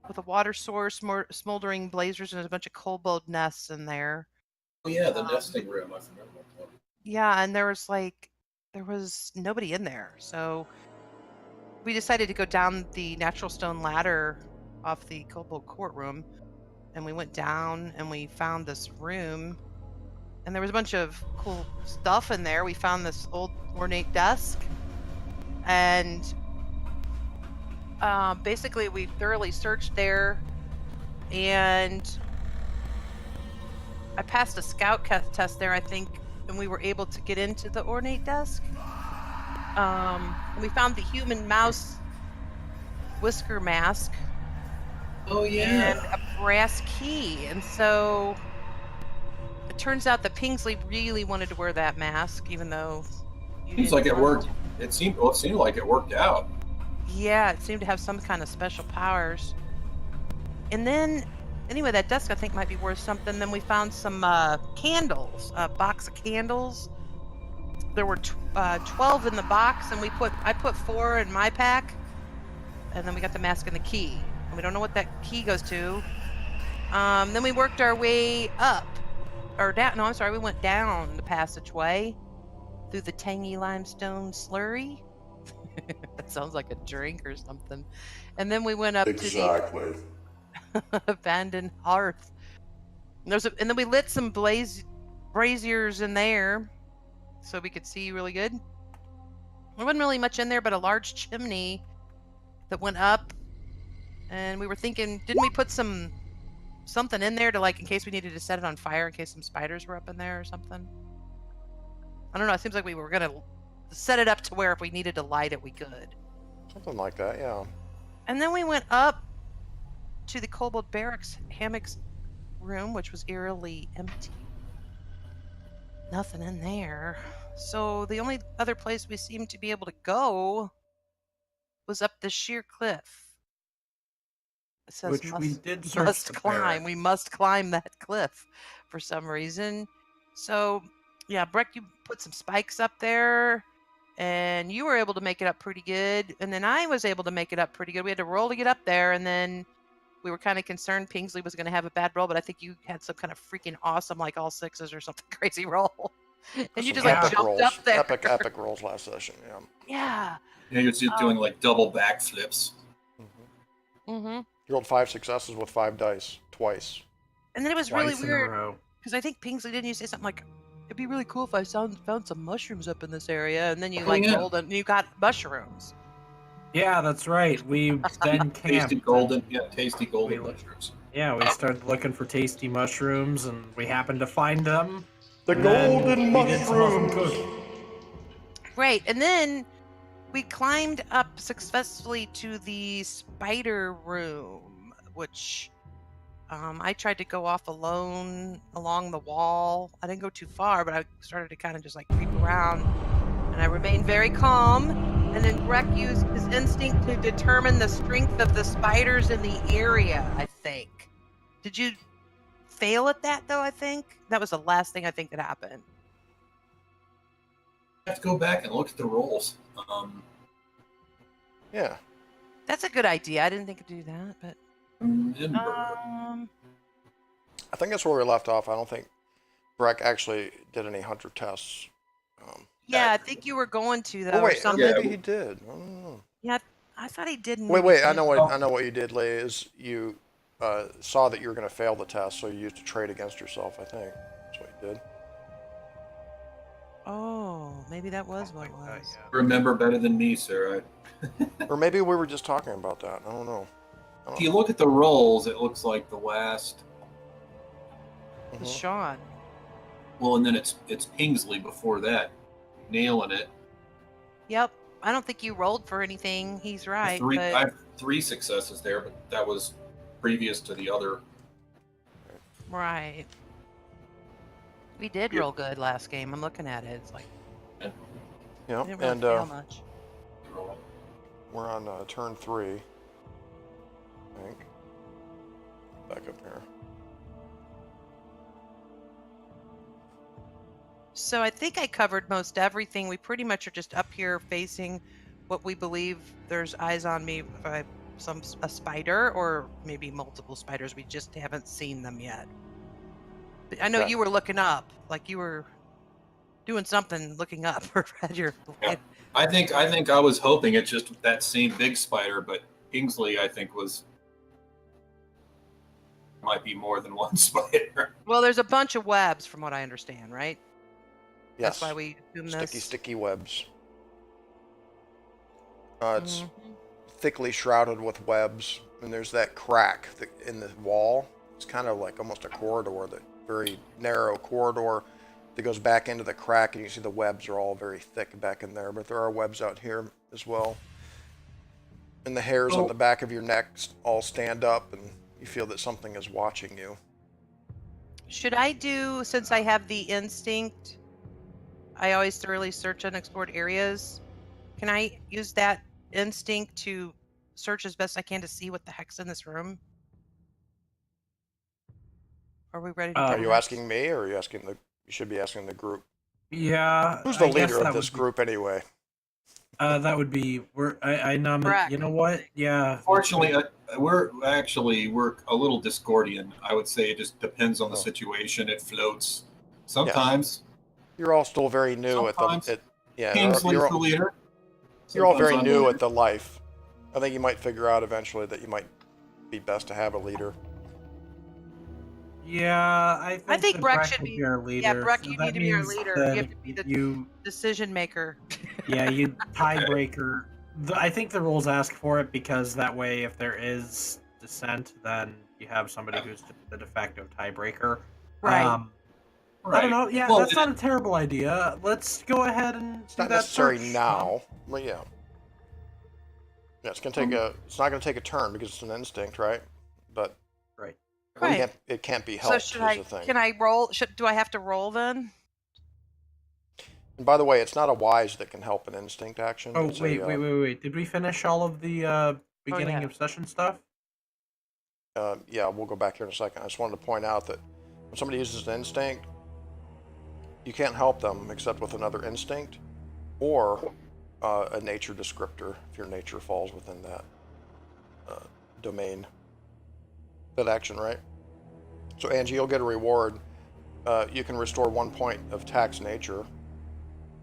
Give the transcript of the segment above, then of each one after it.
with a water source, more smoldering blazers, and a bunch of kobold nests in there. Oh yeah, the nesting room. I forgot about that. Yeah, and there was nobody in there. So we decided to go down the natural stone ladder off the kobold courtroom, and we went down and we found this room, and there was a bunch of cool stuff in there. We found this old ornate desk, and basically we thoroughly searched there, and I passed a scout test there, I think, and we were able to get into the ornate desk. And we found the human mouse whisker mask Oh and yeah. a brass key. And so it turns out that Pingsley really wanted to wear that mask, even though you Seems didn't like it want him worked. to. It seemed like it worked out. Yeah, it seemed to have some kind of special powers. And then, anyway, that desk I think might be worth something. Then we found some candles, a box of candles. There were 12 in the box, and I put 4 in my pack, and then we got the mask and the key. And we don't know what that key goes to. Then we worked our way up, or down. No, I'm sorry, we went down the passageway through the tangy limestone slurry. That sounds like a drink or something. And then we went up to Exactly. the abandoned hearth. And then we lit some braziers in there so we could see really good. There wasn't really much in there but a large chimney that went up, and we were thinking, didn't we put something in there to, like, in case we needed to set it on fire in case some spiders were up in there or something? I don't know. It seems like we were gonna set it up to where if we needed to light it, we could. Something like that, yeah. And then we went up to the kobold barracks hammocks room, which was eerily empty. Nothing in there. So the only other place we seemed to be able to go was up the sheer cliff. It says Which we did search must the climb. barracks. We must climb that cliff for some reason. So yeah, Breck, you put some spikes up there, and you were able to make it up pretty good. And then I was able to make it up pretty good. We had to roll to get up there, and then we were kind of concerned Pingsley was going to have a bad roll, but I think you had some kind of freaking awesome, like all 6s or something crazy roll. And you just like jumped rolls. up there. Epic rolls last session, yeah. Yeah. Yeah, you're just doing like double backflips. Mm-hmm. You rolled 5 successes with 5 dice, twice. And then it was Twice really in weird. a row. Because I think Pingsley, didn't you say something like, it'd be really cool if I found some mushrooms up in this area, and then you rolled and you got mushrooms. Yeah, that's right. We then camped. Tasty golden mushrooms. Yeah, we started looking for tasty mushrooms, and we happened to find them. The golden mushrooms. Right, and then we climbed up successfully to the spider room, which I tried to go off alone along the wall. I didn't go too far, but I started to kind of just like creep around, and I remained very calm. And then Breck used his instinct to determine the strength of the spiders in the area, I think. Did you fail at that, though, I think? That was the last thing I think that happened. I have to go back and look at the rolls. Yeah. That's a good idea. I didn't think to do that, but... I think that's where we left off. I don't think Breck actually did any hunter tests. Yeah, I think you were going to, though. Oh, wait, or something. maybe he did. I don't know. Yeah, I thought he didn't. Wait, I know what you did, Leigh, is you saw that you were going to fail the test, so you used a trait against yourself, I think. That's what you did. Oh, maybe that was what it was. Remember better than me, sir. Or maybe we were just talking about that. I don't know. If you look at the rolls, it looks like the last... It was Sean. Well, and then it's Pingsley before that. Nailing it. Yep. I don't think you rolled for anything. He's right. I have 3 successes there, but that was previous to the other. Right. We did roll good last game. I'm looking at it. It's like... Yeah, didn't really fail much. We're on turn 3. I think. Back up here. So I think I covered most everything. We pretty much are just up here facing what we believe there's eyes on me if I a spider or maybe multiple spiders. We just haven't seen them yet. But I know Okay. you were looking up, like you were doing something, looking up or had your. Yeah. I think I was hoping it's just that same big spider, but Pingsley, I think, might be more than one spider. Well, there's a bunch of webs, from what I understand, right? Yes. That's why we assume this. Sticky webs. It's Mhm. thickly shrouded with webs, and there's that crack in the wall. It's kind of like almost a corridor, that very narrow corridor that goes back into the crack, and you see the webs are all very thick back in there, but there are webs out here as well. And the hairs on the back of your neck all stand up, and you feel that something is watching you. Should I do, since I have the instinct, I always thoroughly search unexplored areas. Can I use that instinct to search as best I can to see what the heck's in this room? Are we ready to Are go? you next? asking me, or are you asking the? You should be asking the group. Yeah. Who's the I guess leader of that this would be- group anyway? That would be. I nominate. Brack. You know what? Yeah. Fortunately, we're a little Discordian. I would say it just depends on the situation. It floats. Sometimes You're all still very new Sometimes yeah. Pingsley's the leader. You're all Sometimes very I'm new the at the life. I think you might figure out eventually that you might be best to have a leader. Yeah, I think that Breck should would be- our leader. yeah, Breck, so you that need to be our means leader. that You have to be the- you. Decision maker. Yeah, you tiebreaker. I think the rules ask for it because that way, if there is dissent, then you have somebody who's the de facto tiebreaker. Right. I don't know. Yeah, Well, that's not a terrible idea. Let's go ahead and It's do not that necessary search. now, but yeah. Yeah, it's gonna take It's not gonna take a turn because it's an instinct, right? But Right. Right. it can't be So helped. should is I? the thing. Can I roll? Do I have to roll then? And by the way, it's not a wise that can help an instinct action. Oh, It's wait. a, Did we finish all of the beginning yeah. of session stuff? Yeah, we'll go back here in a second. I just wanted to point out that when somebody uses an instinct, you can't help them except with another instinct or a nature descriptor if your nature falls within that domain. That action, right? So Angie, you'll get a reward. You can restore 1 point of tax nature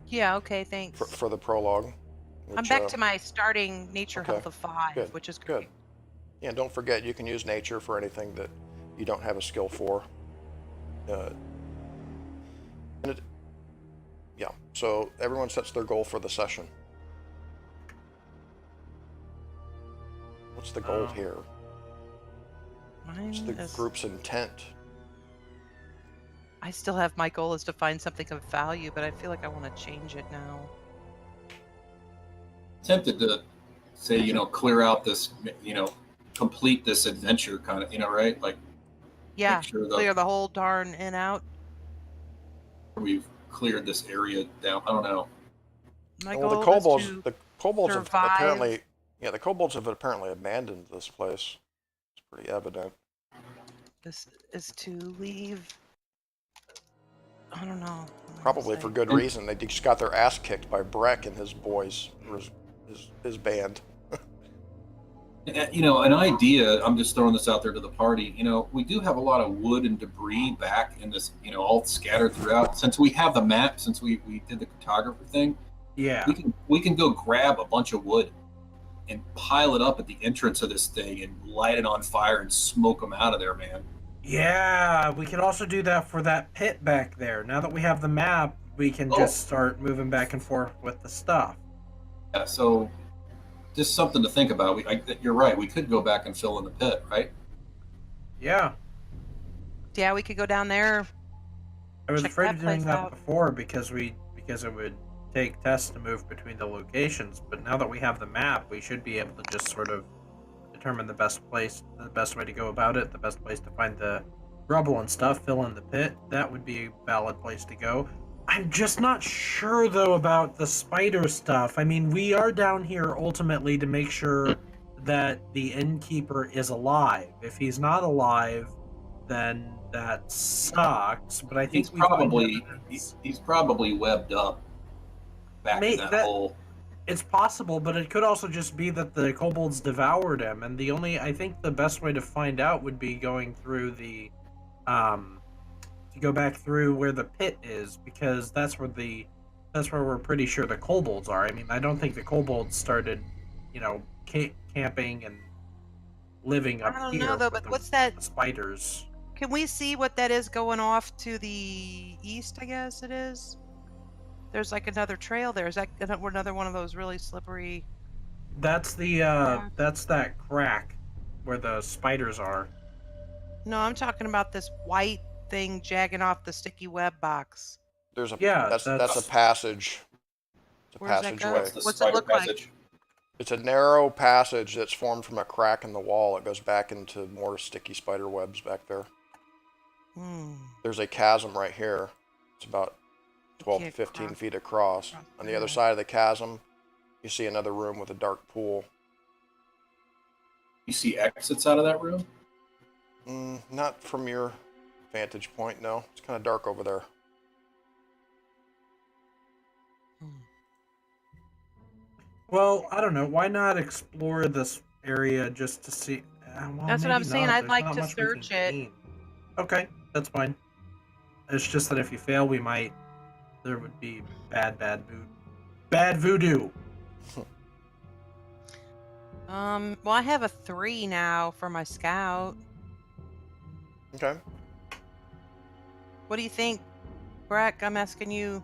Yeah. Okay. Thanks. for the prologue. I'm which, back to my starting nature okay. health of 5, Good, which is good. great. Yeah, and don't forget you can use nature for anything that you don't have a skill for. Yeah, so everyone sets their goal for the session. What's the goal here? Mine What's the is- group's intent? I still have my goal is to find something of value, but I feel like I want to change it now. tempted to say, clear out this, complete this adventure kind of, right? Like, Yeah. make sure Clear that the whole darn in out. we've cleared this area down. I don't know. My Well, goal the kobolds, is to the kobolds have survive. apparently, the kobolds have apparently abandoned this place. It's pretty evident. This is to leave. I don't know. Probably for good reason. They just got their ass kicked by Breck and his boys, or his band. An idea, I'm just throwing this out there to the party. We do have a lot of wood and debris back in this, all scattered throughout. Since we have the map, since we did the cartographer thing, Yeah. we can go grab a bunch of wood and pile it up at the entrance of this thing and light it on fire and smoke them out of there, man. Yeah, we could also do that for that pit back there. Now that we have the map, we can just start moving back and forth with the stuff. Yeah, so just something to think about. You're right. We could go back and fill in the pit, right? Yeah. Yeah, we could go down there. I was Check afraid that of doing place that out. before because it would take tests to move between the locations, but now that we have the map, we should be able to just sort of determine the best place, the best way to go about it, the best place to find the rubble and stuff, fill in the pit. That would be a valid place to go. I'm just not sure though about the spider stuff. I mean, we are down here ultimately to make sure that the innkeeper is alive. If he's not alive, then that sucks. But I think He's probably webbed up back in that hole. It's possible, but it could also just be that the kobolds devoured him, and I think the best way to find out would be going through to go back through where the pit is, because that's where we're pretty sure the kobolds are. I mean, I don't think the kobolds started, camping and living up I don't here know though, with but what's that? the spiders. Can we see what that is going off to the east? I guess it is. There's like another trail there. Is that another one of those really slippery? That's Yeah. that's that crack where the spiders are. No, I'm talking about this white thing jagging off the sticky web box. There's a Yeah, that's a that's- passage. It's a Where does that go? passageway. That's the What's it spider look like? passage. It's a narrow passage that's formed from a crack in the wall. It goes back into more sticky spider webs back there. There's a chasm right here. It's about 12 to 15 feet across. On the other side of the chasm, you see another room with a dark pool. You see exits out of that room? Not from your vantage point, no. It's kind of dark over there. Well, I don't know. Why not explore this area just to see? Well, That's what I'm maybe saying. not. I'd There's like not to much we can search it. gain. Okay, that's fine. It's just that if you fail, there would be bad voodoo. Well, I have a 3 now for my scout. Okay. What do you think, Breck? I'm asking you.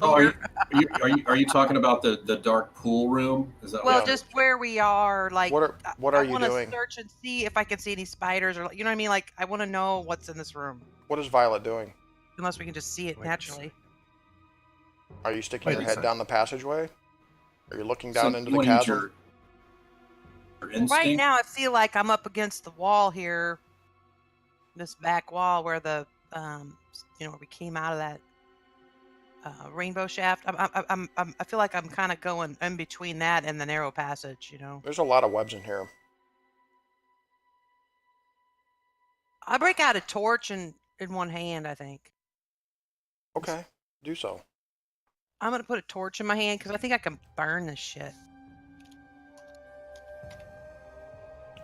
Oh, are you talking about the dark pool room? Is that Well, what? just where we are, like. What are you I want to doing? search and see if I can see any spiders, or you know what I mean. Like, I want to know what's in this room, What is Violet doing? unless we can just see it Wait, naturally. Are you sticking Wait your a head sec. down the passageway? Are you looking So down into you the wanna use chasm? your Right instinct? now, I feel like I'm up against the wall here, this back wall where where we came out of that rainbow shaft. I feel like I'm kind of going in between that and the narrow passage. There's a lot of webs in here. I break out a torch in one hand. I think Okay, do so. I'm gonna put a torch in my hand because I think I can burn this shit.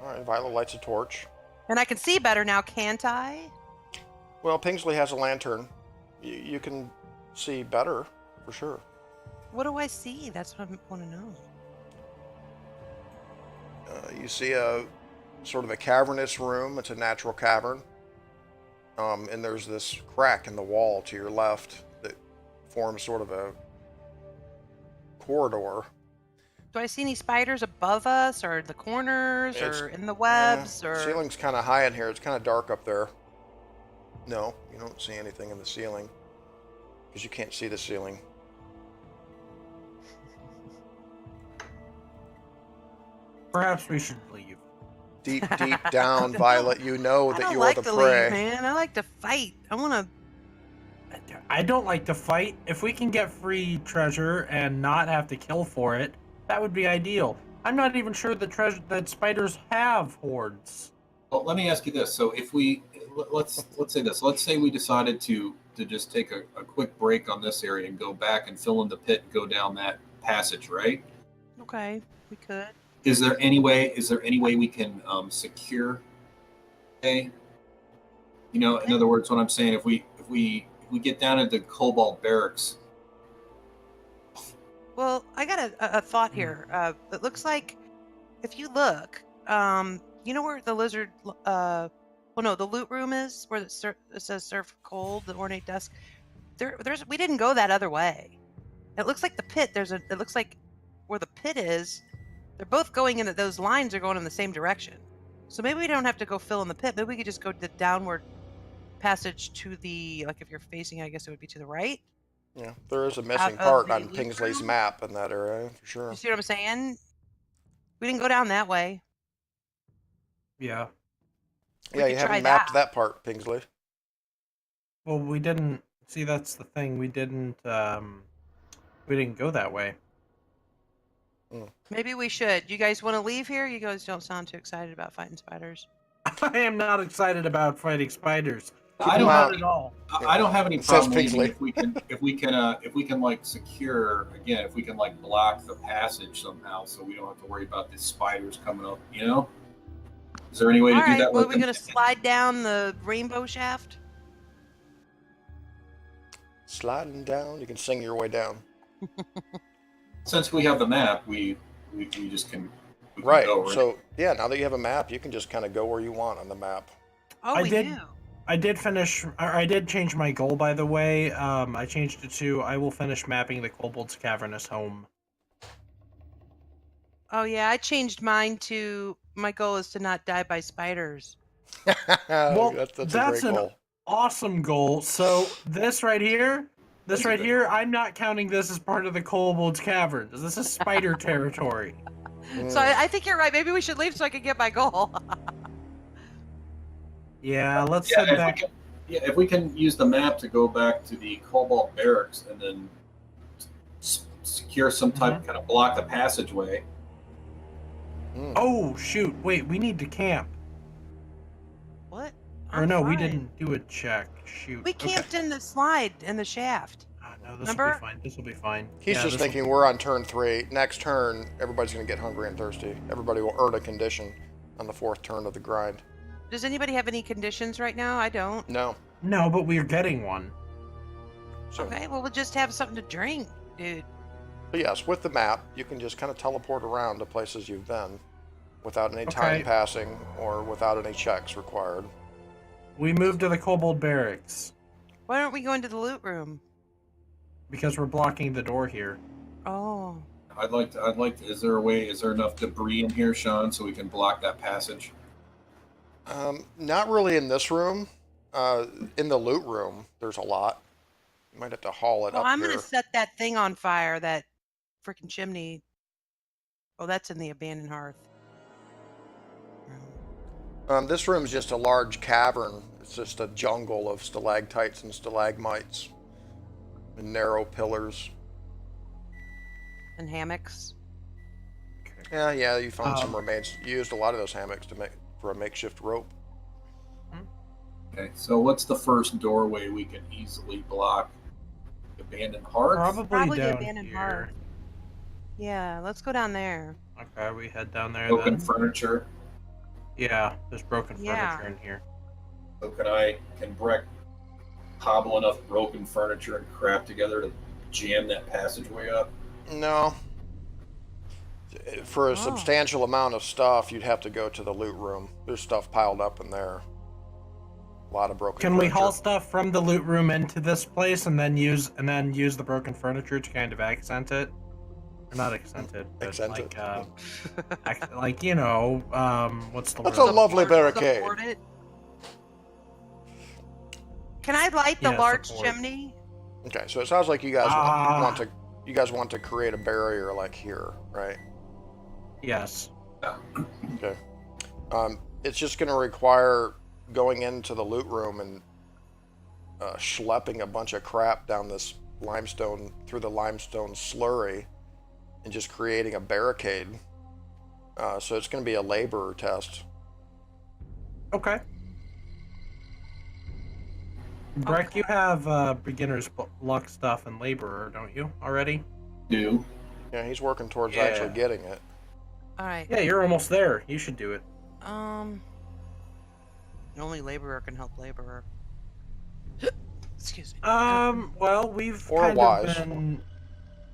All right, Violet lights a torch. And I can see better now, can't I? Well, Pingsley has a lantern. You can see better, for sure. What do I see? That's what I want to know. You see a sort of a cavernous room. It's a natural cavern. And there's this crack in the wall to your left that forms sort of a corridor. Do I see any spiders above us, or the corners, or in the webs, The or? ceiling's kind of high in here. It's kind of dark up there. No, you don't see anything in the ceiling because you can't see the ceiling. Perhaps we should leave. Deep down, Violet, you know I that don't you like are the to prey. leave, man. I like to fight. I want to. I don't like to fight. If we can get free treasure and not have to kill for it, that would be ideal. I'm not even sure that spiders have hordes. Well, let me ask you this. So if let's say this. Let's say we decided to just take a quick break on this area and go back and fill in the pit and go down that passage, right? Okay, we could. Is there any way we can secure in other words, what I'm saying, if we get down into kobold barracks. Well, I got a thought here. It looks like if you look, you know where the lizard, the loot room is, where it says serve cold, the ornate desk. We didn't go that other way. It looks like the pit. It looks like where the pit is. They're both going in. Those lines are going in the same direction. So maybe we don't have to go fill in the pit. Maybe we could just go the downward passage to the, like if you're facing, I guess it would be to the right. Yeah, there is a missing Out of part the on loot Pingsley's room? map in that area, for sure. You see what I'm saying? We didn't go down that way. Yeah. We Yeah, could you try haven't mapped that part, Pingsley. Well, we didn't. See, that's the thing. We didn't go that way. Maybe we should. You guys want to leave here? You guys don't sound too excited about fighting spiders. I am not excited about fighting spiders. I don't Not have at all. I don't have any It says problem leaving Pingsley. if we can like secure again, if we can like block the passage somehow so we don't have to worry about these spiders coming up, you know? Is there any way All to do right. that Well, with are we going to slide down the rainbow shaft? Sliding down, you can sing your way down. since we have the map, we just can we can Right. go, right? So yeah, now that you have a map, you can just kind of go where you want on the map. Oh, I we did- do. I did finish. I did change my goal, by the way. I changed it to I will finish mapping the kobolds' cavernous home. Oh, yeah. I changed mine to my goal is to not die by spiders. Well, that's a that's great an goal. awesome goal. So this right here, That's a good I'm not counting this as part of the kobolds' caverns. This is spider territory. So I think you're right. Maybe we should leave so I can get my goal. Yeah, let's Yeah, head back. if we can use the map to go back to the Cobalt barracks and then secure some type, kind of block the passageway. Mm. Oh shoot! Wait, we need to camp. What? Or I'm no, we fine. didn't do a check. Shoot. We camped in the slide in the shaft. No, this will Remember? be fine. This will be fine. He's Yeah, just this'll- thinking we're on turn 3. Next turn, everybody's going to get hungry and thirsty. Everybody will earn a condition on the 4th turn of the grind. Does anybody have any conditions right now? I don't. No. No, but we're getting one. So, Okay, well, we'll just have something to drink, dude. but yes, with the map, you can just kind of teleport around to places you've been without any time Okay. passing or without any checks required. We moved to the kobold barracks Why don't we go into the loot room? because we're blocking the door here. Oh. I'd like to. Is there enough debris in here, Sean, so we can block that passage? Not really in this room. In the loot room, there's a lot. You might have to haul it Well, up I'm here. going to set that thing on fire, that freaking chimney. Oh, that's in the abandoned hearth. This room's just a large cavern. It's just a jungle of stalactites and stalagmites and narrow pillars. And hammocks. Yeah, you found some Um, remains. You used a lot of those hammocks for a makeshift rope. Okay, so what's the first doorway we can easily block? Abandoned hearth. Probably the down abandoned here. hearth. Yeah, let's go down there. Okay, we head down there Broken then. furniture. Yeah, there's broken Yeah. furniture in here. So can Breck cobble enough broken furniture and crap together to jam that passageway up? No. For a Oh. substantial amount of stuff, you'd have to go to the loot room. There's stuff piled up in there. A lot of broken Can furniture. we haul stuff from the loot room into this place and then use the broken furniture to kind of accent it? Or not accent it, but Accent like it. like what's the That's word? a lovely barricade. Support it. Can I light the Yeah, large support. chimney? Okay, so it sounds like you guys Ah. want to create a barrier like here, right? Yes. Okay. It's just going to require going into the loot room and schlepping a bunch of crap down this limestone through the limestone slurry and just creating a barricade. So it's going to be a labor test. Okay. Breck, you have beginner's luck stuff and laborer, don't you, already? Do. Yeah, he's working towards Yeah. actually getting it. All right. Yeah, you're almost there. You should do it. Only laborer can help laborer. Excuse me. Well, we've Or kind wise. of been,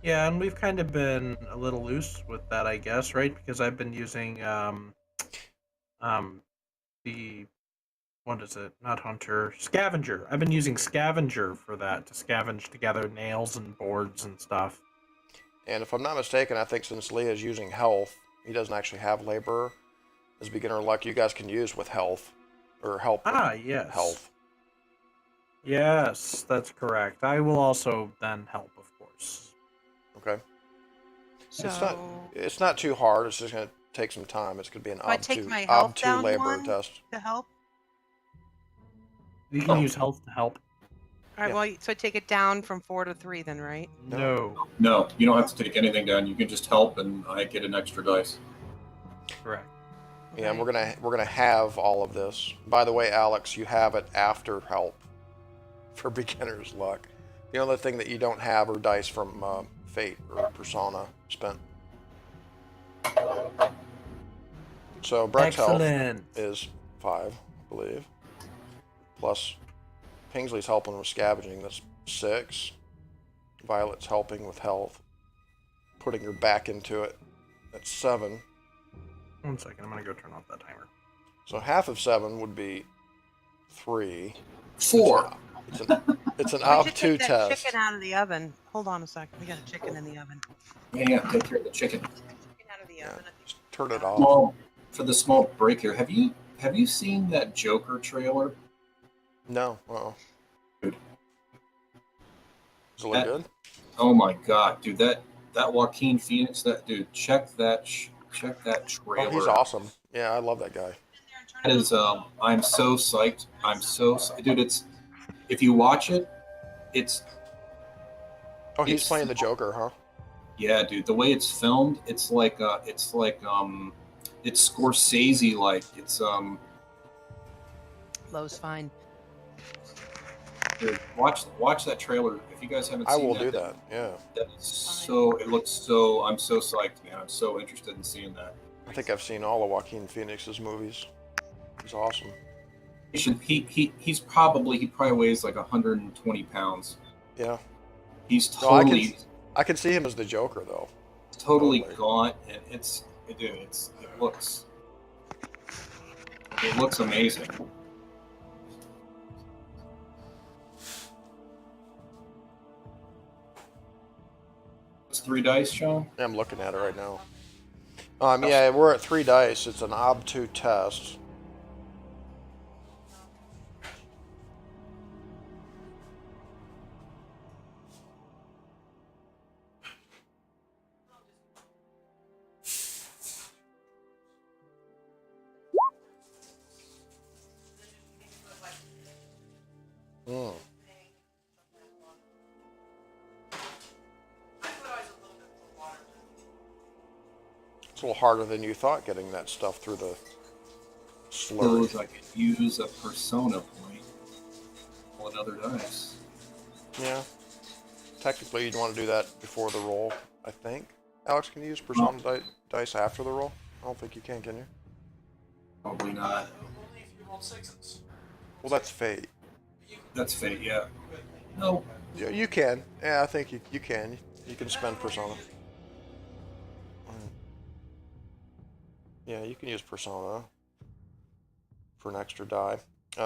yeah, and we've kind of been a little loose with that, I guess, right? Because I've been using the what is it? Not hunter, scavenger. I've been using scavenger for that to scavenge together nails and boards and stuff. And if I'm not mistaken, I think since Leah's using health, he doesn't actually have laborer. As beginner luck, you guys can use with health or help with Ah, yes. health. Yes, that's correct. I will also then help, of course. Okay. So It's not too hard. It's just going to take some time. It's going to be an I ob take two, my health ob two down labor one? test. to help. You can use health to help. All right. Yeah. Well, so I take it down from 4 to 3, then, right? No. No, you don't have to take anything down. You can just help, and I get an extra dice. Correct. Yeah, and Okay. we're gonna have all of this. By the way, Alex, you have it after help for beginner's luck. The only thing that you don't have are dice from Fate or Persona spent. So Breck's health Excellent. is 5, I believe. Plus Pingsley's helping with scavenging, that's 6. Violet's helping with health. Putting her back into it, that's 7. 1 second, I'm gonna go turn off that timer. So half of 7 would be 3. 4. It's an We should obtuse take that test. chicken out of the oven. Hold on a second. We got a chicken in the oven. Yeah, take care of the chicken. Chicken out of the Yeah, oven. just turn it off. Small, for the small break here, have you seen that Joker trailer? No, Dude. Does it look good? Oh my god, dude, that Joaquin Phoenix, that dude, check that trailer. Oh, he's awesome. Yeah, I love that guy. That is, I'm so psyched. Dude. It's, if you watch it, it's. Oh, he's it's, playing the Joker, huh? Yeah, dude. The way it's filmed, it's like it's Scorsese like. It's Lowe's fine. Dude, watch that trailer. If you guys haven't I seen will do that. Yeah, that is so. It looks so. I'm so psyched, man. I'm so interested in seeing that. I think I've seen all of Joaquin Phoenix's movies. He's awesome. He probably weighs like 120 pounds. Yeah. He's No, totally I can see him as the Joker though. totally Totally. gaunt, and it looks amazing. It's 3 dice, Sean. Yeah, I'm looking at it right now. Yeah, we're at 3 dice. It's an obtuse test. Hmm. It's a little harder than you thought getting that stuff through the slurry. Suppose I could use a persona point. Roll another dice. Yeah. Technically, you'd want to do that before the roll, I think. Alex, can you use persona dice after the roll? I don't think you can you? Probably not. Well, that's fate. That's fate, yeah. No. Yeah, you can. Yeah, I think you can. You can spend persona. Yeah, you can use persona for an extra die.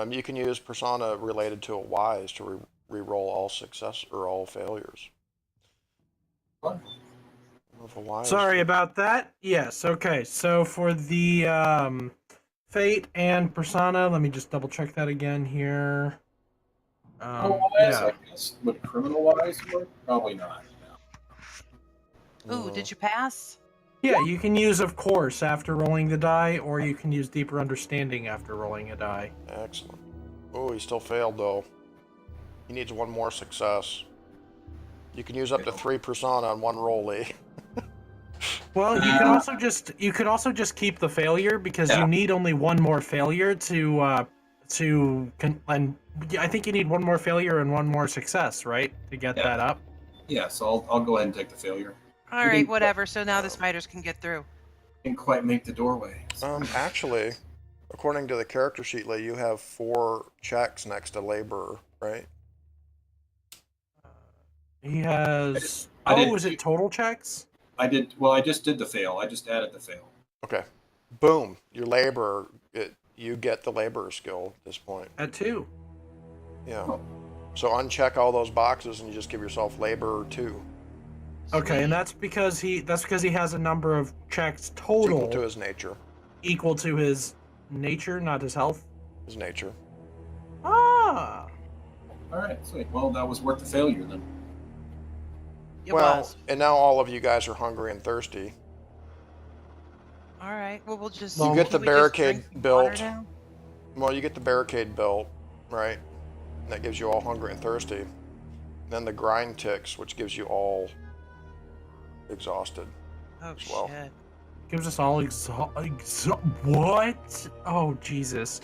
You can use persona related to a wise to re-roll all success or all failures. What? If a wise, Sorry about that. Yes, okay. So for the Fate and Persona, let me just double check that again here. Criminal wise, Yeah. I guess. Would criminal wise work? Probably not. Ooh, did you pass? Yeah, you can use, of course, after rolling the die, or you can use deeper understanding after rolling a die. Excellent. Oh, he still failed though. He needs one more success. You can use up to 3 persona on one roll, Lee. Well, you could also just keep the failure because Yeah. you need only one more failure and I think you need one more failure and one more success, right, to get Yeah. that up. Yeah, so I'll go ahead and take the failure. All You right, didn't- whatever. So now the spiders can get through. Didn't quite make the doorway. Actually, according to the character sheet, Lee, you have 4 checks next to laborer, right? He has. I did- Is it total checks? I did. Well, I just did the fail. I just added the fail. Okay. Boom. Your laborer. You get the laborer skill at this point. At 2. Yeah. Oh. So uncheck all those boxes and you just give yourself laborer 2. Okay, and that's because he has a number of checks total Equal to his nature. equal to his nature, not his health. His nature. Ah. All right, sweet. Well, that was worth the failure then. It well, was. and now all of you guys are hungry and thirsty. All right. Well, we'll just. You get the can we just barricade drink some built. water now? Well, you get the barricade built, right? And that gives you all hungry and thirsty. Then the grind ticks, which gives you all exhausted. Oh as well. shit. Gives us all what? Oh, Jesus.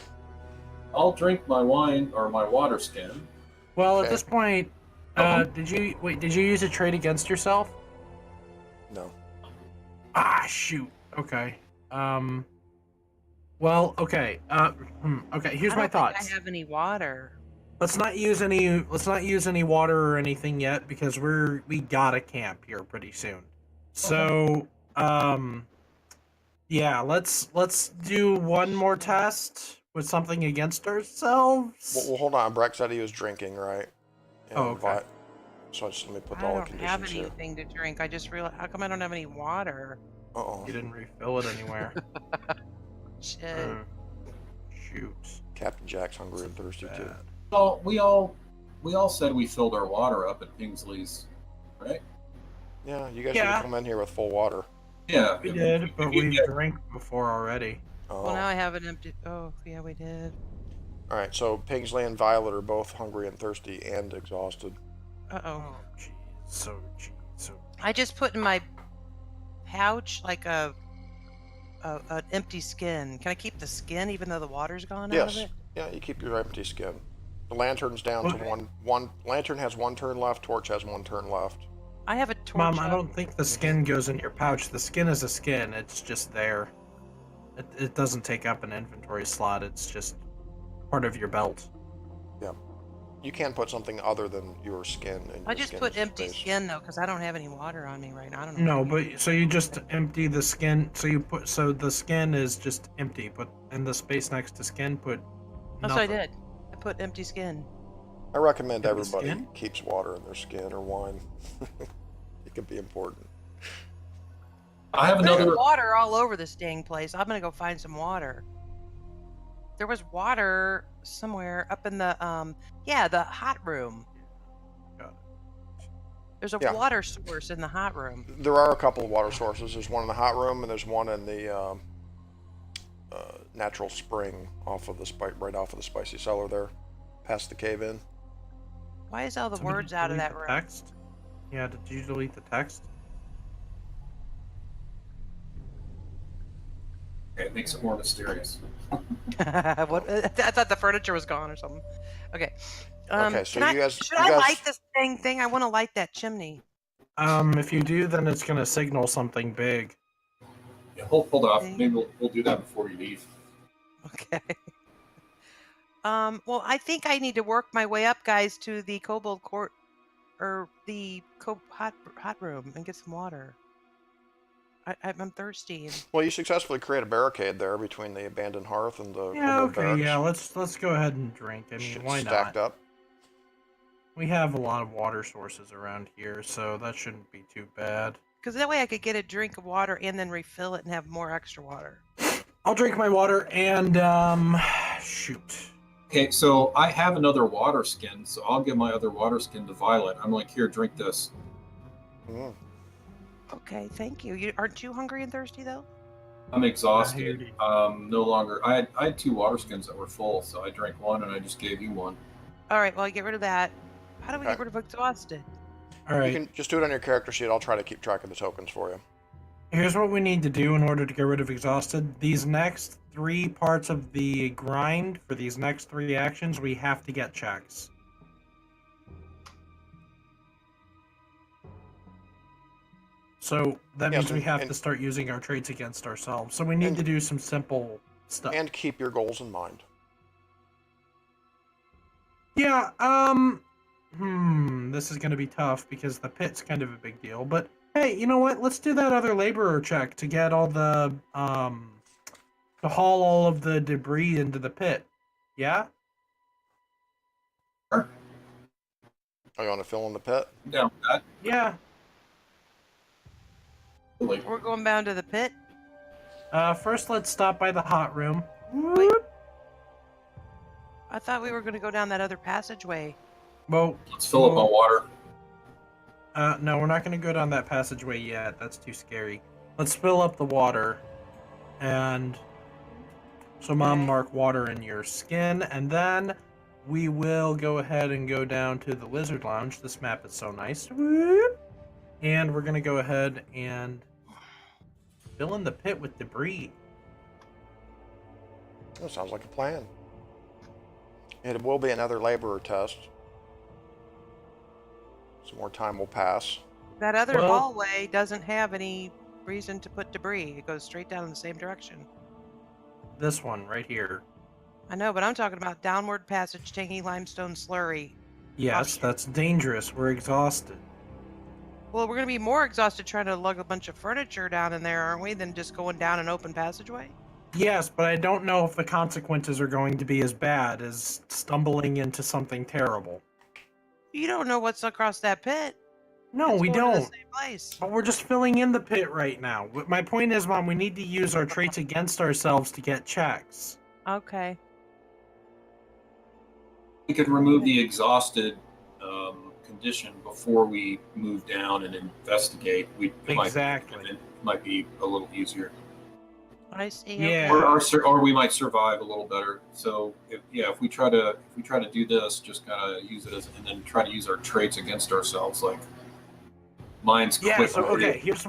I'll drink my wine or my water skin. Well, Okay. at this point, did you use a trait against yourself? No. Ah, shoot. Okay. Well, okay. Okay. Here's I my don't think thoughts. I have any water. Let's not use any water or anything yet because we gotta camp here pretty soon. So, yeah, let's do one more test with something against ourselves. Well, hold on. Breck said he was drinking, right? Oh, okay. So just let me put I all the don't have conditions here. anything to drink. I just realized. How come I don't have any water? Uh-oh. You didn't refill it anywhere. Shit. Shoot. Captain Jack's hungry and thirsty too. Bad. Well, we all said we filled our water up at Pingsley's, right? Yeah, you guys Yeah. should come in here with full water. Yeah, We if- did, if but you we've get- drank before already. Oh. Well, now I have an empty. Oh, yeah, we did. All right, so Pingsley and Violet are both hungry and thirsty and exhausted. Uh oh. Oh, jeez. So. I just put in my pouch like an empty skin. Can I keep the skin even though the water's gone out of Yes. it? Yeah, you keep your empty skin. The lantern's down Okay. to one. Lantern has one turn left. Torch has one turn left. I have a torch. Mom, I up. don't think the skin goes in your pouch. The skin is a skin. It's just there. It doesn't take up an inventory slot. It's just part of your belt. You can put something other than your skin in your I just skin put empty space. skin though, because I don't have any water on me right now. I don't know. No, but so you just empty the skin. So the skin is just empty. But in the space next to skin, put. That's what I nothing. did. I put empty skin. I recommend Empty everybody skin? keeps water in their skin or wine. It could be important. I have There's another. water all over this dang place. I'm gonna go find some water. There was water somewhere up in the the hot room. Got it. There's a Yeah. water source in the hot room. There are a couple of water sources. There's one in the hot room, and there's one in the natural spring right off of the spicy cellar there, past the cave in. Why is all the Somebody words out of delete that the room? text? Yeah, did you delete the text? Okay, it makes it more mysterious. What? I thought the furniture was gone or something. Okay. Okay, so can you guys- should you I guys- light this dang thing? I want to light that chimney. If you do, then it's gonna signal something big. Yeah, hold off. Okay. Maybe we'll do that before you leave. Okay. Well, I think I need to work my way up, guys, to the kobold court or the hot room and get some water. I'm thirsty. Well, you successfully create a barricade there between the abandoned hearth and the Yeah, kobold okay, barracks. yeah. Let's go ahead and drink. I mean, Shit's why stacked not? up. We have a lot of water sources around here, so that shouldn't be too bad. Because that way I could get a drink of water and then refill it and have more extra water. I'll drink my water and shoot. Okay, so I have another water skin, so I'll give my other water skin to Violet. I'm like, here, drink this. Mm. Okay, thank you. Aren't you hungry and thirsty though? I'm I exhausted. heard you. No longer. I had two water skins that were full, so I drank one and I just gave you one. All right, well, I get rid of that. How do we Okay. get rid of exhausted? All right. You can just do it on your character sheet. I'll try to keep track of the tokens for you. Here's what we need to do in order to get rid of exhausted. These next 3 parts of the grind, for these next 3 actions, we have to get checks. So that Yes, means we have and- to start using our traits against ourselves. So we need and- to do some simple stuff. And keep your goals in mind. Yeah, this is gonna be tough because the pit's kind of a big deal, but hey, you know what? Let's do that other laborer check to get all the, to haul all of the debris into the pit. Yeah? Are you want to fill in the pit? I'm down with that. Yeah. Really. We're going down to the pit. First let's stop by the hot room. Wait. I thought we were going to go down that other passageway. Well, Let's fill up my water. no, we're not gonna go down that passageway yet. That's too scary. Let's fill up the water. And so Mom, Okay. mark water in your skin, and then we will go ahead and go down to the Lizard Lounge. This map is so nice. Whoop. And we're gonna go ahead and fill in the pit with debris. That sounds like a plan. It will be another laborer test. Some more time will pass. That other Well- hallway doesn't have any reason to put debris. It goes straight down in the same direction. This one right here. I know, but I'm talking about downward passage, tangy limestone slurry. Yes, shit. that's dangerous. We're exhausted. Well, we're going to be more exhausted trying to lug a bunch of furniture down in there, aren't we, than just going down an open passageway? Yes, but I don't know if the consequences are going to be as bad as stumbling into something terrible. You don't know what's across that pit. No, It's we going to the don't. same place. But we're just filling in the pit right now. My point is, Mom, we need to use our traits against ourselves to get checks. Okay. We could remove the exhausted condition before we move down and investigate. Exactly. It might be a little easier. I see. Yeah. Or we might survive a little better. So if we try to do this, just kind of use it as, and then try to use our traits against ourselves, like mine's Yeah, quick. so okay, here's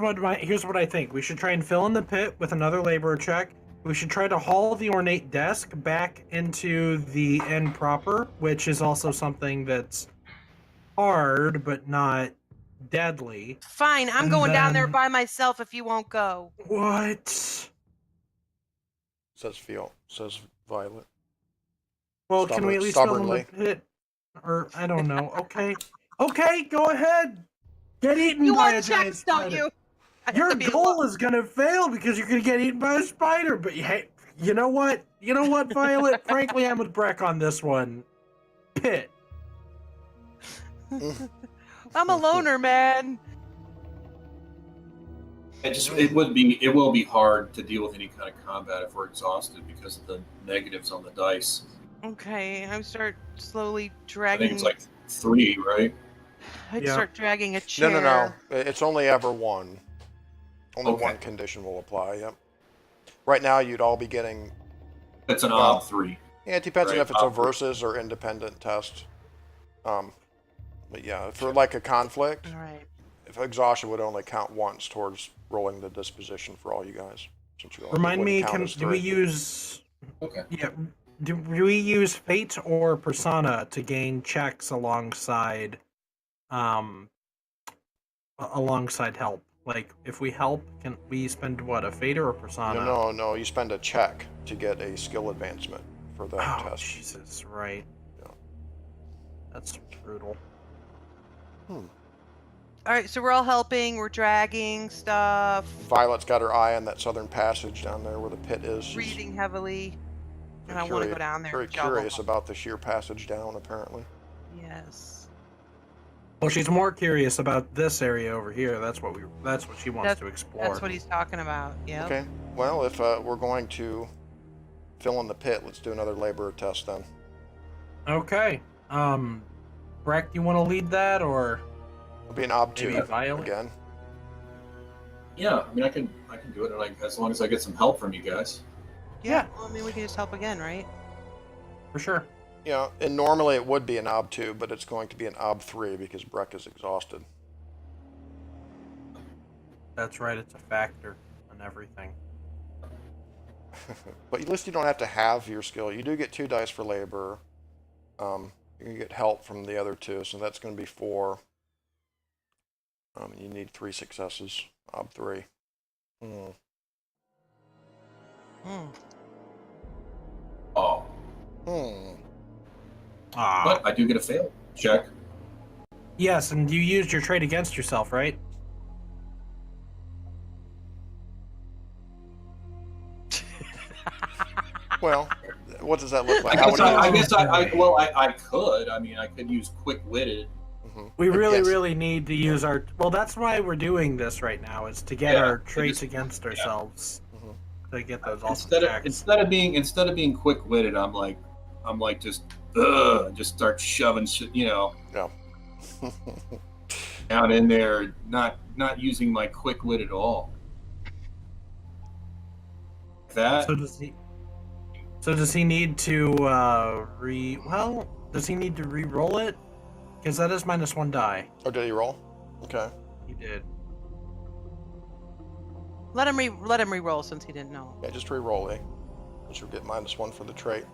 what I think. We should try and fill in the pit with another laborer check. We should try to haul the ornate desk back into the inn proper, which is also something that's hard but not deadly. Fine, I'm And going down there then- by myself if you won't go. What? Says Violet. Well, can we at least fill in the Stubbornly. pit? Or I don't know. Okay. Okay, go ahead. Get eaten You by a want giant checks, don't spider. you? I have Your to be goal is gonna fail because you're gonna get eaten by a spider. But hey, you know what? You know what, Violet? Frankly, I'm with Breck on this one. Pit. I'm a loner, man. It will be hard to deal with any kind of combat if we're exhausted because of the negatives on the dice. Okay, I start slowly I dragging. think it's like 3, right? I'd Yeah. start dragging a chair. No. It's only ever one. Only Okay. one condition will apply, yep. Right now, you'd all be getting... It's an Well, odd 3. Yeah, it depends on Right, if it's a awkward. versus or independent test. But yeah, for like a conflict, All right. if exhaustion would only count once towards rolling the disposition for all you guys. Since you all Remind me, wouldn't count as do we three. use... Okay. Yeah, do we use Fate or Persona to gain checks alongside... alongside help? Like, if we help, can we spend, what, a Fate or a Persona? No, you spend a check to get a skill advancement for that Oh, test. Jesus, right. Yeah. That's brutal. All right, so we're all helping. We're dragging stuff, Violet's got her eye on that southern passage down there where the pit is. She's breathing heavily, and I very want to curi- go down there. Very and juggle. curious about the sheer passage down, apparently. Yes. Well, she's more curious about this area over here. That's what she wants to explore. That's what he's talking about. Yeah. Okay. Well, if we're going to fill in the pit, let's do another laborer test then. Okay. Breck, you want to lead that, or It'll be an obtuse maybe Violet? again. Yeah, I mean, I can do it, as long as I get some help from you guys. Yeah. Well, I mean, we can just help again, right? For sure. Yeah, and normally it would be an ob2, but it's going to be an ob3 because Breck is exhausted. That's right. It's a factor in everything. But at least you don't have to have your skill. You do get 2 dice for labor. You can get help from the other 2, so that's going to be 4. You need 3 successes. Ob3. Hmm. Oh, Ah. but I do get a fail. Check. Yes, and you used your trait against yourself, right? Well, what does that look like? I How guess would I, you- I could. I mean, I could use quick-witted. Mhm. We really, Yes. really need to use our... Well, that's why we're doing this right now, is to get Yeah, our it traits is- against ourselves. Mhm. To get those awesome Instead of checks. instead of being quick-witted, I'm like just start shoving shit, Yeah. down in there, not using my quick-wit at all. That So does he need to does he need to re-roll it? Because that is -1 die. Oh, did he roll? Okay. He did. Let him re-roll since he didn't know. Yeah, just re-roll, eh? Because you'll get -1 for the trait.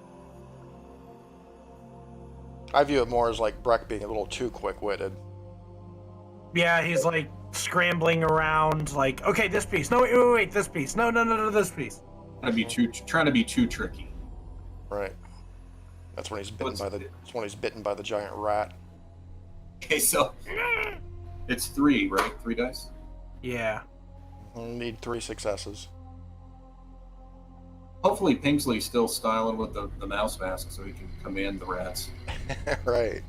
I view it more as like Breck being a little too quick-witted. Yeah, he's like scrambling around, like, okay, this piece. No, wait, this piece. No, this piece. Trying to be too tricky. Right. That's when he's bitten by the giant rat. Okay, so it's 3, right? 3 dice. Yeah. You need 3 successes. Hopefully, Pingsley's still styling with the mouse mask, so he can command the rats. Right.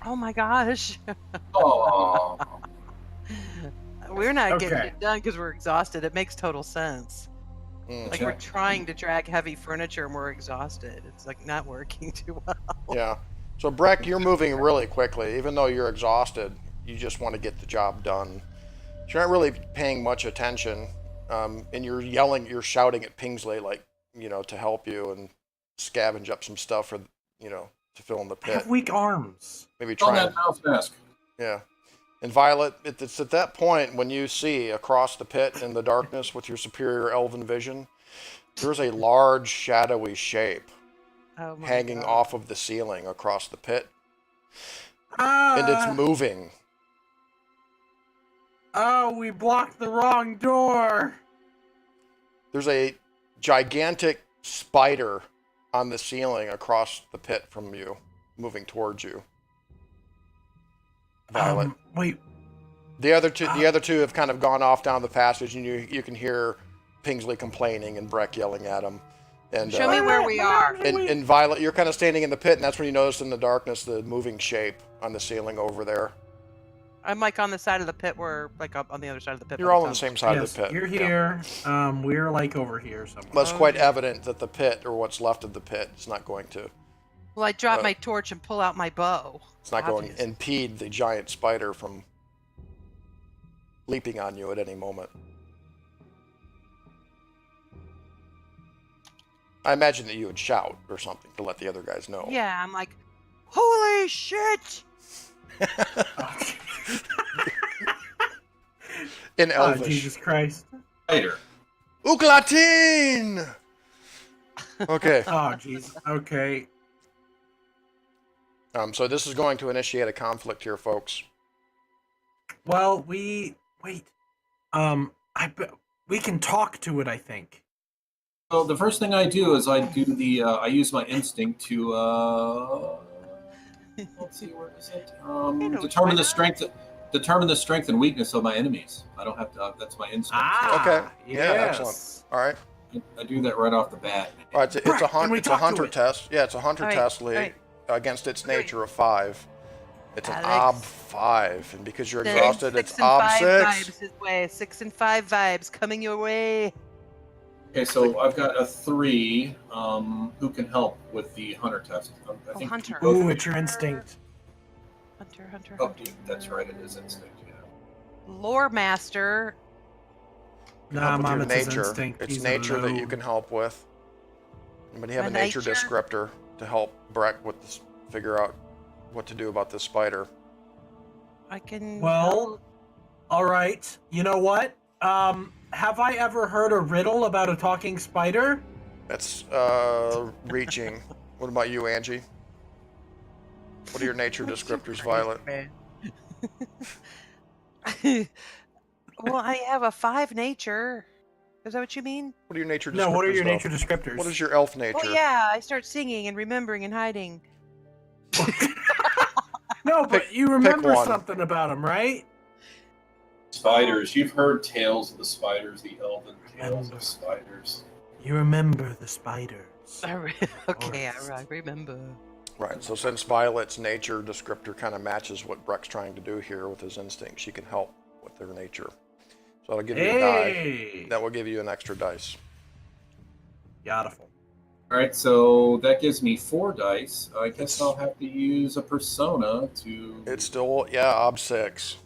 Oh my gosh. Oh. We're not getting Okay. it done because we're exhausted. It makes total sense. Like we're trying to drag heavy furniture and we're exhausted. It's like not working too well. Yeah. So Breck, you're moving really quickly. Even though you're exhausted, you just want to get the job done. You're not really paying much attention, and you're shouting at Pingsley, like, to help you and scavenge up some stuff for, to fill in the I pit. have weak arms. Maybe On try that and, mouse mask. yeah. And Violet, it's at that point when you see across the pit in the darkness with your superior elven vision, there's a large shadowy shape Oh my hanging God. off of the ceiling across the pit, Ah! and it's moving. Oh, we blocked the wrong door. There's a gigantic spider on the ceiling across the pit from you, moving towards you. Violet. Wait. The other two have kind of gone off down the passage, and you can hear Pingsley complaining and Breck yelling at him. And Show me where we are. and Violet, you're kind of standing in the pit, and that's when you notice in the darkness the moving shape on the ceiling over there. I'm like on the side of the pit where, like up on the other side of the pit. You're all on the same side of the pit. You're Yeah. here. We're like over here somewhere. But it's quite evident that the pit, or what's left of the pit, is not going to. Well, I drop my torch and pull out my bow. It's not going Obvious. to impede the giant spider from leaping on you at any moment. I imagine that you would shout or something to let the other guys know. Yeah, I'm like, holy shit! In Oh, Elvish. Jesus Christ. Later. Uklatin! Okay. Oh, Jesus. Okay. So this is going to initiate a conflict here, folks. Well, wait. We can talk to it, I think. So the first thing I do is I use my instinct to let's see, where is it? Determine the strength and weakness of my enemies. I don't have to. That's my instinct. Okay. Yeah, Yes. excellent. All right. I do that right off the bat. All right. It's a hunter test. Yeah, it's a hunter All right, test, all Lee, right. against its nature of 5. It's an Alex. ob 5, and because you're Then exhausted, 6 it's and ob 5 6. vibes his way. 6 and 5 vibes coming your way. Okay, so I've got a 3. Who can help with the hunter test? I think Hunter. both- Ooh, it's your instinct. Hunter. Oh, that's right. It is instinct. Yeah. Lore master. Nah, Help with Mom, your it's his nature. instinct. It's He's nature that you alone. can help with. Anybody have My a nature nature? descriptor to help Breck with this, figure out what to do about this spider? I can. Well, all right. You know what? Have I ever heard a riddle about a talking spider? That's reaching. What about you, Angie? What are your nature descriptors, Violet? Well, I have a 5 nature. Is that what you mean? What are your nature descriptors? No, what are your though? nature descriptors? What is your elf nature? Oh yeah, I start singing and remembering and hiding. No, but Pick- you remember one. something about him, right? Spiders. You've heard tales of the spiders, the elven tales of spiders. You remember the spiders. Okay, I remember. Right, so since Violet's nature descriptor kind of matches what Breck's trying to do here with his instinct, she can help with their nature. So I'll give you a die. Hey! That will give you an extra dice. Beautiful. All right, so that gives me 4 dice. I guess I'll have to use a persona to. It's still, yeah, ob 6.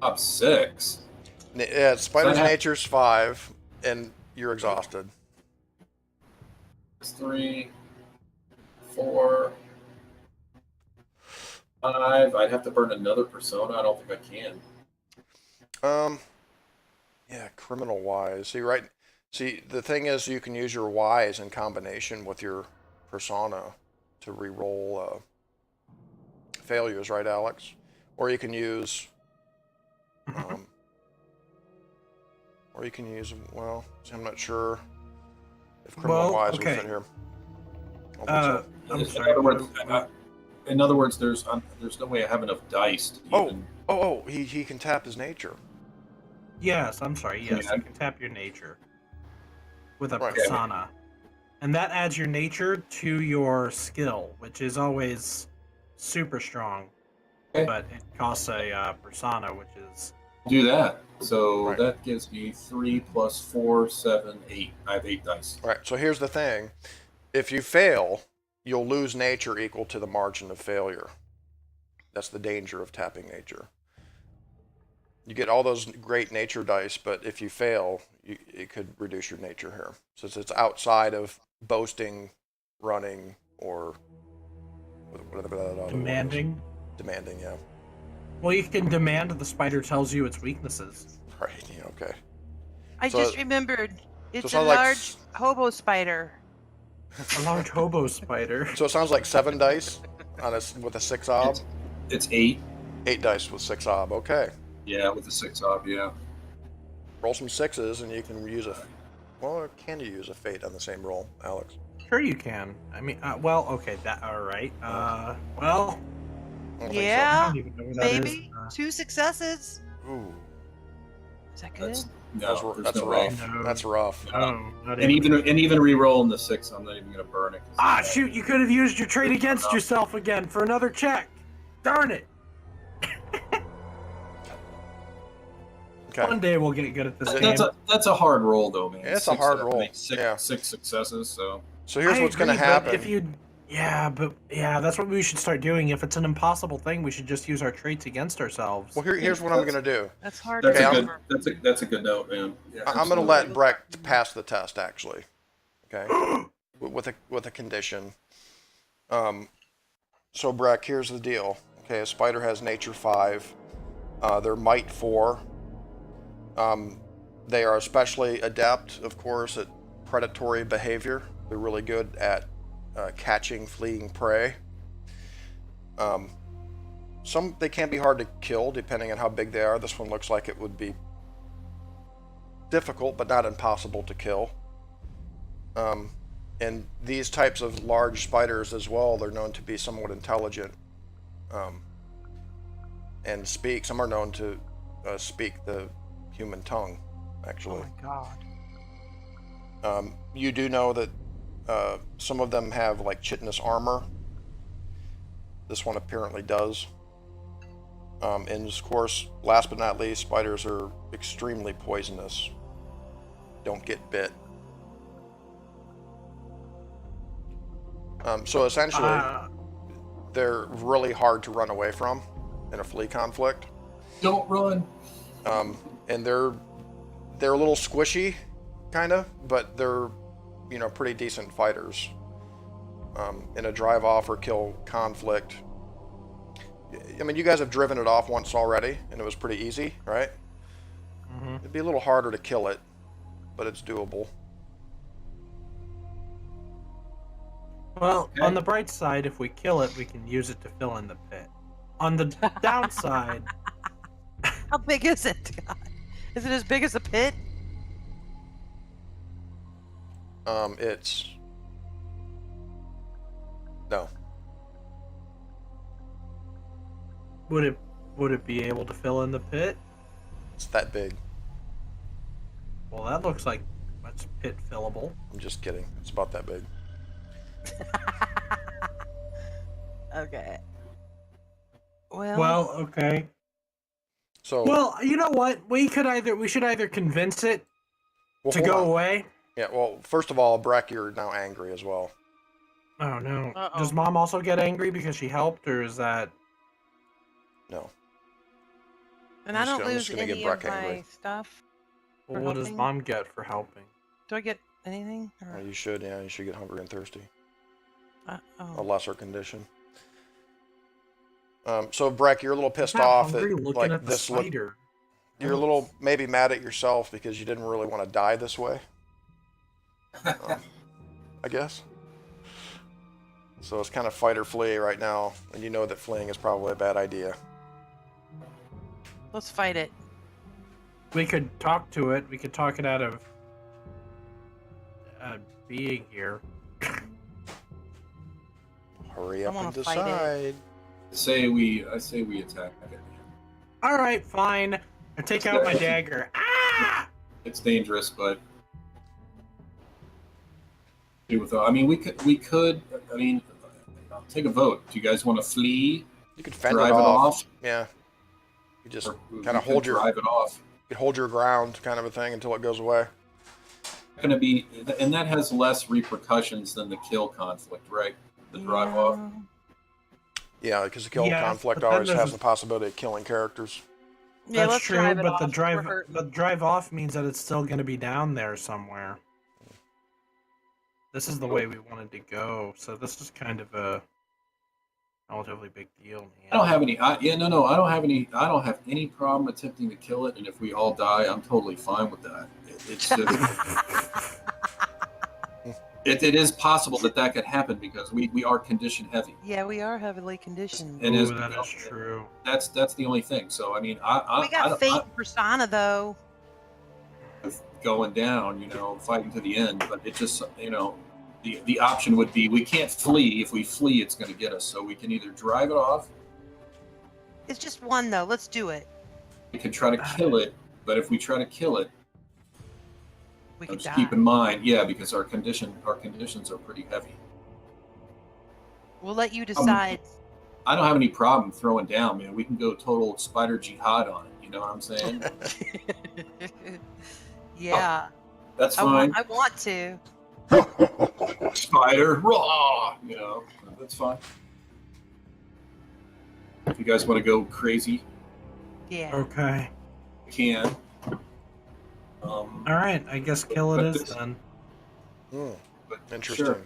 Up 6. Yeah, spider's So I have- nature's 5, and you're exhausted. 3, 4, 5. I'd have to burn another persona. I don't think I can. Yeah, criminal wise. See, right? See, the thing is, you can use your wise in combination with your persona to re-roll failures, right, Alex? Or you can use, um, well, see, I'm not sure if criminal Well, wise would okay. fit here. I don't think so. I'm In sorry. other words, in other words, there's no way I have enough dice to even. He can tap his nature. Yes, I'm sorry. Yes, Yeah. you can tap your nature with a Right. persona, and that adds your nature to your skill, which is always super strong. Okay. But it costs a persona, which is Do that. So Right. that gives me 3 plus 4, 7, 8. I have 8 dice. All right, so here's the thing. If you fail, you'll lose nature equal to the margin of failure. That's the danger of tapping nature. You get all those great nature dice, but if you fail, it could reduce your nature here. Since it's outside of boasting, running, or whatever that other one is. demanding. Demanding, yeah. Well, you can demand the spider tells you its weaknesses. Right, yeah, okay. I So- just remembered. It's it a sounds like large hobo spider. A large hobo spider. So it sounds like 7 dice on with a 6 ob. It's 8. 8 dice with 6 ob, okay. Yeah, with the 6 ob, yeah. Roll some 6s and you can use well, can you use a fate on the same roll, Alex? Sure, you can. I mean, well, okay, that all right. Well, I don't I Yeah, don't even know what that is. maybe 2 successes. think so. Ooh, Is that good? That's no, there's that's no way. rough. No. That's rough. Oh, not And even re-rolling the 6, I'm not even gonna burn it. Ah, shoot! You could have used your trait against yourself again for another check. Darn it! Okay. One day we'll get good at this game. That's a hard roll though, man. Yeah, it's a hard roll. Six, Yeah. 6 successes. So So here's I what's going to agree, but happen. If you, that's what we should start doing. If it's an impossible thing, we should just use our traits against ourselves. Well, here's what I'm going to do. That's hard that's to a remember. good that's a good note, man. Yeah, I'm going to absolutely. let Breck pass the test, actually. Okay, with a condition. So Breck, here's the deal. Okay, a spider has nature 5. They're might 4. They are especially adept, of course, at predatory behavior. They're really good at catching fleeing prey. They can be hard to kill depending on how big they are. This one looks like it would be difficult, but not impossible to kill. And these types of large spiders as well, they're known to be somewhat intelligent and speak. Some are known to speak the human tongue, Oh actually. my god. You do know that some of them have like chitinous armor. This one apparently does. And of course, last but not least, spiders are extremely poisonous. Don't get bit. So essentially, they're really hard to run away from in a flea conflict. Don't run. And they're a little squishy, kind of, but they're, pretty decent fighters. In a drive off or kill conflict. I mean, you guys have driven it off once already, and it was pretty easy, right? Mm-hmm. It'd be a little harder to kill it, but it's doable. Well, Okay. on the bright side, if we kill it, we can use it to fill in the pit. On the downside, How big is it? Is it as big as a pit? It's no. would it be able to fill in the pit? It's that big. Well, that looks like that's pit fillable. I'm just kidding. It's about that big. Okay. Well, okay. So Well, you know what? We should either convince it well, to hold go on. away. Yeah. Well, first of all, Breck, you're now angry as well. Oh no. Uh-oh. Does Mom also get angry because she helped, or is that? No. and I'm I just don't gonna- I'm lose just gonna any get of Breck my angry. stuff. Well, For what does helping? Mom get for helping? Do I get anything? Well, you should. Yeah, you should get hungry and thirsty. A Oh. lesser condition. So Breck, you're a little pissed I'm not off hungry that looking like at the this look. spider. You're a little maybe mad at yourself because you didn't really want to die this way. I guess. So it's kind of fight or flee right now, and you know that fleeing is probably a bad idea. Let's fight it. We could talk to it. We could talk it out of being here. Hurry I up wanna and fight it. decide. I say we attack it. All right, fine. I take out my dagger. Ah! It's dangerous, but I mean, we could. I mean, take a vote. Do you guys want to flee? You could fend Drive it it off. off? Yeah. You just Or we kind of could hold your drive it off. you could hold your ground, kind of a thing, until it goes away. Going to be, and that has less repercussions than the kill conflict, right? The drive off. Yeah, because the kill Yes, conflict but then always there's has a- the possibility of killing characters. Yeah, That's let's true, drive it but off. the drive off means that it's still going to be down there somewhere. This is the way we wanted to go, so this is kind of a relatively big deal, man. I don't have any. I don't have any. I don't have any problem attempting to kill it, and if we all die, I'm totally fine with that. It's just. It is possible that could happen because we are condition heavy, Yeah, we are heavily conditioned. and Ooh, that is true. that's the only thing. So I mean, We got fate persona though. going down, fighting to the end, but it just the option would be we can't flee. If we flee, it's going to get us. So we can either drive it off. It's just one though. Let's do it. We can try to kill it, but if we try to kill it, We could just die. keep in mind, because our conditions are pretty heavy. We'll let you decide. I don't have any problem throwing down, man. We can go total spider jihad on it. You know what I'm saying? Yeah. That's fine. I want to. Spider, raw. That's fine. If you guys want to go crazy, Yeah. Okay. you can. All right, I guess kill it But is this- then. But Interesting. Sure.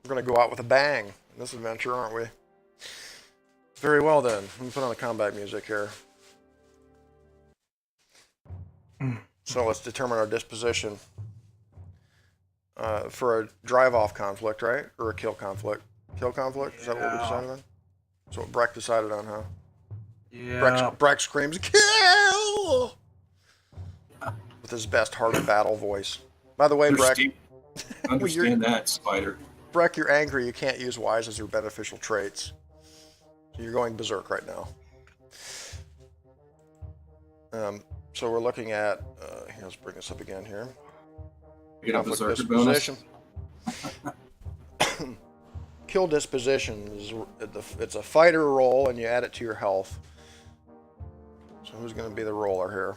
We're going to go out with a bang in this adventure, aren't we? Very well then. Let me put on the combat music here. So let's determine our disposition. For a drive-off conflict, right? Or a kill conflict? Kill conflict? Is that what we decided on? That's what Breck decided on, huh? Yeah. Breck screams, "Kill!" with his best heart of battle voice. By the way, Breck, Understand that, Spider. Breck, you're angry. You can't use wise as your beneficial traits. So you're going berserk right now. So we're looking at, here, let's bring this up again here. You get a Conflict berserker bonus. disposition. Kill disposition is it's a fighter roll, and you add it to your health. So who's going to be the roller here?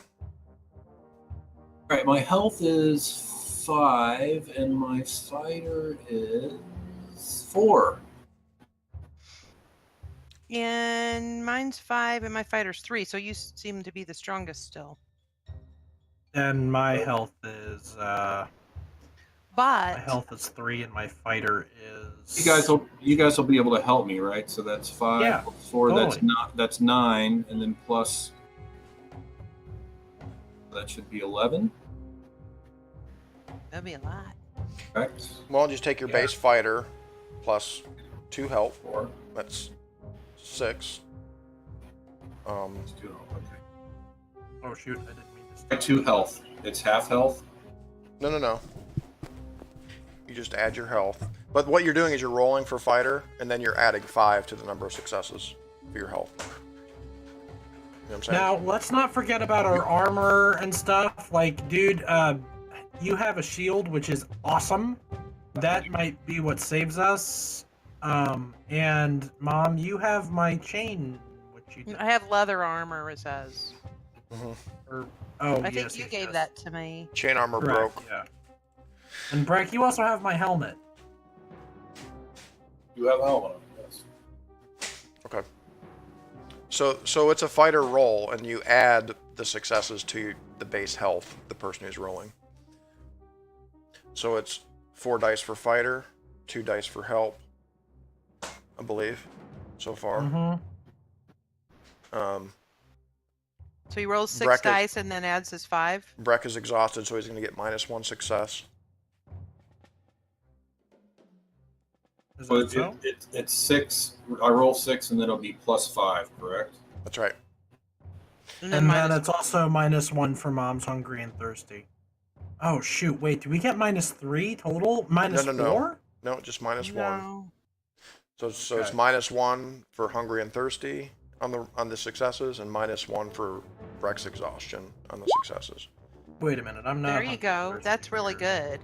All right, my health is 5, and my fighter is 4. And mine's 5, and my fighter's 3. So you seem to be the strongest still. And my health is my But health is 3, and my fighter is. You guys will be able to help me, right? So that's 5, Yeah, plus 4. totally. That's 9, and then plus that should be 11. that'd be a lot. Correct. Well, just take your base fighter plus 2 health. 4. That's 6. Let's do it. Okay. Oh shoot! I didn't mean to. Got 2 health. It's half health. No. You just add your health. But what you're doing is you're rolling for fighter, and then you're adding 5 to the number of successes for your health. You know what I'm saying? Now let's not forget about our armor and stuff. Like, dude, you have a shield, which is awesome. That might be what saves us. And Mom, you have my chain, which you did. I have leather armor, it says. Or, oh, I think yes, you yes, gave yes. that to me. Chain armor Correct, broke. yeah. And Breck, you also have my helmet. You have helmet on. Yes. Okay. So it's a fighter roll, and you add the successes to the base health of the person who's rolling. So it's 4 dice for fighter, 2 dice for help, I believe, so far. Mm-hmm. So he rolls 6 Bracket. dice and then adds his 5. Breck is exhausted, so he's going to get -1 success. Is But that so? it's 6. I roll 6, and then it'll be +5, correct? That's right. And And then minus it's also -1 for Mom's hungry and thirsty. Oh shoot! Wait, do we get -3 total? -4? No. No, just -1. No. So it's -1 for hungry and thirsty on the successes, and -1 for Breck's exhaustion on the successes. Wait a minute, I'm not. There you hungry go. and thirsty That's really here. good.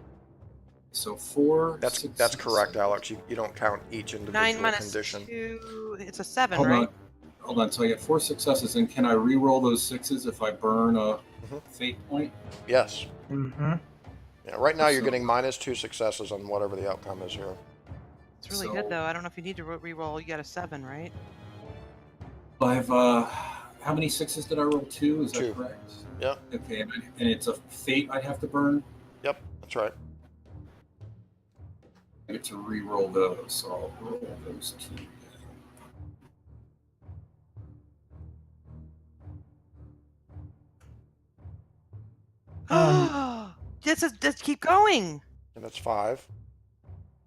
So 4. That's 6, correct, Alex. You don't count each 9 individual minus condition. 2. It's a 7, Hold right? Hold on. So I get 4 successes, and can I re-roll those 6s if I burn a fate point? Yes. Mm-hmm. Yeah. Right now you're So- getting -2 successes on whatever the outcome is here. It's really So- good though. I don't know if you need to re-roll. You got a 7, right? I've how many 6s did I roll? 2. Is that 2. correct? Yep. Okay, and it's a fate I'd have to burn. Yep. That's right. I get to re-roll those, so I'll roll those 2. Just keep going. And that's 5.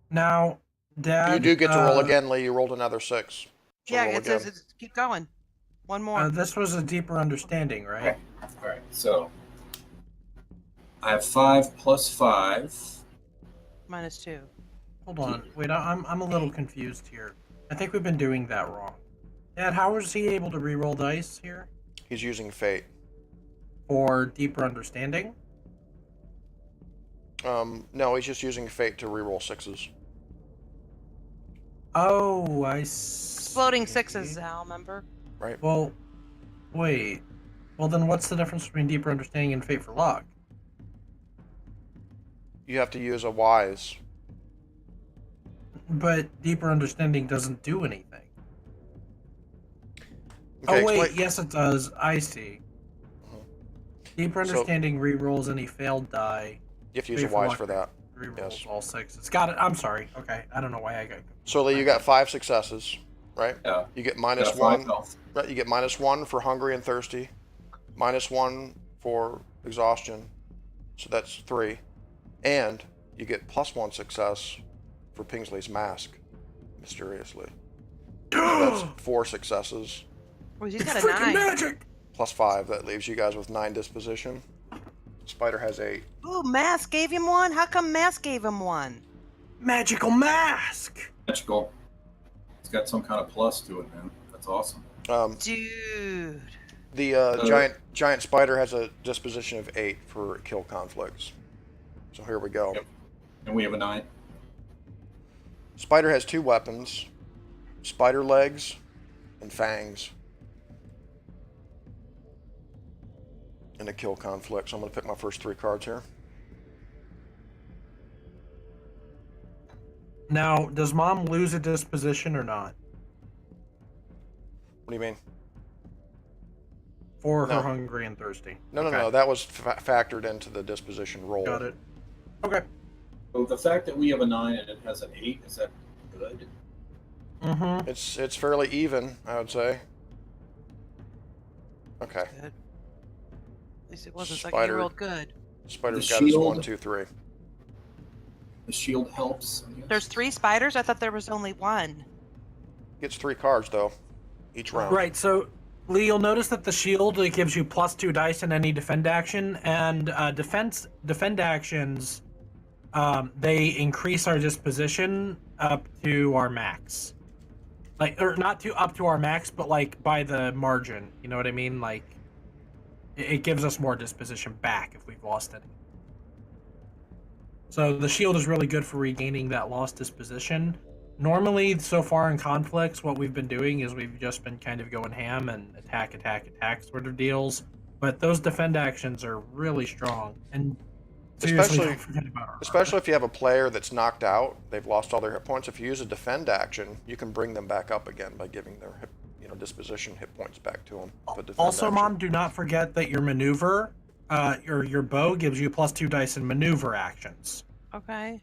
Now, Dad. You do get to roll again, Lee. You rolled another 6. So Yeah, roll it again. says keep going. One more. This was a deeper understanding, right? All right. So I have 5 plus 5. Minus 2. Hold on. Wait, I'm a little confused here. I think we've been doing that wrong. Dad, how was he able to re-roll dice here? He's using fate. For deeper understanding? No, he's just using fate to re-roll 6s. Oh, I see. Exploding 6s, Al, remember? Right. Well, wait. Well, then what's the difference between deeper understanding and fate for luck? You have to use a wise. But deeper understanding doesn't do anything. Okay, Oh, wait, explain- yes it does. I see. Deeper So- understanding re-rolls any failed die. You have to use a Fate for wise luck. for that. Re-rolls Yes. all 6s. Got it. I'm sorry. Okay, I don't know why I got. So Lee, you got 5 successes, right? Yeah. You get Got -1. 5 health. Right, you get -1 for hungry and thirsty, -1 for exhaustion, so that's 3, and you get +1 success for Pingsley's mask, mysteriously. So that's 4 successes, Oh, he's got a Freaking 9. magic! +5. That leaves you guys with 9 disposition. Spider has 8. Ooh, Mask gave him 1? How come Mask gave him 1? Magical mask! Magical. It's got some kind of plus to it, man. That's awesome. Dude. The giant spider has a disposition of 8 for kill conflicts. So here we go. Yep. And we have a 9. Spider has 2 weapons, spider legs and fangs. In a kill conflict, so I'm going to pick my first 3 cards here. Now, does Mom lose a disposition or not? What do you mean? For her No. hungry and thirsty. No, Okay. no. That was factored into the disposition roll. Got it. Okay. So the fact that we have a 9 and it has an 8, is that good? Mm-hmm. It's fairly even, I would say. Okay. Good. At least it wasn't like Spider. you rolled good. Spider's The got his shield. 1, 2, 3. The shield helps. I guess. There's 3 spiders? I thought there was only 1. Gets 3 cards though, each round. Right, so Lee, you'll notice that the shield it gives you +2 dice in any defend action, and defend actions, they increase our disposition up to our max. Like, or not to up to our max, but like by the margin. You know what I mean? Like, it gives us more disposition back if we've lost any. So the shield is really good for regaining that lost disposition. Normally, so far in conflicts, what we've been doing is we've just been kind of going ham and attack sort of deals. But those defend actions are really strong. And seriously, don't forget about our Especially if you have a player that's knocked out, they've lost all their hit points. If you use a defend action, you can bring them back up again by giving their disposition hit points back to them. Also, Mom, do not forget that your maneuver, your bow gives you +2 dice in maneuver actions. Okay.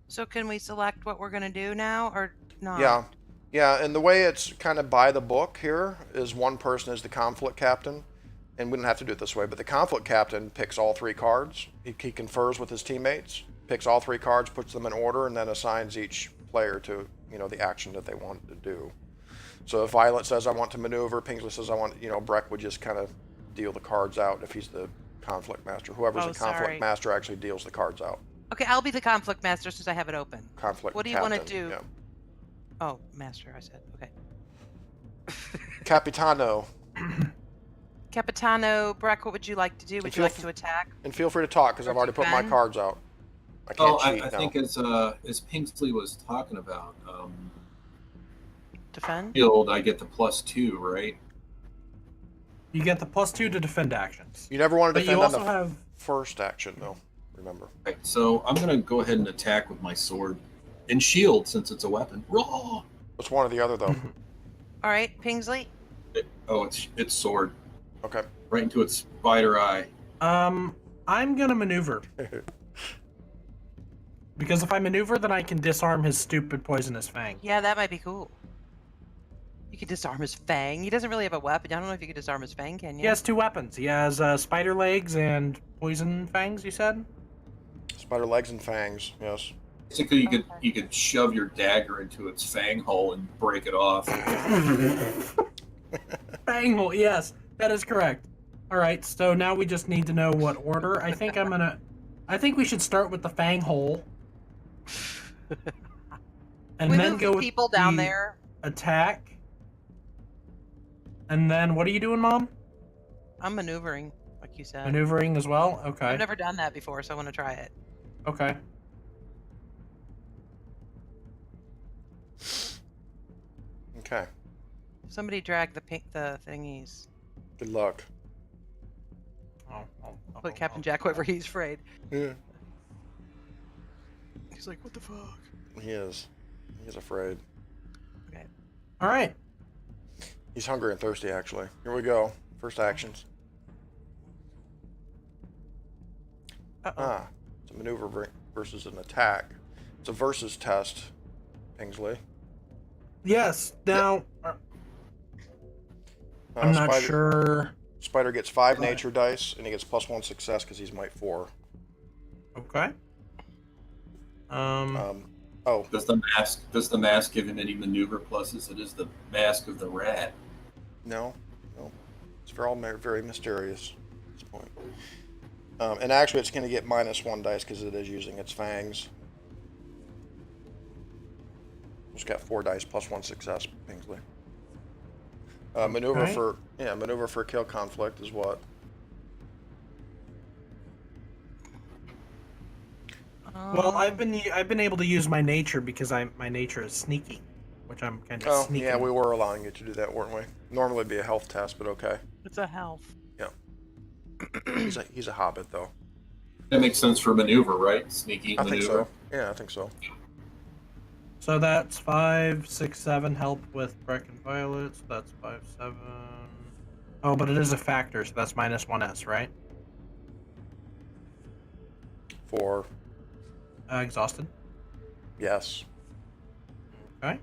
So can we select what we're going to do now or not? Yeah, and the way it's kind of by the book here is one person is the conflict captain. and we don't have to do it this way, but the conflict captain picks all 3 cards. He confers with his teammates, picks all 3 cards, puts them in order, and then assigns each player to, the action that they want to do. So if Violet says, I want to maneuver, Pingsley says, I want, Breck would just kind of deal the cards out if he's the conflict master. Whoever's the conflict master actually deals the cards out. Okay, I'll be the conflict master since I have it open. Conflict What do you captain, want to do? Yeah. Oh, master, I said. Okay. Capitano. Capitano, Breck, what would you like to do? Would you like to attack? And feel free to talk, because I've already put my cards out. I can't cheat I now. think as Pingsley was talking about, Defend? shield, I get the +2, right? You get the +2 to defend actions. You never want to But you defend on also the have... first action, though. Remember. Right, so I'm gonna go ahead and attack with my sword and shield since it's a weapon. Raw. It's one or the other, though. All right, Pingsley. It's sword Okay. right into its spider eye. I'm gonna maneuver. Because if I maneuver, then I can disarm his stupid poisonous fang. Yeah, that might be cool. You could disarm his fang. He doesn't really have a weapon. I don't know if you could disarm his fang, can you? He has 2 weapons. He has spider legs and poison fangs, you said? Spider legs and fangs, yes. Basically, you could shove your dagger into its fang hole and break it off. Fang hole, yes, that is correct. Alright, so now we just need to know what order. I think we should start with the fang hole. And we then move go the with people down the there. attack. And then what are you doing, Mom? I'm maneuvering, like you said. Maneuvering as well? Okay. I've never done that before, so I want to try it. Okay. Okay. Somebody drag the thingies. Good luck. Put Captain Jack wherever he's afraid. Yeah. He's like, what the fuck? He is. He's afraid. Okay. Alright. He's hungry and thirsty, actually. Here we go. First actions. Uh-oh. It's a maneuver versus an attack. It's a versus test, Pingsley. Yes, now... I'm not sure... Spider gets 5 nature dice, and he gets +1 success because he's might 4. Okay. Oh. Does the mask give him any maneuver pluses? It is the mask of the rat. No. It's all very mysterious at this point. And actually, it's going to get -1 dice because it is using its fangs. It's got 4 dice +1 success, Pingsley. Maneuver for a kill conflict is what? Well, I've been able to use my nature because my nature is sneaky, which I'm kind of sneaky. Yeah, we were allowing you to do that, weren't we? Normally it'd be a health test, but okay. It's a health. Yeah. He's a hobbit, though. That makes sense for maneuver, right? Sneaky I maneuver. think so. Yeah, I think so. So that's 5, 6, 7 help with Breck and Violet. So that's 5, 7. Oh, but it is a factor, so that's -1s, right? 4. Exhausted. Yes. Okay.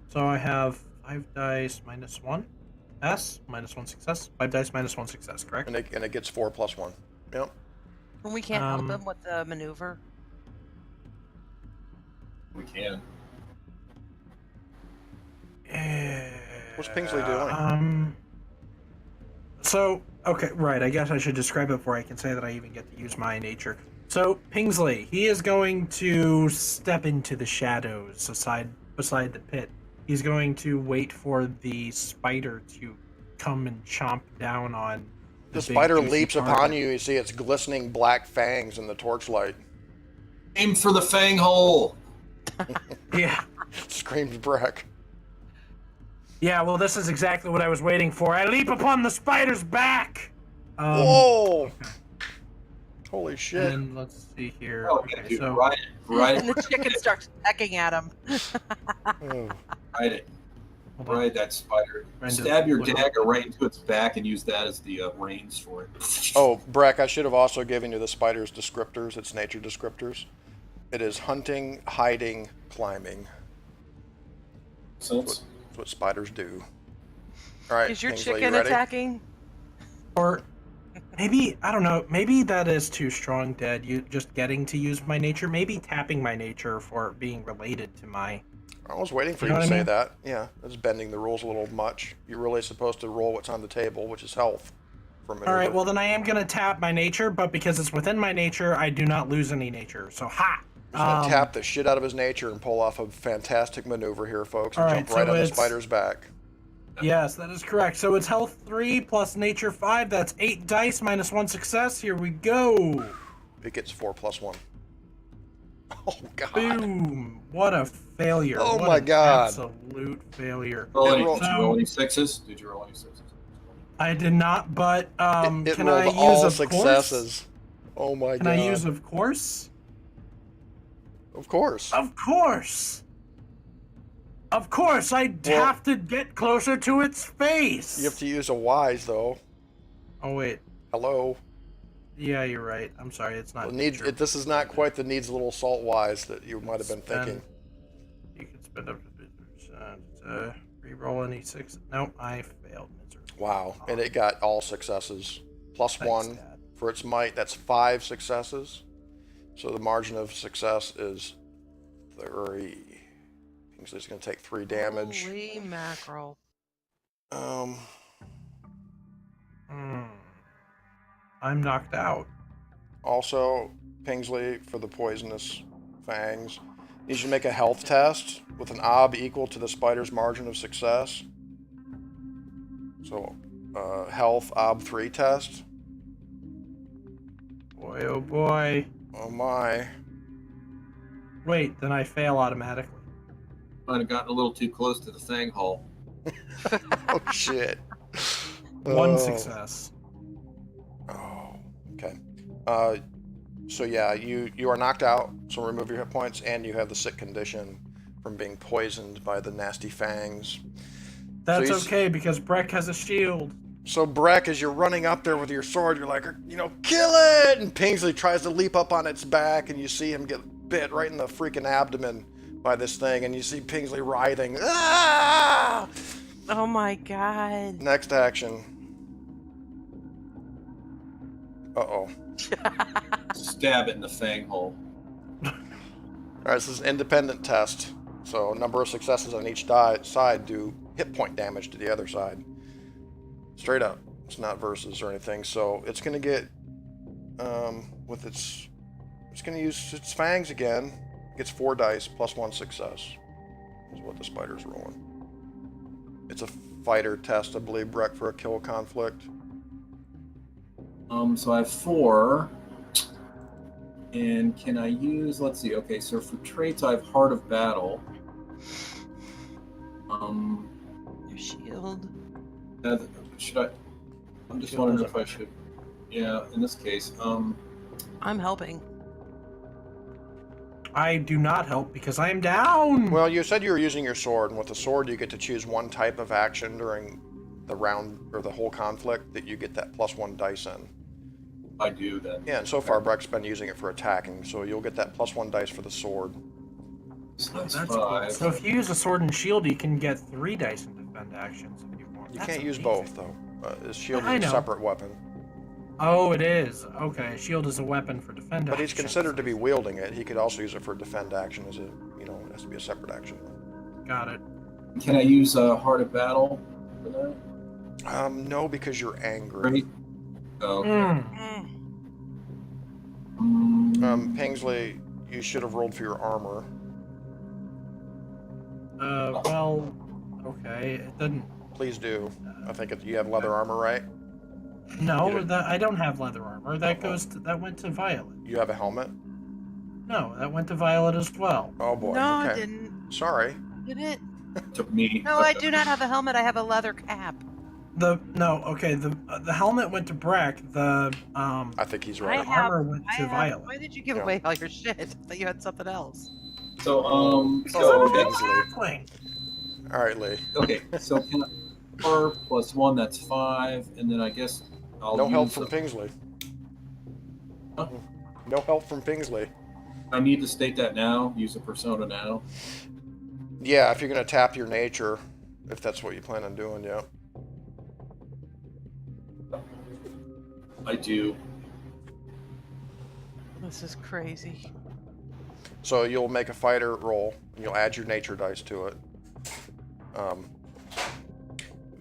So I have 5 dice -1 s -1 success. 5 dice -1 success, correct? And it gets 4 + 1. Yep. And we can't help him with the maneuver. We can. What's Pingsley doing? So, okay, right, I guess I should describe it before I can say that I even get to use my nature. So, Pingsley, he is going to step into the shadows beside the pit. He's going to wait for the spider to come and chomp down on The big, spider juicy leaps target. upon you. You see its glistening black fangs in the torchlight. Aim for the fang hole. Yeah. Screams Breck. Yeah, well, this is exactly what I was waiting for. I leap upon the spider's back! Whoa! Holy shit. And let's see here. Oh, Okay, dude, so... right, And the chicken starts pecking at him. Oh. right it. Hold on. Right, that spider. Trying to Stab your look up- dagger right into its back and use that as the reins for it. Oh, Breck, I should have also given you the spider's descriptors, its nature descriptors. It is hunting, hiding, climbing. Sense? That's what spiders do. All right, Is your Pingsley, chicken you ready? attacking? Or Maybe, I don't know, maybe that is too strong, Dead. You just getting to use my nature. Maybe tapping my nature for being related to my... I was waiting for You you know to what I say mean? that. Yeah, it's bending the rules a little much. You're really supposed to roll what's on the table, which is health for maneuver. Alright, well then I am going to tap my nature, but because it's within my nature, I do not lose any nature. So, ha! He's going to tap the shit out of his nature and pull off a fantastic maneuver here, folks, and Alright, jump right so on the it's- spider's back. Yes, that is correct. So it's health 3 plus nature 5. That's 8 dice minus 1 success. Here we go. It gets 4 plus 1. Oh, God. Boom. What a failure. Oh, What my an God. Absolute failure. Did you So- roll any sixes? Did you roll any sixes? I did not, but It can rolled I use all of successes. course? Oh, my Can God. I use of course? Of course. Of course. Of course, I'd Well- have to get closer to its face. You have to use a wise, though. Oh wait. Hello. Yeah, you're right. I'm sorry. It's not. This is not quite the needs a little salt wise that you might have been thinking. You can spend up to 50%. Reroll any 6. Nope, I failed miserably. Wow. And it got all successes. Plus Thanks, 1 Dad. for its might. That's 5 successes. So the margin of success is 3. Pingsley's going to take 3 damage. Holy mackerel. I'm knocked out. Also, Pingsley, for the poisonous fangs, needs you to make a health test with an ob equal to the spider's margin of success. So, health ob 3 test. Boy, oh boy. Oh my. Wait, then I fail automatically. Might have gotten a little too close to the fang hole. Oh shit. One Oh. success. Oh, okay. So yeah, you are knocked out, so remove your hit points, and you have the sick condition from being poisoned by the nasty fangs. That's he's- okay because Breck has a shield. So Breck, as you're running up there with your sword, you're like, kill it! And Pingsley tries to leap up on its back, and you see him get bit right in the freaking abdomen by this thing, and you see Pingsley writhing. Ah! Oh my god. Next action. Uh-oh. Stab it in the fang hole. Alright, this is an independent test. So number of successes on each side do hit point damage to the other side. Straight up. It's not versus or anything. So it's going to get, it's going to use its fangs again. It gets 4 dice plus 1 success. Is what the spider's rolling. It's a fighter test, I believe, Breck, for a kill conflict. So I have 4. And can I use, let's see, okay, so for traits I have Heart of Battle. Your shield. Should I? I'm just wondering if I should. Yeah, in this case, I'm helping. I do not help because I am down. Well, you said you were using your sword, and with the sword you get to choose one type of action during the round or the whole conflict that you get that plus 1 dice in. I do then. Yeah, and so far Breck's been using it for attacking, so you'll get that plus 1 dice for the sword. So that's That's 5. cool. So if you use a sword and shield, you can get 3 dice in defend actions if you want. You That's can't use amazing. both, though. His shield I is a know. separate weapon. Oh, it is. Okay, shield is a weapon for defend But he's actions. considered to be wielding it. He could also use it for defend action as a, it has to be a separate action. Got it. Can I use Heart of Battle for that? No, because you're angry. Great. Oh, okay. Mm. Pingsley, you should have rolled for your armor. Well, okay. It didn't. Please do. I think you have leather armor, right? No, You didn't- I don't have leather armor. That went to Violet. You have a helmet? No, that went to Violet as well. Oh boy. No, okay. I didn't. Sorry. Did it? Took me. No, I do not have a helmet. I have a leather cap. The helmet went to Breck. The I think he's right. armor went to Violet. Why did you give Yeah. away all your shit? I thought you had something else. So Oh, Pingsley. Halfling. All right, Lee. okay, so can I, 4 plus 1, that's 5, and then I guess I'll No help use from the- Pingsley. Huh? No help from Pingsley. I need to state that now. Use a persona now. Yeah, if you're gonna tap your nature, if that's what you plan on doing, yeah. I do. This is crazy. So you'll make a fighter roll, and you'll add your nature dice to it.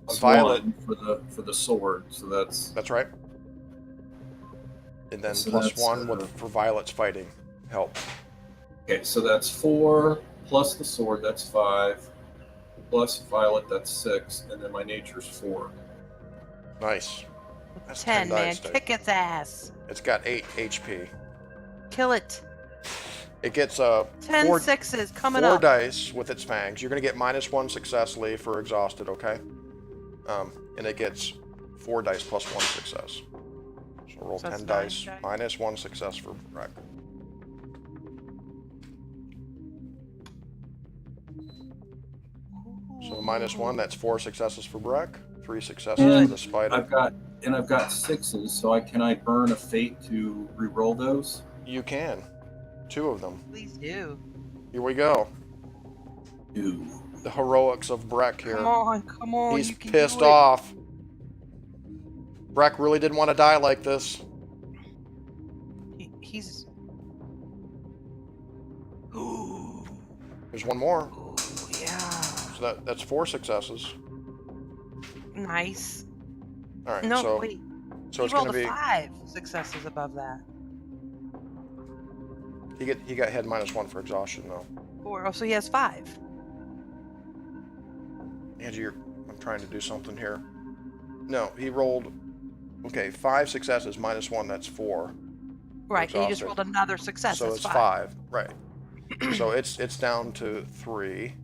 Plus Violet, 1 for the sword, so that's right. And then So plus that's, 1 for Violet's fighting help. okay. So that's 4 plus the sword. That's 5 plus Violet. That's 6, and then my nature's 4. Nice. That's 10, man. dice, Dave. Kick its ass. It's got 8 HP. Kill it. It gets 10 4 sixes coming 4 up. dice with its fangs. You're going to get -1 success, Lee, for exhausted, okay? And it gets 4 dice plus 1 success. So roll So 10 that's dice, 9 -1 success for Breck. So -1, that's 4 successes for Breck, 3 successes Good. for the spider. I've got 6s, so can I burn a fate to re-roll those? You can. 2 of them. Please do. Here we go. Ooh. The heroics of Breck here. Come on, come on. He's you can pissed do it. off. Breck really didn't want to die like this. He's. There's one more. Ooh, yeah. So that's 4 successes. Nice. All right. No, so wait. so He it's going rolled to a be 5 successes above that. he got head -1 for exhaustion though. Oh, so he has 5. Angie, I'm trying to do something here. No, he rolled. Okay, 5 successes -1. That's 4. Right, and he just Exhausted. rolled another success. So That's it's 5. 5. Right. So it's down to 3.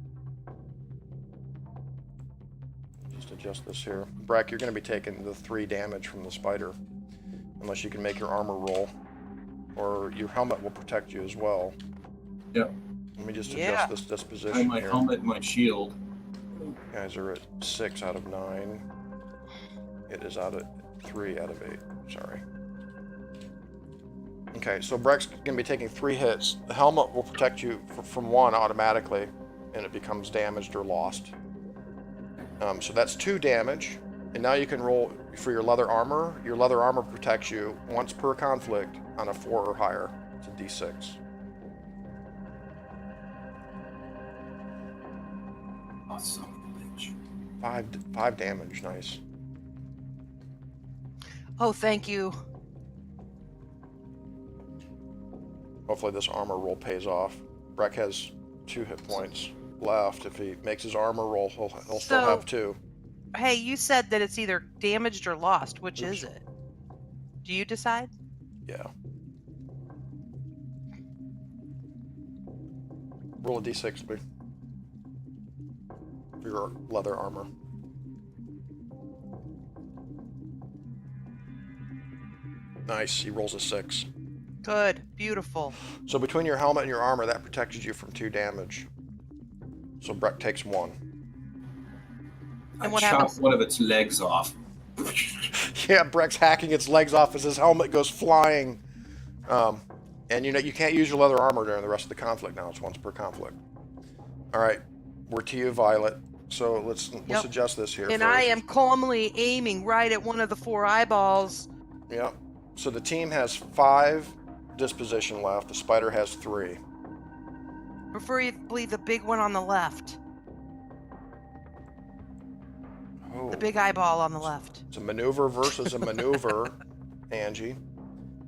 Just adjust this here. Breck, you're going to be taking the 3 damage from the spider, unless you can make your armor roll, or your helmet will protect you as well. Yep. Let me just Yeah. adjust this I disposition have my here. helmet and my shield. You guys are at 6 out of 9. It is out at 3 out of 8. Sorry. Okay, so Breck's going to be taking 3 hits. The helmet will protect you from 1 automatically, and it becomes damaged or lost. So that's 2 damage. And now you can roll for your leather armor. Your leather armor protects you once per conflict on a 4 or higher. It's a D6. Awesome. Bitch. 5 damage. Nice. Oh, thank you. Hopefully this armor roll pays off. Breck has 2 hit points left. If he makes his armor roll, he'll still have 2. Hey, you said that it's either damaged or lost. Which Oops. is it? Do you decide? Yeah. Roll a d6, please. For your leather armor. Nice, he rolls a 6. Good. Beautiful. So between your helmet and your armor, that protects you from 2 damage. So Breck takes 1. And what I chopped happens? one of its legs off. Yeah, Breck's hacking its legs off as his helmet goes flying. And you can't use your leather armor during the rest of the conflict now. It's once per conflict. All right, we're to you, Violet. So let's Yep. adjust this here. And first. I am calmly aiming right at one of the 4 eyeballs. Yep. So the team has 5 disposition left. The spider has 3. Preferably the big one on the left. Oh, The big eyeball on the left. it's a maneuver versus a maneuver, Angie,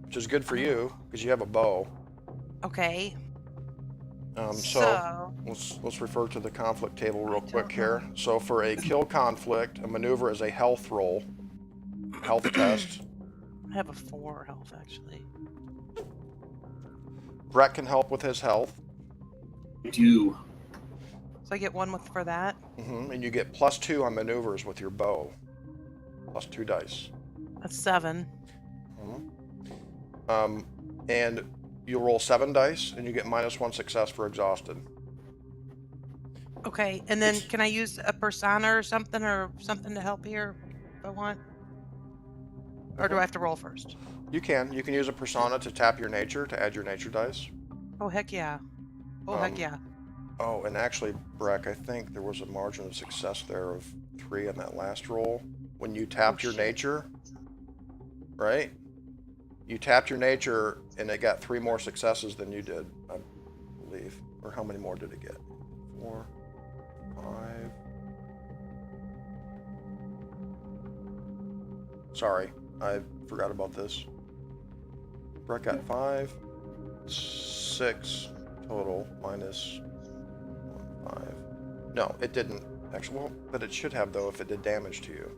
which is good for you because you have a bow. Okay. So let's refer to the conflict table real quick here. So for a kill conflict, a maneuver is a health roll, health test. I have a 4 health, actually. Brett can help with his health, Do. So I get 1 for that. and you get +2 on maneuvers with your bow, +2 dice. That's 7. And you'll roll 7 dice, and you get -1 success for exhausted. Okay, and then can I use a persona or something to help here if I want? Or do I have to roll first? You can use a persona to tap your nature to add your nature dice. Oh, heck yeah. Oh, heck yeah. Oh, and actually, Breck, I think there was a margin of success there of 3 on that last roll. When you tapped your shit. nature, right? You tapped your nature, and it got 3 more successes than you did, I believe. Or how many more did it get? 4, 5. Sorry, I forgot about this. Brett got 5, 6 total minus 1, 5. No, it didn't. Actually, well, but it should have though if it did damage to you.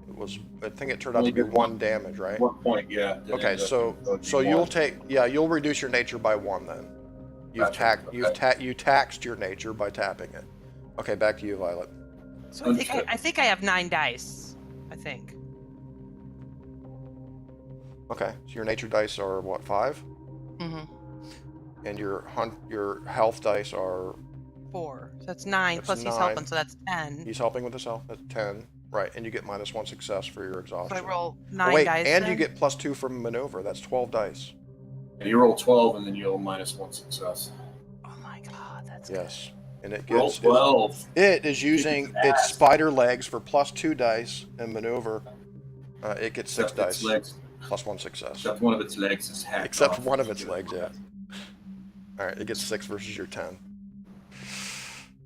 It was. I think it turned out to be 1 damage, right? 1 point, yeah. Okay, so you'll take you'll reduce your nature by 1 then. Gotcha. You taxed your nature by tapping it. Okay, back to you, Violet. So I think I have 9 dice. I think. Okay, so your nature dice are what, 5? Mm-hmm. And your health dice are 4. So that's 9. That's Plus he's 9. helping, so that's 10. He's helping with his health. That's 10. Right, and you get minus 1 success for your exhaustion. So I roll Oh, 9 wait, dice. and then? you get +2 from maneuver. That's 12 dice. And you roll 12, and then you'll minus 1 success. Oh my god, that's Yes, and it Roll gets 12. it is using its spider legs for +2 dice and maneuver. It gets 6 Except its dice legs. plus 1 success. Except one of its legs is hacked Except off. one of its legs, yeah. All right, it gets 6 versus your 10.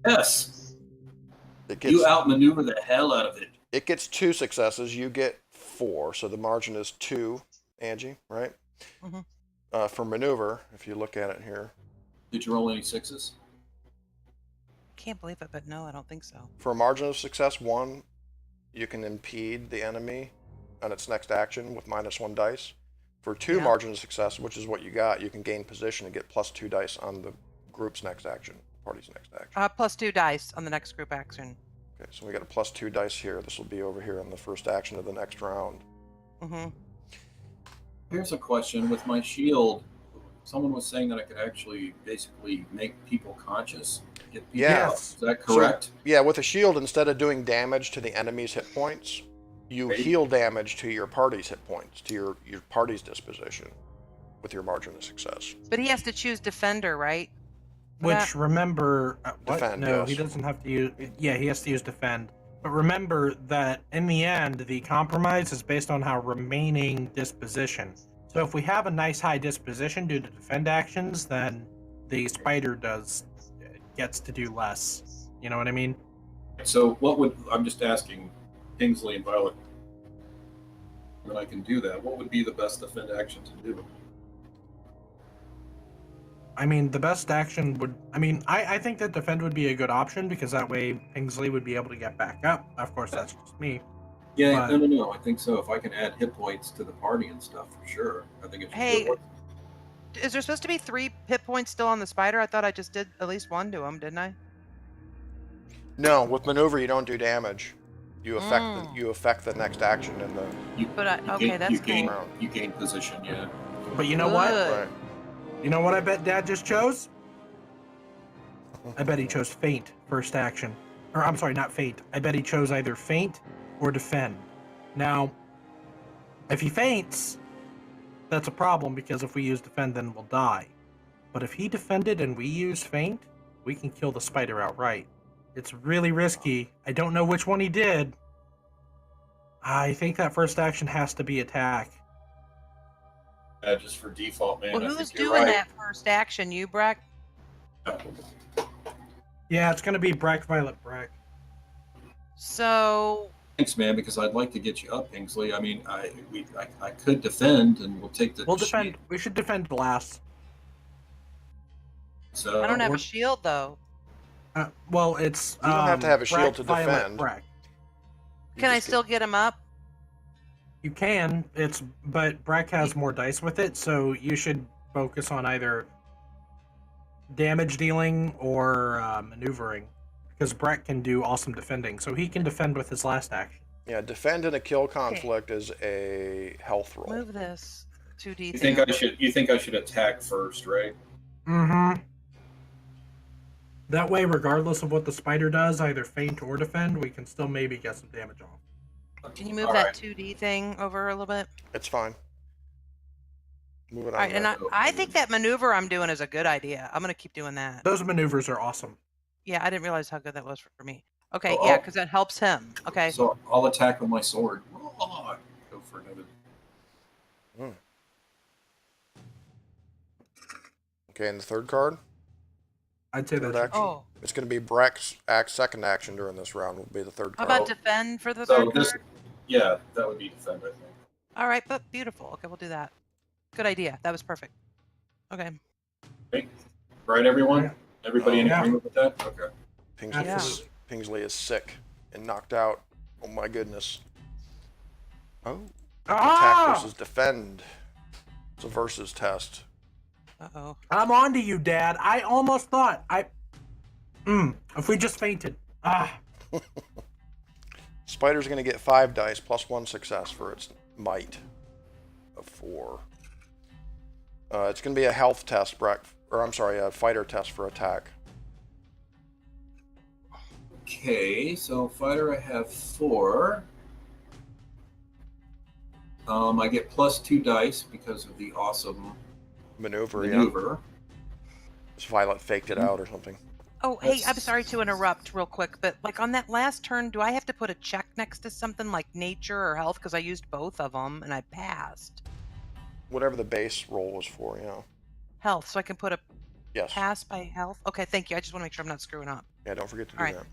Yes. It gets You outmaneuver the hell out of it. It gets 2 successes. You get 4, so the margin is 2. Angie, right? Mm-hmm. For maneuver, if you look at it here, Did you roll any 6s? Can't believe it, but no, I don't think so. for a margin of success 1, you can impede the enemy on its next action with -1 dice. For 2 Yeah. margin of success, which is what you got, you can gain position and get +2 dice on the group's next action, party's next action. Plus 2 dice on the next group action. Okay, so we got a +2 dice here. This will be over here on the first action of the next round. Mm-hmm. Here's a question. With my shield, someone was saying that I could actually basically make people conscious. Get people Yeah. up. Is that correct? So, yeah, with a shield, instead of doing damage to the enemy's hit points, you Right. heal damage to your party's hit points, to your party's disposition, with your margin of success. But he has to choose defender, right? Which, remember... what? Defend, No, yes. he doesn't have to use... Yeah, he has to use defend. But remember that, in the end, the compromise is based on our remaining disposition. So if we have a nice high disposition due to defend actions, then the spider gets to do less. You know what I mean? So I'm just asking Pingsley and Violet, when I can do that, what would be the best defend action to do? I mean, the best action would... I think that defend would be a good option, because that way Pingsley would be able to get back up. Of course, that's just me. Yeah, But- no. I think so. If I can add hit points to the party and stuff, for sure. I think it's Hey, good. Is there supposed to be 3 hit points still on the spider? I thought I just did at least 1 to him, didn't I? No, with maneuver you don't do damage. You affect Mm. you affect the next action in the But okay, that's you gain, cool. you gain position, yeah. But you know what? Good. right. You know what I bet Dad just chose? I bet he chose feint first action. Or, I'm sorry, not feint. I bet he chose either feint or defend. Now, if he feints, that's a problem, because if we use defend, then we'll die. But if he defended and we use feint, we can kill the spider outright. It's really risky. I don't know which one he did. I think that first action has to be attack. Just for default, man. Well, I who's think you're doing right. that first action? You, Breck? Yeah, it's going to be Breck, Violet, Breck. So, Thanks, man, because I'd like to get you up, Pingsley. I mean, I could defend, and we'll take the. We'll defend. We should defend last. So I don't have a we're- shield, though. Well, it's... You don't have to have a shield Breck, to Violet, defend. Breck. You Can I just still get him up? You can. But Breck has more dice with it, so you should focus on either damage dealing or maneuvering, because Breck can do awesome defending, so he can defend with his last action. Yeah, defend in a kill conflict is a health roll. Move this 2D You thing. think I should attack first, right? Mm-hmm. That way, regardless of what the spider does, either feint or defend, we can still maybe get some damage off. Can you move All that right. 2D thing over a little bit? It's fine. Moving on. All right, and then. I think that maneuver I'm doing is a good idea. I'm going to keep doing that. Those maneuvers are awesome. Yeah, I didn't realize how good that was for me. Okay, Oh, yeah, oh. because that helps him. Okay. So I'll attack with my sword. Oh, go for another. Okay, and the third card? I'd say Third that's action? Oh, It's going to be Breck's second action during this round will be the third how card. about defend for the So third this, card? yeah, that would be defend, I think. All right, but beautiful. Okay, we'll do that. Good idea. That was perfect. Okay. Right, everyone? Yeah. Everybody in Yeah. agreement with that? Okay. Pingsley is sick and knocked out. Oh my goodness. Oh. Attack Ah! versus defend. It's a versus test. Uh-oh. I'm on to you, Dad. I almost thought if we just fainted. Spider's going to get 5 dice plus 1 success for its might of 4. It's going to be a health test, Breck. Or I'm sorry, a fighter test for attack. Okay, so fighter I have 4. I get plus 2 dice because of the awesome Maneuver. maneuver. This Violet faked it out or something. Oh, hey, I'm sorry to interrupt real quick, but like on that last turn, do I have to put a check next to something like nature or health? Because I used both of them and I passed. Whatever the base roll was for, Health, so I can put a Yes. pass by health? Okay, thank you. I just want to make sure I'm not screwing up. Yeah, don't forget to do All right. that.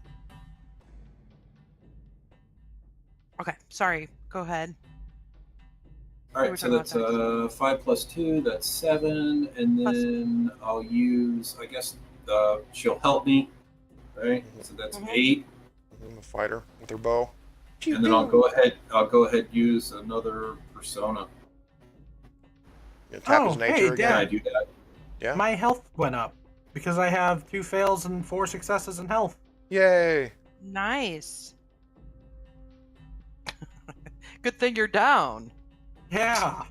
Okay, sorry. Go ahead. All We were right, so talking that's about 5 plus 2, that's 7, and Plus- then I'll use, I guess, she'll help me, right? So that's Mhm. 8, The fighter with her bow. and then I'll go ahead and use another persona. Tap his Oh, nature hey, again. Can I Dad. do that? Yeah. My health went up because I have 2 fails and 4 successes in health. Yay! Nice. Good thing you're down. Yeah.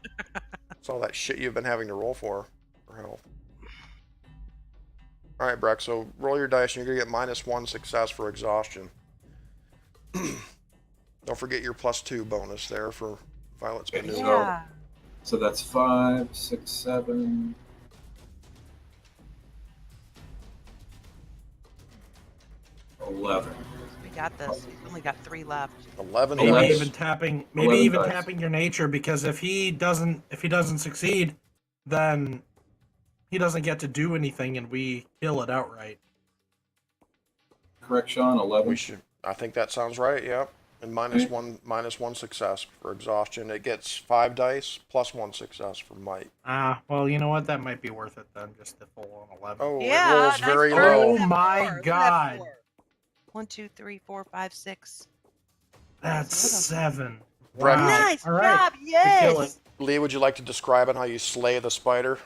It's all that shit you've been having to roll for health. Alright, Breck, so roll your dice and you're going to get minus 1 success for exhaustion. Don't forget your plus 2 bonus there for Violet's Okay, maneuver. Yeah. So that's 5, 6, 7. 11. We got this. We've only got 3 left. 11 Maybe Eleven. dice. even tapping 11 dice. tapping your nature, because if he doesn't succeed, then he doesn't get to do anything and we kill it outright. Correct, Sean? 11. We should. I think that sounds right. Yep. And minus one success for exhaustion. It gets 5 dice plus 1 success for might. Well, you know what? That might be worth it then, just to full on 11. Oh, Yeah, it rolls nice very turn. low. Oh Look at that my 4. Look at that God. 4. 1, 2, 3, 4, 5, 6. That's 7. Brett, Wow. Nice All right. job. kill Yes. Lee, would you like to describe on how you slay the spider?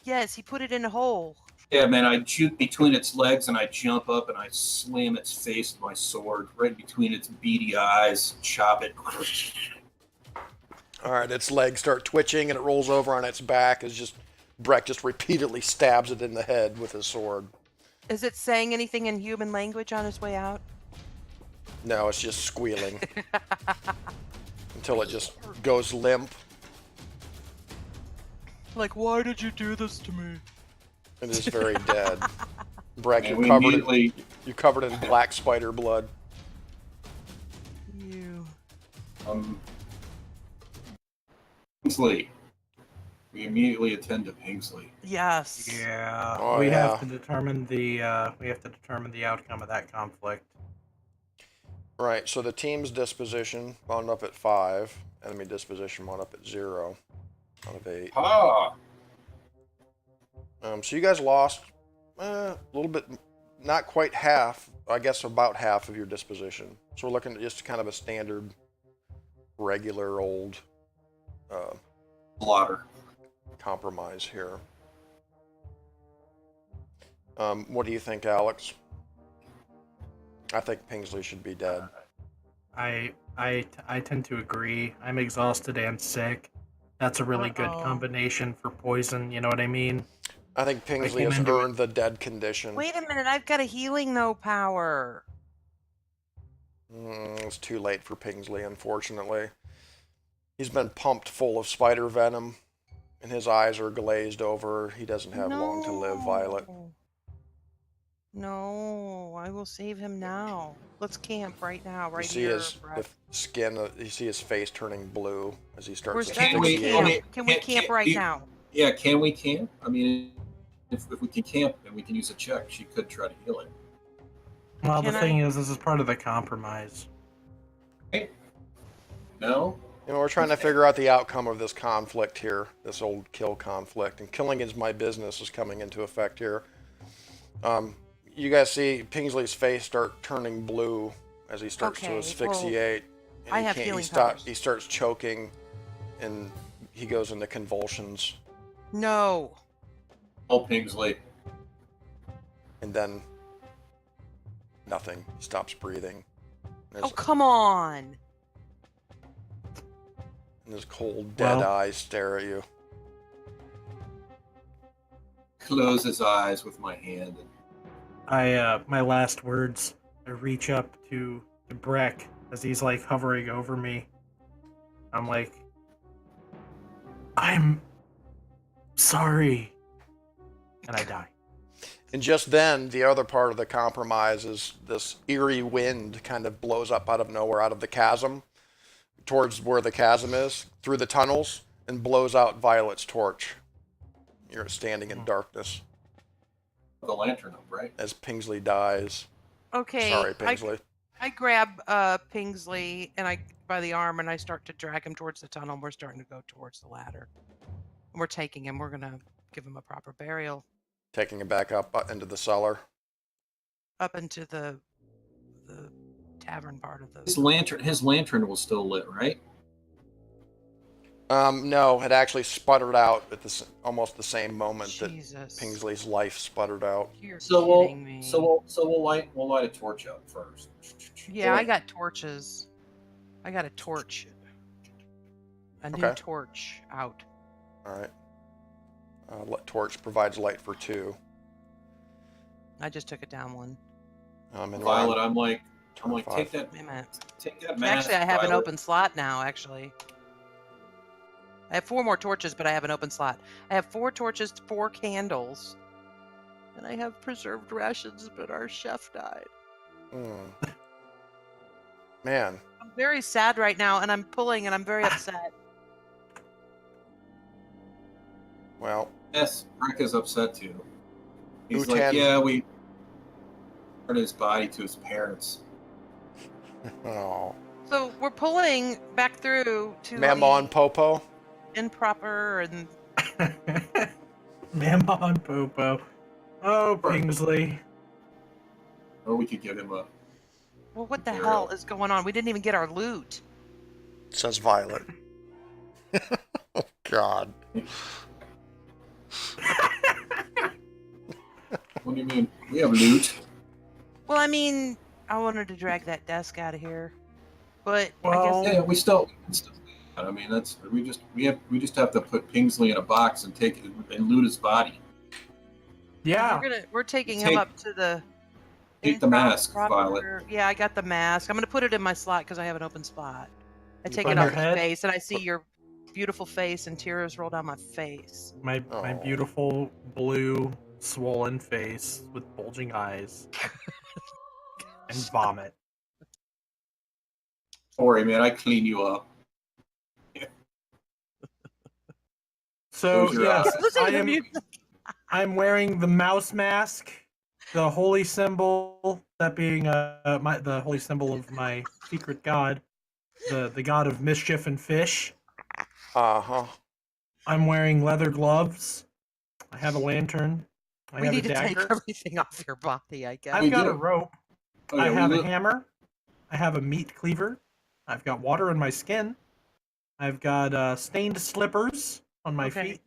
Yes, he put it in a hole. Yeah, man, I shoot between its legs and I jump up and I slam its face with my sword right between its beady eyes, chop it. All right, its legs start twitching and it rolls over on its back as Breck just repeatedly stabs it in the head with his sword. Is it saying anything in human language on his way out? No, it's just squealing until it just goes limp. Like, why did you do this to me? It is very dead. Breck, And you're we covered, immediately, you're covered in black spider blood. You. Pingsley. We immediately attend to Pingsley. Yes. Yeah. Oh, we yeah. have to determine the outcome of that conflict. Right, so the team's disposition wound up at 5. Enemy disposition wound up at 0 out of 8. Ah! So you guys lost a little bit, not quite half, I guess about half of your disposition. So we're looking at just kind of a standard, regular old Slaughter. compromise here. What do you think, Alex? I think Pingsley should be dead. I tend to agree. I'm exhausted and sick. That's a really good Uh-oh. combination for poison, you know what I mean? I think Pingsley came has into it- earned the dead condition. Wait a minute, I've got a healing no power. It's too late for Pingsley, unfortunately. He's been pumped full of spider venom, and his eyes are glazed over. He doesn't have long to live, Violet. No, I will save him now. Let's camp right now, You right see here. his Brett. the skin. You see his face turning blue as he starts Where's to can we we asphyxiate. camp? Can we camp right now? Yeah, can we camp? I mean, If we can camp and we can use a check, she could try to heal it. Well, the Can thing is, this is part of the compromise. No? We're trying to figure out the outcome of this conflict here, this old kill conflict, and killing is my business is coming into effect here. You guys see Pingsley's face start turning blue as he starts to Okay, asphyxiate. And I he have can't- healing he start- powers. He starts choking, and he goes into convulsions, No. Oh, Pingsley. and then nothing. He stops breathing. And Oh, come on. his cold, dead Well. eyes stare at you. Close his eyes with my hand. And My last words, I reach up to Breck as he's like hovering over me. I'm like, I'm sorry. And I die. And just then, the other part of the compromise is this eerie wind kind of blows up out of nowhere, out of the chasm, towards where the chasm is, through the tunnels, and blows out Violet's torch. You're standing in darkness the lantern up, right? as Pingsley dies. Okay. Sorry, Pingsley. I grab Pingsley and I by the arm and I start to drag him towards the tunnel. We're starting to go towards the ladder. We're taking him. We're gonna give him a proper burial Taking him back up into the cellar. up into the tavern part of the. His lantern was still lit, right? No, it actually sputtered out at almost the same moment Jesus. that Pingsley's life sputtered out. You're So kidding me. we'll light a torch up first. Yeah, I got torches. I got a torch. A new Okay. torch out. All right. Torch provides light for 2. I just took it down one. And Violet, I'm like, Turn take 5. that Wait a minute. mask. Actually, I have an Violet. open slot now, actually. I have 4 more torches, but I have an open slot. I have 4 torches, 4 candles. And I have preserved rations, but our chef died. Man, I'm very sad right now, and I'm pulling, and I'm very upset. well, Yes, Rick is upset too. He's Utan- like, yeah, we returned his body to his parents. oh, So we're pulling back through to Mama and the Popo. improper and Mama and Popo. Oh, Pingsley. Or we could give him a. well, what the Burial. hell is going on? We didn't even get our loot. Says Violet. Oh God. What do you mean? We have loot. Well, I mean, I wanted to drag that desk out of here, but Well, I guess Yeah, we still. I mean, that's we just have to put Pingsley in a box and take it and loot his body. yeah. we're taking Take- him up to the. Take the mask, Violet. Yeah, I got the mask. I'm gonna put it in my slot because I have an open spot. I take put it your off my head? face, and I see your beautiful face, and tears roll down my face. My Oh. beautiful blue swollen face with bulging eyes and vomit. Don't worry, man. I clean you up. So Close your yes, eyes. Listen I to am. you. I'm wearing the mouse mask, the holy symbol, that being the holy symbol of my secret god, the god of mischief and fish. Uh-huh. I'm wearing leather gloves. I have a lantern. I We have need a to dagger. take everything off your body, I guess. I've We got do. a rope. Oh, I yeah, have we a loot. hammer. I have a meat cleaver. I've got water in my skin. I've got stained slippers on my Okay. feet.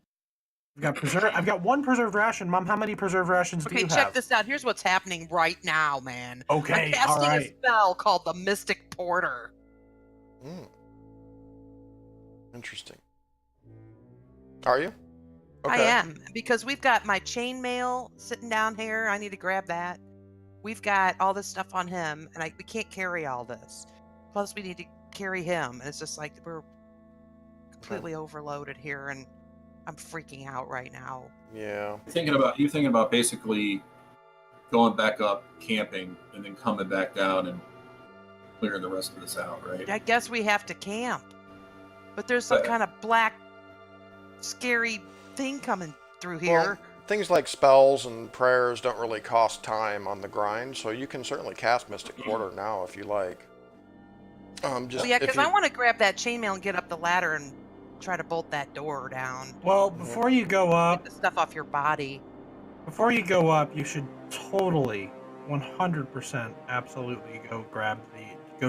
I've got 1 preserved ration. Mom, how many preserved rations do Okay, you check have? this out. Here's what's happening right now, man. Okay, I'm casting all a right. spell called the Mystic Porter. Interesting. Are you? I am, because we've got my chainmail sitting down here. I need to grab that. We've got all this stuff on him, and we can't carry all this. Plus, we need to carry him. And it's just like we're completely overloaded here, and I'm freaking out right now. Yeah. You're thinking about basically going back up, camping, and then coming back down and clearing the rest of this out, right? I guess we have to camp. But there's some kind of black, scary thing coming through here. Well, things like spells and prayers don't really cost time on the grind, so you can certainly cast Mystic Quarter now if you like. Just Well, yeah, if because you, I want to grab that chainmail and get up the ladder and try to bolt that door down. Well, before you go Get up, the stuff off your body. you should totally, 100%, absolutely go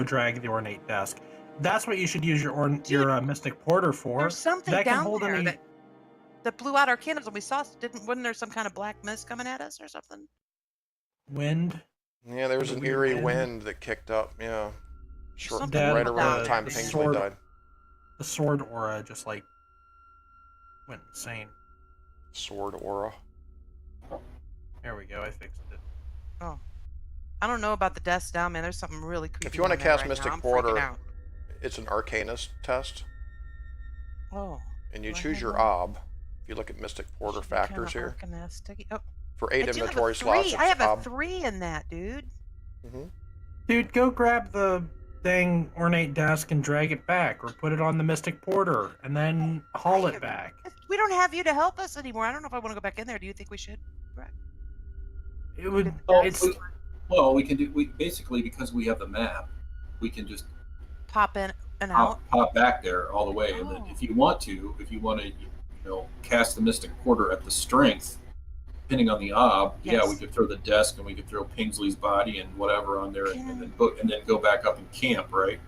drag the ornate desk. That's what you should use your Mystic Porter for. There's something that can down hold there any that blew out our candles and we saw. Wasn't there some kind of black mist coming at us or something? wind. yeah, there was The an weird eerie wind. wind that kicked up. Yeah, short, something right down around the there. time The Pingsley sword- died. The sword aura just like went insane. Sword aura. There we go. I fixed it. Oh, I don't know about the desk down, man. There's something really creepy. If you want to in there cast right Mystic now. I'm Porter, freaking out. it's an Arcanist test, Oh. and you Do I choose have your one? ob. If you look at Mystic Porter factors here, Oh, for I 8 do have a inventory 3. slots, it's I have a ob. 3 in that, dude. Dude, go grab the dang ornate desk and drag it back, or put it on the Mystic Porter and then haul it back. We don't have you to help us anymore. I don't know if I want to go back in there. Do you think we should? Brett? It would. Well, It's we can do. We basically, because we have the map, we can just Pop in and out. pop back there all the way. And then Oh. if you want to, cast the Mystic Porter at the strength, depending on the ob, yeah, Yes. we could throw the desk and we could throw Pingsley's body and whatever on there, and then go back up and camp, right?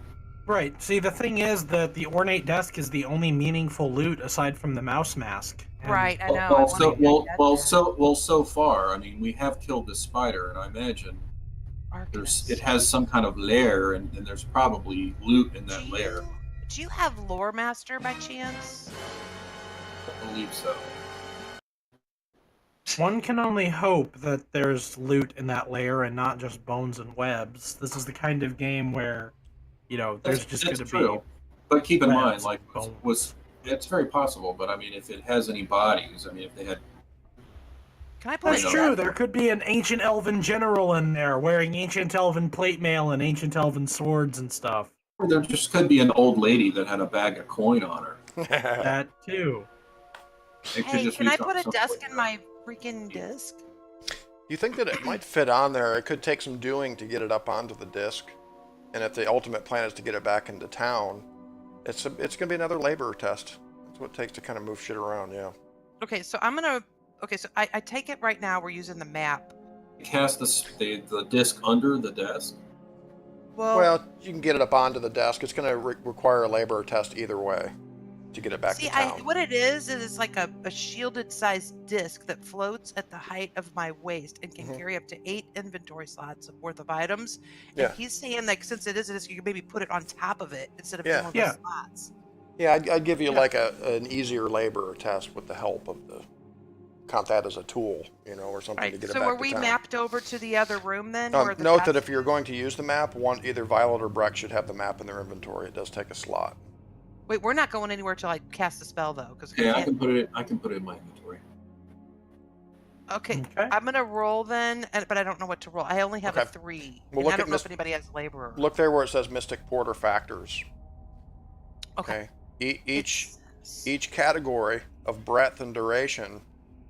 right. See, the thing is that the ornate desk is the only meaningful loot aside from the mouse mask. And Right, I know. I Well, wanna get that so far, I mean, we have killed the spider, and I imagine it has some kind of lair, and there's probably loot in that lair. Do you have Lore Master by chance? I believe so. One can only hope that there's loot in that lair and not just bones and webs. This is the kind of game where, there's just going to true. be. But keep in mind, webs like, and bones. was it's very possible. But I mean, if it has any bodies, I mean, if they had, Can I put That's it true. There could be an ancient elven general in there wearing ancient elven plate mail and ancient elven swords and stuff. or there just could be an old lady that had a bag of coin on her. That too. It could Hey, just can be I put a something desk like in that. my freaking disc? You think that it might fit on there? It could take some doing to get it up onto the disc, and if the ultimate plan is to get it back into town, it's going to be another labor test. That's what it takes to kind of move shit around. Yeah. Okay, so I take it right now we're using the map. Cast the disc under the desk. Well, you can get it up onto the desk. It's going to require a labor test either way to get it back See, to town. what it is it's like a shielded sized disc that floats at the height of my waist and can carry up to 8 inventory slots worth of items. Yeah. And he's saying, like, since it is a disc, you can maybe put it on top of it instead of Yeah. in one of the slots. Yeah, I'd give you like an easier labor test with the help of count that as a tool, or something to Right. get it So back were to we town. mapped over to the other room then? Note that if you're going to use the map, either Violet or Breck should have the map in their inventory. It does take a slot. Wait, we're not going anywhere till I cast the spell though, because Yeah, I can put it in my inventory. Okay, I'm gonna roll then, but I don't know what to roll. I only have a 3. Well, and look I don't at know if anybody has laborer. Look there where it says Mystic Porter Factors. Okay. Each category of breadth and duration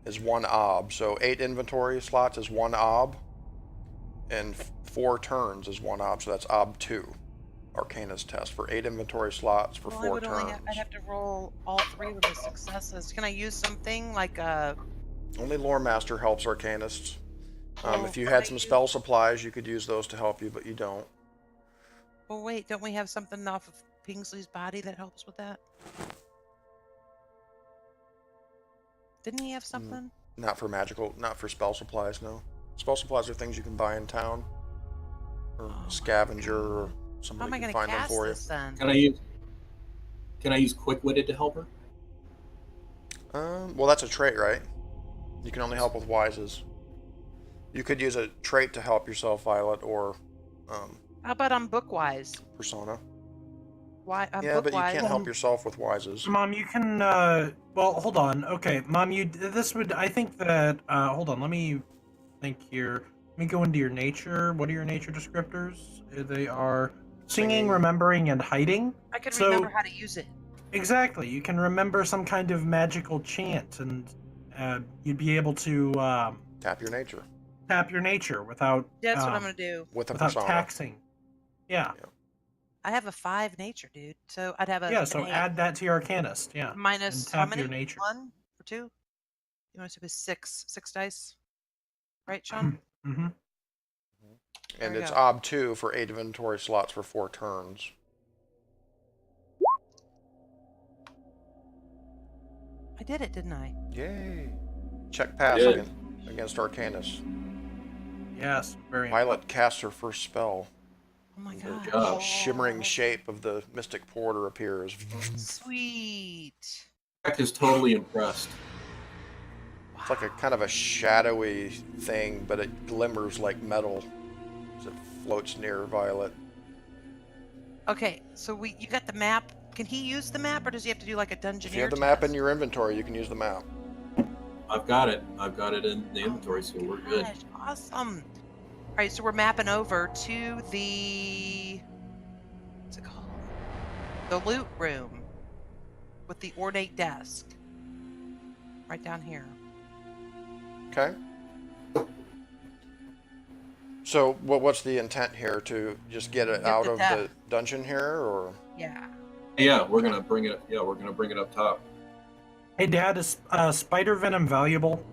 is 1 ob. So 8 inventory slots is 1 ob, and 4 turns is 1 ob. So that's ob 2. Arcanist test for 8 inventory slots for 4 turns. I'd have to roll all 3 of the successes. Can I use something like a? Only Lore Master helps Arcanists. Oh, if you can had I some use- spell supplies, you could use those to help you, but you don't. Well, wait, don't we have something off of Pingsley's body that helps with that? Didn't he have something? Not for spell supplies, no. Spell supplies are things you can buy in town, or a scavenger, or How somebody am I can gonna find them cast for you. this then? Can I use quick-witted to help her? Well, that's a trait, right? You can only help with wises. You could use a trait to help yourself, Violet, or How about on Bookwise? Persona. Why? Yeah, but you can't help yourself with wises. Mom, you can. Well, hold on. Okay, Mom, This would. I think that. Hold on. Let me think here. Let me go into your nature. What are your nature descriptors? They are singing, remembering, and hiding. I could remember how to use it. Exactly. You can remember some kind of magical chant you'd be able to Tap your nature tap your nature without That's what I'm gonna do. with a without persona. taxing. Yeah. I have a 5 nature, dude. So I'd have a Yeah, so an 8. add that to your arcanist, yeah. Minus and how tap many? your nature. 1 or 2? You want to say 6 dice, right, Sean? Mm-hmm. And There we it's go. ob2 for 8 inventory slots for 4 turns. I did it, didn't I? Yay! Check pass Good. against Arcanus. Yes, very Violet casts her first spell. Oh my Good gosh. job. Shimmering shape of the Mystic Porter appears. Sweet. Jack is totally impressed. It's like a kind of a shadowy thing, but it glimmers like metal as it floats near Violet. Okay, so you got the map. Can he use the map, or does he have to do like a dungeoneer If you have the map in your inventory, you can use the map. I've got it. I've got it in the inventory, so we're good. Gosh, awesome. All right, so we're mapping over to the what's it called? The loot room with the ornate desk. Right down here. Okay. So, what's the intent here? To just get it Get out the of death. the dungeon here, or? Yeah. Yeah, we're gonna bring it. Yeah, we're gonna bring it up top. Hey, Dad, is spider venom valuable?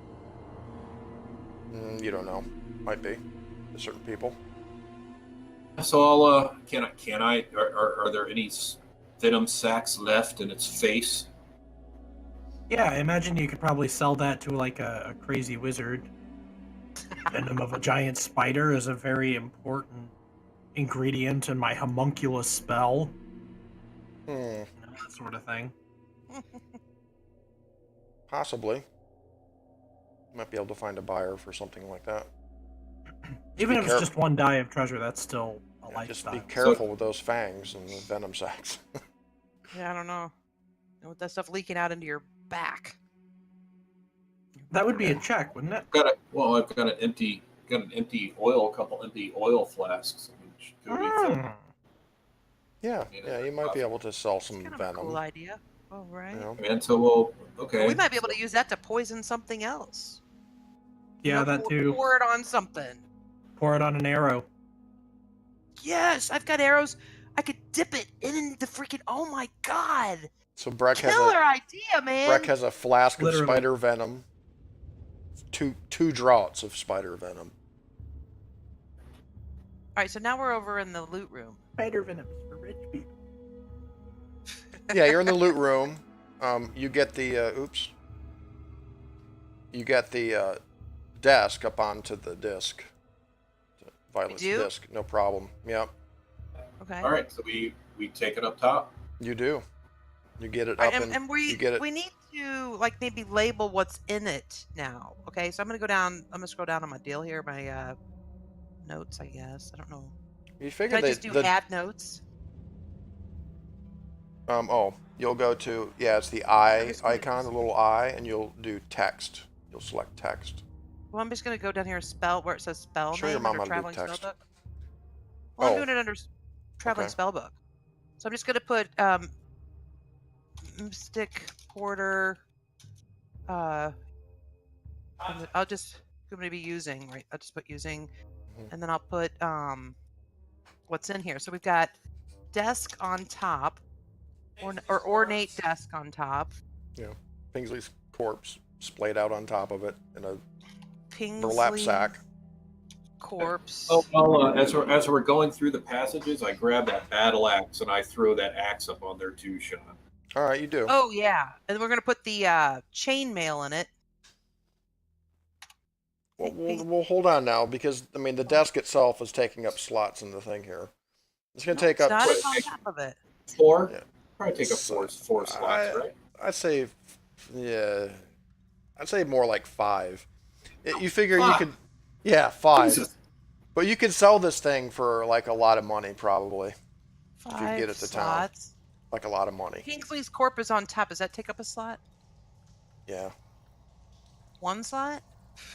You don't know. Might be. To certain people. So I'll. Can I? Are there any venom sacs left in its face? Yeah, I imagine you could probably sell that to like a crazy wizard. Venom of a giant spider is a very important ingredient in my homunculus spell. Hmm. You know, that sort of thing. Possibly. Might be able to find a buyer for something like that. Even be if it's just one die of treasure, that's still a Yeah, just lifestyle. be careful with those fangs and the venom sacs. Yeah, I don't know. With that stuff leaking out into your back. That would be a check, wouldn't it? I've got an empty. Got an empty oil. A couple empty oil flasks. Which could be filled. Yeah, you might be able to sell some Kind of venom. a cool idea. Oh, right. You know? And so we'll. Okay. Well, we might be able to use that to poison something else. You Yeah, know, that too. Pour it on something. Pour it on an arrow. Yes, I've got arrows. I could dip it in the freaking. Oh my god! So Breck Killer idea, man. has a flask Literally. of spider venom. Two draughts of spider venom. All right, so now we're over in the loot room. Spider venom is for rich people. Yeah, you're in the loot room. You get the You get the desk up onto the disc. Violet's do? disc, no problem. Yep, Okay. All right. So we take it up top. you do. You get it All up right, and and we you get it. we need to like maybe label what's in it now. Okay, so I'm gonna go down. I'm gonna scroll down on my deal here, my notes. I guess I don't know. You Can figure I just do add notes? You'll go to it's the eye icon, the little eye, and you'll do text. You'll select text. Well, I'm just gonna go down here, spell where it says spell Show your name mom under how to do traveling text. spellbook. Well, I'm Oh. doing it under traveling Okay. spellbook. So I'm just gonna put Mystic Porter. I'll just going to be using right. I'll just put using, Mhm. and then I'll put what's in here. So we've got desk on top, or ornate desk on top. Pingsley's corpse splayed out on top of it in a Pingsley burlap sack. corpse. Oh, well, as we're going through the passages, I grab that battle axe and I throw that axe up on there too, Sean. All right, you do. Oh yeah, and then we're gonna put the chainmail in it. Well, we'll hold on now because I mean the desk itself is taking up slots in the thing here. It's gonna take It's up. not Wait, it's on top of it. 4? Yeah. Probably take up four slots, right? I'd say, I'd say more like 5. You figure you 5? could, 5. Jesus. But you could sell this thing for like a lot of money, probably. Five get it to town. slots. Like a lot of money. Kingsley's corp is on top. Does that take up a slot? Yeah. One slot?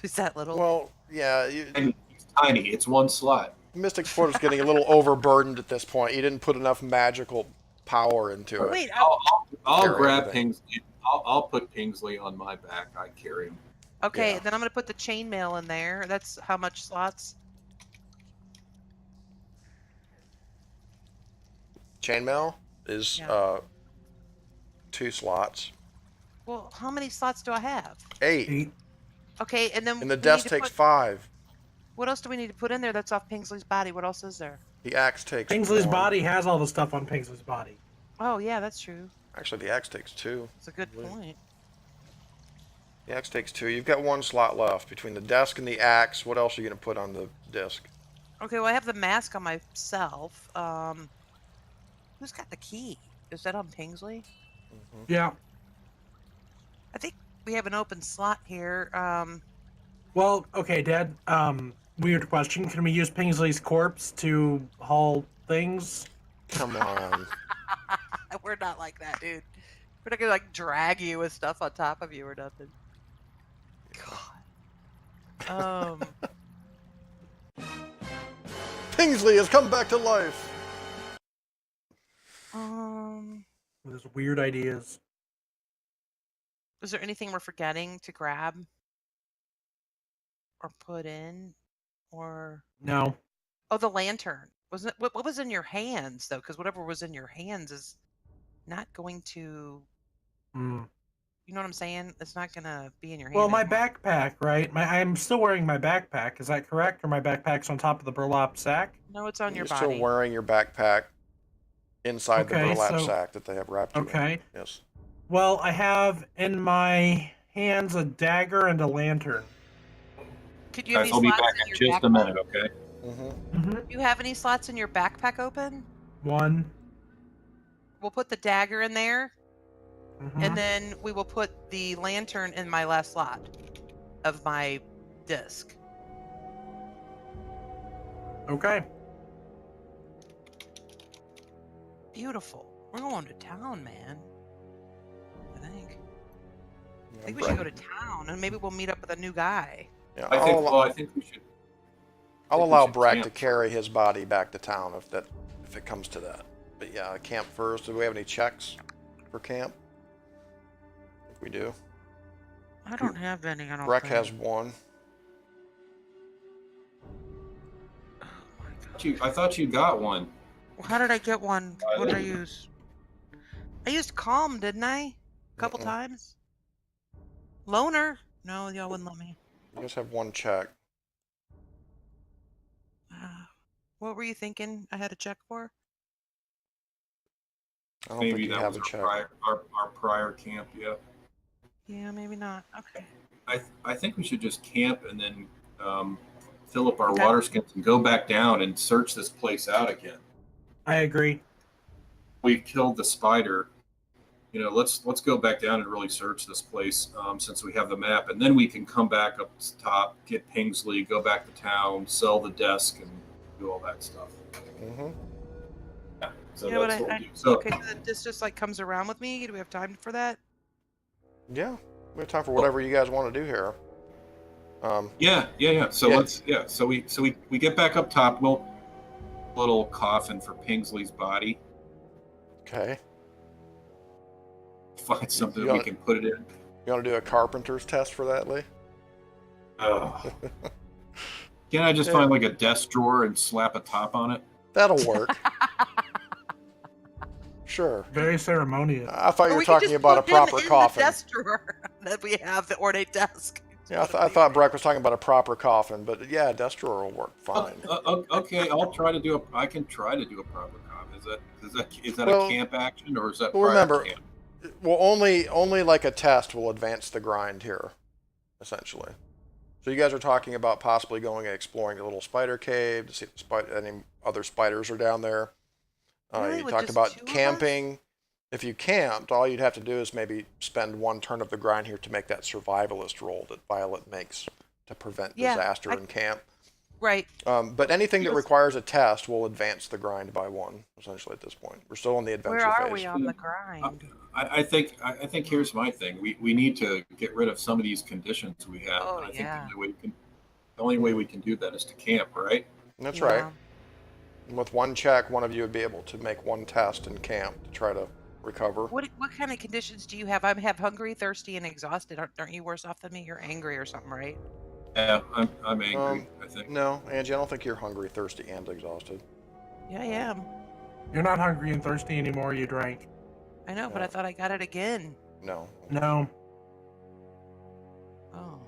Is that little? Well, yeah. And it's tiny. It's 1 slot. Mystic Porter's getting a little overburdened at this point. You didn't put enough magical power into it. Wait, I'll Carry grab everything. Pingsley. I'll put Pingsley on my back. I carry him. Okay, Yeah. then I'm gonna put the chainmail in there. That's how much slots? Chainmail is Yeah. 2 slots. Well, how many slots do I have? 8. 8. Okay, and then And the we need desk to takes put. 5. What else do we need to put in there that's off Pingsley's body? What else is there? The axe takes Pingsley's 1. body has all the stuff on Pingsley's body. Oh yeah, that's true. Actually, the axe takes 2. That's a good point. The axe takes 2. You've got 1 slot left between the desk and the axe. What else are you going to put on the disc? Okay, well I have the mask on myself. Who's got the key? Is that on Pingsley? Yeah. I think we have an open slot here. Well, okay, Dad. Weird question. Can we use Pingsley's corpse to haul things? Come on. We're not like that, dude. We're not gonna like drag you with stuff on top of you or nothing. God. Pingsley has come back to life. With his weird ideas. Is there anything we're forgetting to grab or put in, or? No. Oh, the lantern. Wasn't it? What was in your hands though? Because whatever was in your hands is not going to. Mm. You know what I'm saying? It's not gonna be in your hand. Well, my anymore. backpack, right? I'm still wearing my backpack. Is that correct? Or my backpack's on top of the burlap sack? No, it's on your You're body. still wearing your backpack inside the Okay, burlap so- sack that they have wrapped you in. Okay. Yes. Well, I have in my hands a dagger and a lantern. Could you have Guys, any I'll be slots back in in your just a backpack? minute, okay? Mm-hmm. Do you have any slots in your backpack open? 1. We'll put the dagger in there, Mhm. and then we will put the lantern in my last slot of my disc. Okay. Beautiful. We're going to town, man. I think. Yeah, I think we should go to town, and maybe we'll meet up with a new guy. Yeah, I think we should. I'll think we allow should Breck to camp carry his body back to town if it comes to that. But yeah, camp first. Do we have any checks for camp? I think we do. I don't have any. I don't Breck think. has 1. Oh my God. I thought you got one. Well, how did I get one? What did I use? I used calm, didn't I? A couple times. Loner? No, y'all wouldn't let me. You guys have 1 check. What were you thinking I had to check for? I don't Maybe think you that have was a check. our prior camp. Yeah. Yeah, maybe not. Okay. I think we should just camp and then fill up our Okay. water skins and go back down and search this place out again. I agree. We've killed the spider. You know, let's go back down and really search this place since we have the map, and then we can come back up to top, get Pingsley, go back to town, sell the desk, and do all that stuff. Mm-hmm. Yeah, so Yeah, but that's what we'll do. So okay, so this just like comes around with me. Do we have time for that? Yeah, we have time for whatever you guys want to do here. yeah. So Yeah. So we get back up top. We'll little coffin for Pingsley's body. Okay. Find something You that we got- can put it in. You want to do a carpenter's test for that, Lee? Can I just find like a desk drawer and slap a top on it? That'll work. Sure. Very ceremonious. I thought you Or were we could talking just about a put him proper in coffin. The desk drawer that we have, the ornate desk. Yeah, I thought Breck was talking about a proper coffin, but yeah, a desk drawer will work fine. Okay, I'll try to do I can try to do a proper coffin. Is that Well, a camp action or is that? well, prior remember- camp? Well, only like a test will advance the grind here, essentially. So you guys are talking about possibly going and exploring the little spider cave to see if any other spiders are down there. Really? You With talked just about 2 of us? camping. If you camped, all you'd have to do is maybe spend 1 turn of the grind here to make that survivalist roll that Violet makes to prevent Yeah, disaster in camp. Right. But anything that requires a test will advance the grind by 1, essentially, at this point. We're still in the adventure Where are phase. we on the grind? I think here's my thing. We need to get rid of some of these conditions we have. Oh, and I think yeah. the only way we can do that is to camp, right? That's Yeah. right. And with 1 check, one of you would be able to make 1 test in camp to try to recover. What kind of conditions do you have? I have hungry, thirsty, and exhausted. Aren't you worse off than me? You're angry or something, right? Yeah, I'm angry. I think. No, Angie, I don't think you're hungry, thirsty, and exhausted. Yeah, I am. You're not hungry and thirsty anymore. You drank. I know, but I thought I got it again. No. No. Oh.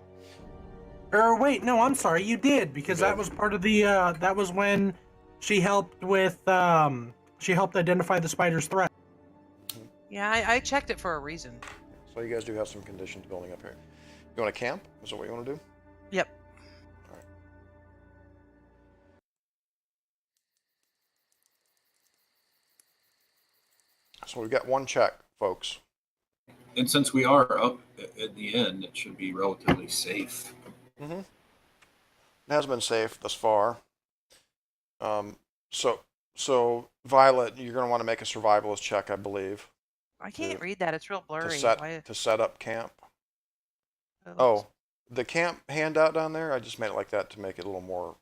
Or wait, no, I'm sorry, you did, because that was part of the that was when she helped with she helped identify the spider's threat. Yeah, I checked it for a reason. So you guys do have some conditions building up here. You want to camp? Is that what you want to do? Yep. All right. So we've got one check, folks. And since we are up at the end, it should be relatively safe. Mm-hmm. It has been safe thus far. So Violet, you're going to want to make a survivalist check, I believe. I can't read that. It's real blurry. To set up camp. Oh, the camp handout down there, I just made it like that to make it a little more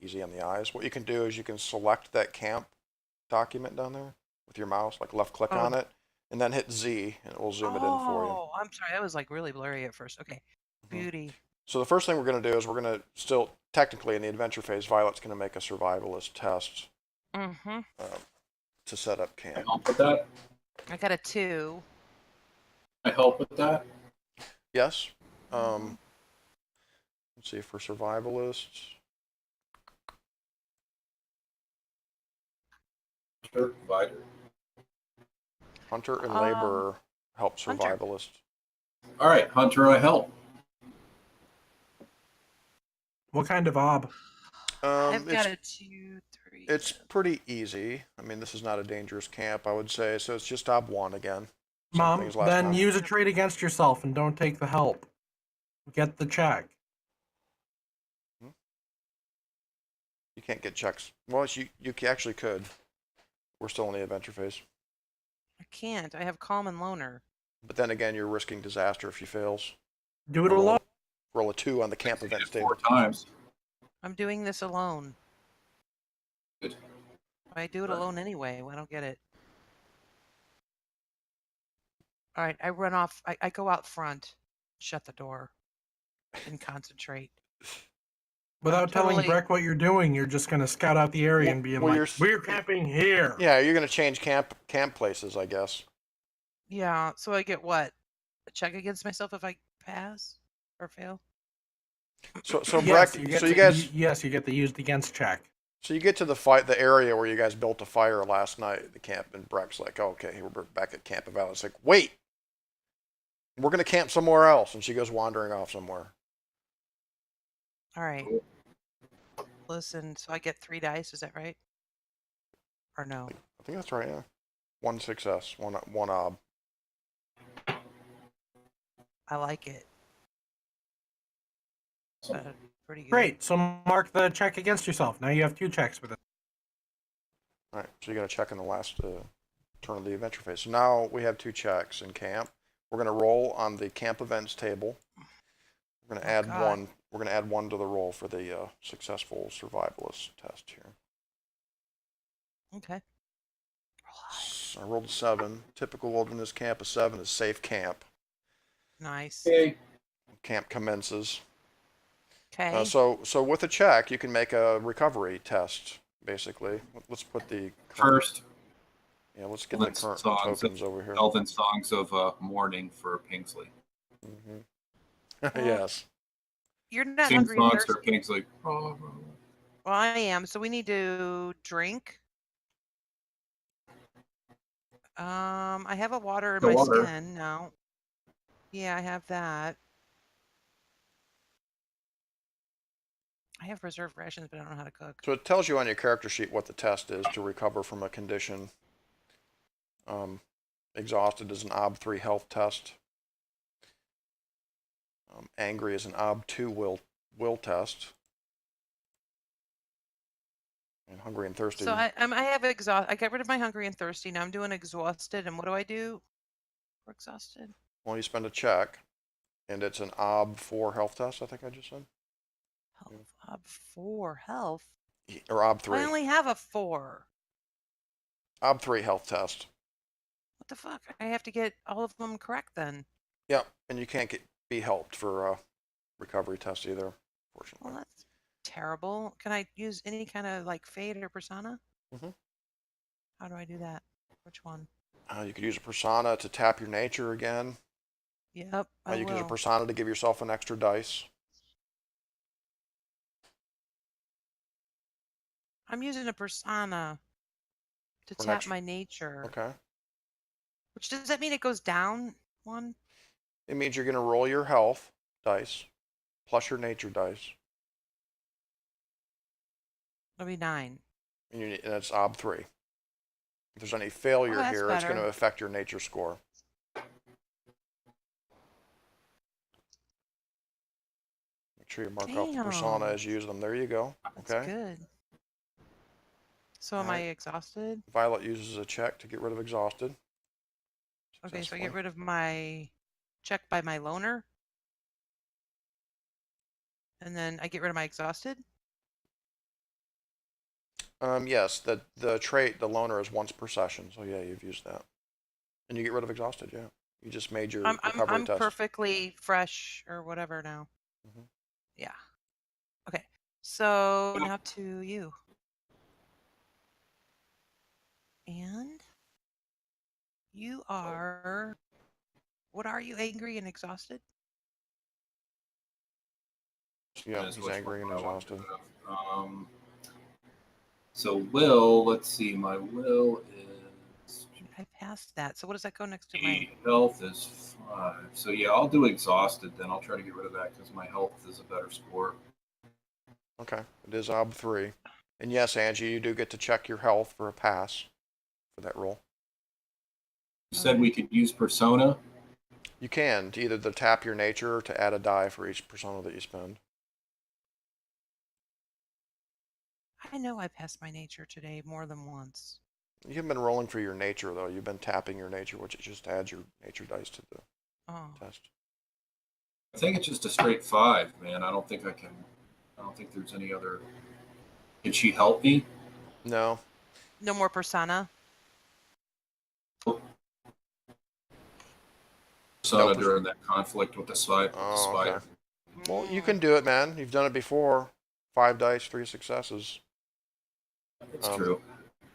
easy on the eyes. What you can do is you can select that camp document down there with your mouse, like left click on it, and then hit Z, and it will zoom it in for you. Oh, I'm sorry. That was like really blurry at first. Okay. Beauty. So the first thing we're going to do is we're going to still, technically in the adventure phase, Violet's going to make a survivalist test to set up camp. I help with that? I got a 2. I help with that? Yes. Let's see, for survivalists. Provider. Hunter and laborer help survivalist. All right, Hunter, I help. What kind of ob? I've got a 2, 3. It's pretty easy. I mean, this is not a dangerous camp, I would say. So it's just ob 1 again. Mom, then use a trait against yourself and don't take the help. Get the check. You can't get checks. Well, you actually could. We're still in the adventure phase. I can't. I have calm and loner. But then again, you're risking disaster if you fails. Do it alone. Roll a 2 on the camp event table. 4 times. I'm doing this alone. Good. I do it alone anyway. I don't get it. All right, I run off. I go out front, shut the door, and concentrate. Without telling Breck what you're doing, you're just going to scout out the area and be like, we're camping here. Yeah, you're going to change camp places, I guess. Yeah, so I get what? A check against myself if I pass or fail? So yes, Breck, you get the used against check. So you get to the area where you guys built a fire last night at the camp, and Breck's like, oh, okay, we're back at Camp of Valley. It's like, wait, we're going to camp somewhere else. And she goes wandering off somewhere. All right. Listen, so I get 3 dice, is that right? Or no? I think that's right, yeah. 1 success, one ob. I like it. Pretty good. Great, so mark the check against yourself. Now you have 2 checks with it. All right, so you got to check in the last turn of the adventure phase. So now we have 2 checks in camp. We're going to roll on the camp events table. We're going to add one. We're going to add 1 to the roll for the successful survivalist test here. Okay. So I rolled a 7. Typical wilderness camp, a 7 is safe camp. Nice. Okay. Camp commences. Okay. So with a check, you can make a recovery test, basically. Let's put the first. Yeah, let's get the current tokens over here. Elven songs of mourning for Pingsley. Mm-hmm. Yes. You're not Seems hungry and songs for thirsty. Pingsley. Well, I am. So we need to drink. I have a water in my skin now. Yeah, I have that. I have reserved rations, but I don't know how to cook. So it tells you on your character sheet what the test is to recover from a condition. Exhausted is an ob 3 health test. Angry is an ob 2 will test. And hungry and thirsty. So I have exhaust. I got rid of my hungry and thirsty. Now I'm doing exhausted. And what do I do for exhausted? Well, you spend a check, and it's an ob 4 health test. I think I just said. Health. Ob 4 health. Or ob 3. I only have a 4. Ob 3 health test. What the fuck? I have to get all of them correct then. Yep, and you can't be helped for recovery test either, fortunately. Well, that's terrible. Can I use any kind of like fade or persona? Mm-hmm. How do I do that? Which one? You could use a persona to tap your nature again. Yep, I You can use a will. persona to give yourself an extra dice. I'm using a persona to For an tap extra- my nature. Okay. Which does that mean it goes down one? It means you're going to roll your health dice plus your nature dice. It'll be 9. And it's ob 3. If there's any Oh, failure that's here, it's going to better. affect your nature score. Make sure you mark off the persona Damn. as you use them. There you go. That's Okay. good. So am I Alright. exhausted? Violet uses a check to get rid of exhausted. Okay, so I Successfully. get rid of my check by my loner. And then I get rid of my exhausted. Yes, the trait, the loner, is once per session. So yeah, you've used that. And you get rid of exhausted, yeah. You just made your recovery I'm test. perfectly fresh or whatever now. Mhm. Yeah. Okay. So now to you. And you are, what are you, angry and exhausted? Yeah, That is he's which angry one and I want to exhausted. have. So will, let's see, my will is I passed that. So what does that go next to my? health is 5. So yeah, I'll do exhausted then. I'll try to get rid of that because my health is a better score. Okay, it is ob 3. And yes, Angie, you do get to check your health for a pass for that roll. You said we could use persona. You can to either tap your nature or to add a die for each persona that you spend. I know I passed my nature today more than once. You haven't been rolling for your nature though. You've been tapping your nature, which just adds your nature dice to the test. I think it's just a straight 5, man. I don't think there's any other. Can she help me? No. No more persona. Persona during that conflict with the spider. Oh, okay. Well, you can do it, man. You've done it before. 5 dice, 3 successes. That's true.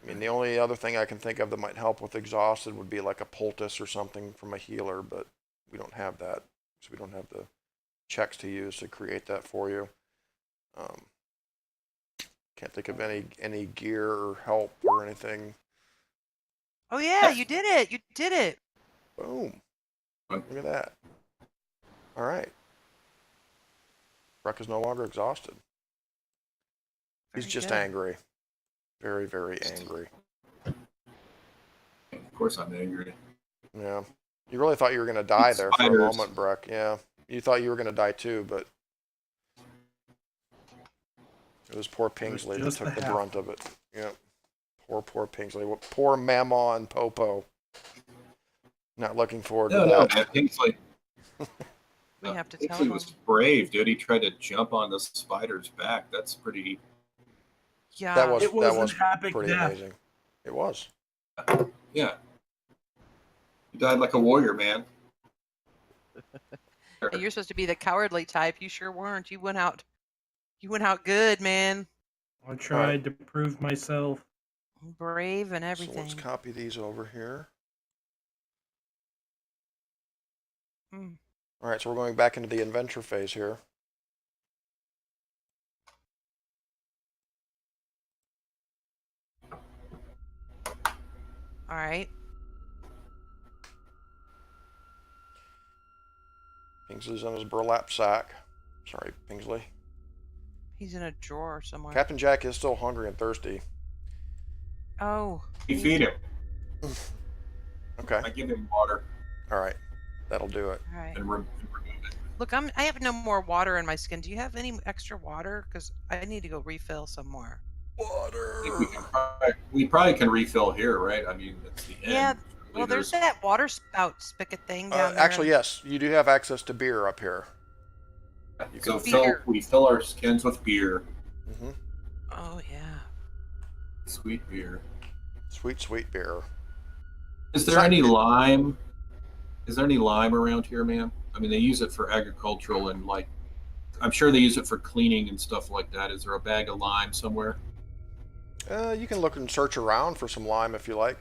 I mean, the only other thing I can think of that might help with exhausted would be like a poultice or something from a healer, but we don't have that. So we don't have the checks to use to create that for you. Can't think of any gear or help or anything. Oh yeah, you did it. You did it. Boom. Look at that. All right. Breck is no longer exhausted. He's Very just good. angry. Very, very angry. Of course I'm angry. Yeah. You really thought you were going to die there for a moment, Breck. Yeah. You thought you were going to die too, but it was poor Pingsley that took the brunt of it. Yeah. Poor Pingsley. Poor Mama and Popo. Not looking forward to that. No, man. Pingsley. We have to tell Pingsley him. was brave, dude. He tried to jump on the spider's back. That's pretty. Yeah. That was epic pretty death. amazing. It was. Yeah. You died like a warrior, man. Hey, you're supposed to be the cowardly type. You sure weren't. You went out good, man. I tried to prove myself. Brave and So everything. let's copy these over here. All right, so we're going back into the adventure phase here. All right. Pingsley's on his burlap sack. Sorry, Pingsley. He's in a drawer somewhere. Captain Jack is still hungry and thirsty. Oh. You feed him. Okay. I give him water. All right, that'll do it. All right. And remove it. Look, I have no more water in my skin. Do you have any extra water? Because I need to go refill some more. Water. We probably can refill here, right? I mean, it's the end. Yeah. Well, there's that water spout spigot thing down there. Actually, yes, you do have access to beer up here. So we fill our skins with beer. Mm-hmm. Oh yeah. Sweet beer. Sweet, sweet beer. Is there any lime? Is there any lime around here, man? I mean, they use it for agricultural and like, I'm sure they use it for cleaning and stuff like that. Is there a bag of lime somewhere? You can look and search around for some lime if you like.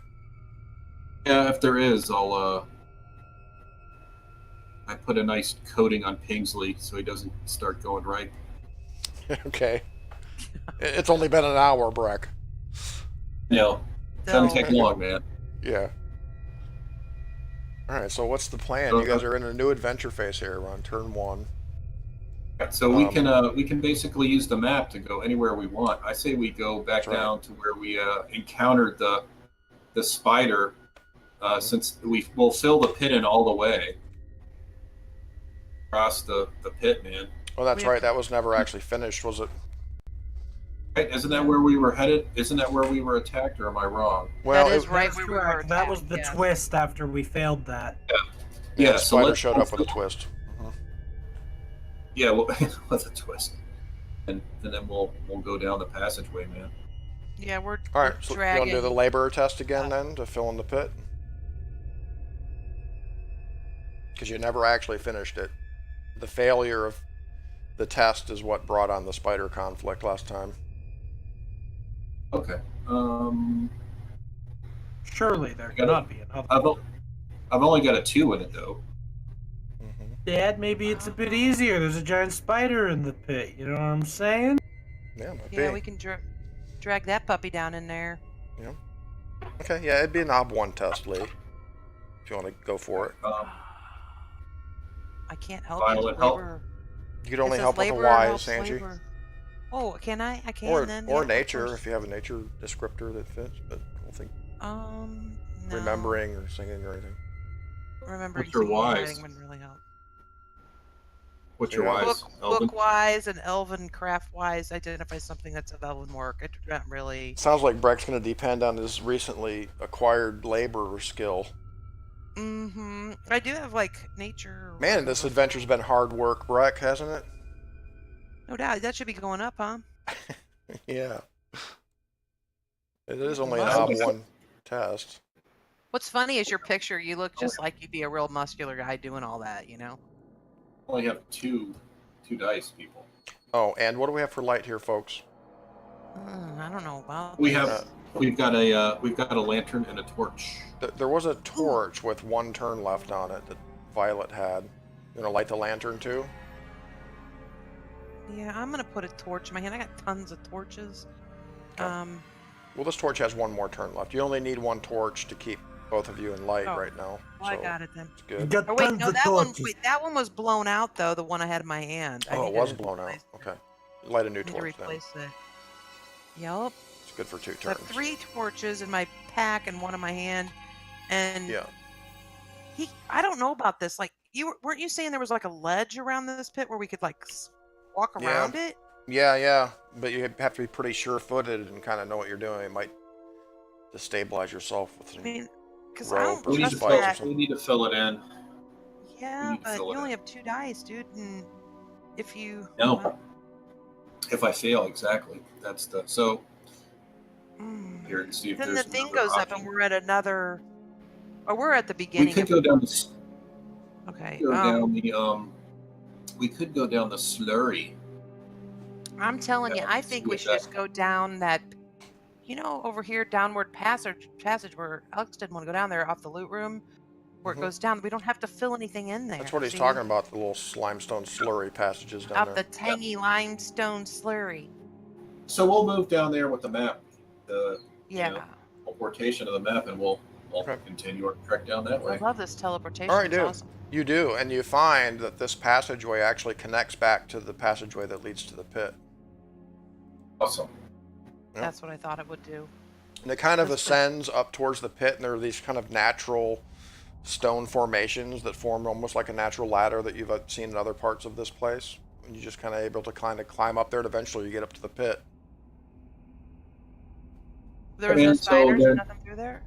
Yeah, if there is, I put a nice coating on Pingsley so he doesn't start going right. Okay. It's only been an hour, Breck. No, doesn't take So, long, man. Yeah. All right. So what's the plan? You guys are in a new adventure phase here. We're on turn 1. So we can basically use the map to go anywhere we want. I say we go back down to where we encountered the spider, since we'll fill the pit in all the way across the pit, man. Oh, that's right. That was never actually finished, was it? Right? Isn't that where we were headed? Isn't that where we were attacked, or am I wrong? Well, that is right That's where we were correct. That was attacked, the yeah. twist after we failed that. yeah, the so spider let's- showed up with a twist. Yeah, well, with a twist, and then we'll go down the passageway, man. Yeah, we're All right. we're So you dragging. want to do the laborer test again then to fill in the pit? Because you never actually finished it. The failure of the test is what brought on the spider conflict last time. Okay. Surely there Got it. cannot be another. I've only got a 2 in it though. Dad, maybe it's a bit easier. There's a giant spider in the pit. You know what I'm saying? Yeah, might Yeah, be. we can drag that puppy down in there. Okay, yeah, it'd be an ob1 test, Lee. If you want to go for it. I can't help Violet, you. help. Labor. You could It only says help with a laborer Y, helps Sanji. labor. Oh, can I? I can Or then. Yeah, of nature, course. if you have a nature descriptor that fits, but I don't think No. remembering or singing or anything. Remembering What's your singing and wise? writing wouldn't really help. What's your Yeah. wise? Elvin? Book wise and elven craft wise identify something that's of elven work. It's not really. Sounds like Breck's going to depend on his recently acquired laborer skill. Mm-hmm. I do have like nature. or Man, this whatever. adventure's been hard work, Breck, hasn't it? No doubt. That should be going up, huh? Yeah. It is only an Muscles. ob1 test. What's funny is your picture. You look just like you'd be a real muscular guy doing all that, you know? I only have two dice, people. Oh, and what do we have for light here, folks? I don't know about We this. have we've got a lantern and a torch. There was a torch with 1 turn left on it that Violet had. You want to light the lantern too? Yeah, I'm gonna put a torch in my hand. I got tons of torches. Okay. Well, this torch has 1 more turn left. You only need 1 torch to keep both of you in light Oh, right now. Well, I so got it then. it's You good. got Oh wait, tons no, of that one. torches. Wait, that one was blown out though. The one I had in my hand. I Oh, need it was to blown out. replace- Okay. Light a new Need to torch then. replace it. Yep. It's good for 2 So I turns. have 3 torches in my pack and 1 in my hand. And Yeah. I don't know about this. Like, weren't you saying there was like a ledge around this pit where we could like walk Yeah. around it? Yeah. But you have to be pretty sure-footed and kind of know what you're doing. It might destabilize yourself with I some... mean, because I Rope don't or We need, to trust spikes or that. something. we need to fill it in. Yeah, need to but fill you it only in. have 2 dice, dude. And if you No. If I fail, exactly. That's the so here and see if then there's the thing another goes up, option. and we're at another. Or we're at the We beginning. could go down the Okay. go down the we could go down the slurry. I'm telling you, Yeah, I see think we what should that- just go down that. Over here, downward passage where Alex didn't want to go down there off the loot room, where Mhm. it goes down. We don't have to fill anything in there. That's what he's see? talking about, the little limestone slurry passages down Up there. the tangy limestone slurry. So we'll move down there with the map, the Yeah. know, teleportation of the map, and we'll Okay. continue our trek down that I way. love this teleportation. All right, It's dude. awesome. You do, and you find that this passageway actually connects back to the passageway that leads to the pit. Awesome. Yeah. That's what I thought it would do. And it kind of That's good. ascends up towards the pit, and there are these kind of natural stone formations that form almost like a natural ladder that you've seen in other parts of this place. And you just kind of able to kind of climb up there, and eventually you get up to the pit. There was no And so spiders or then- nothing through there?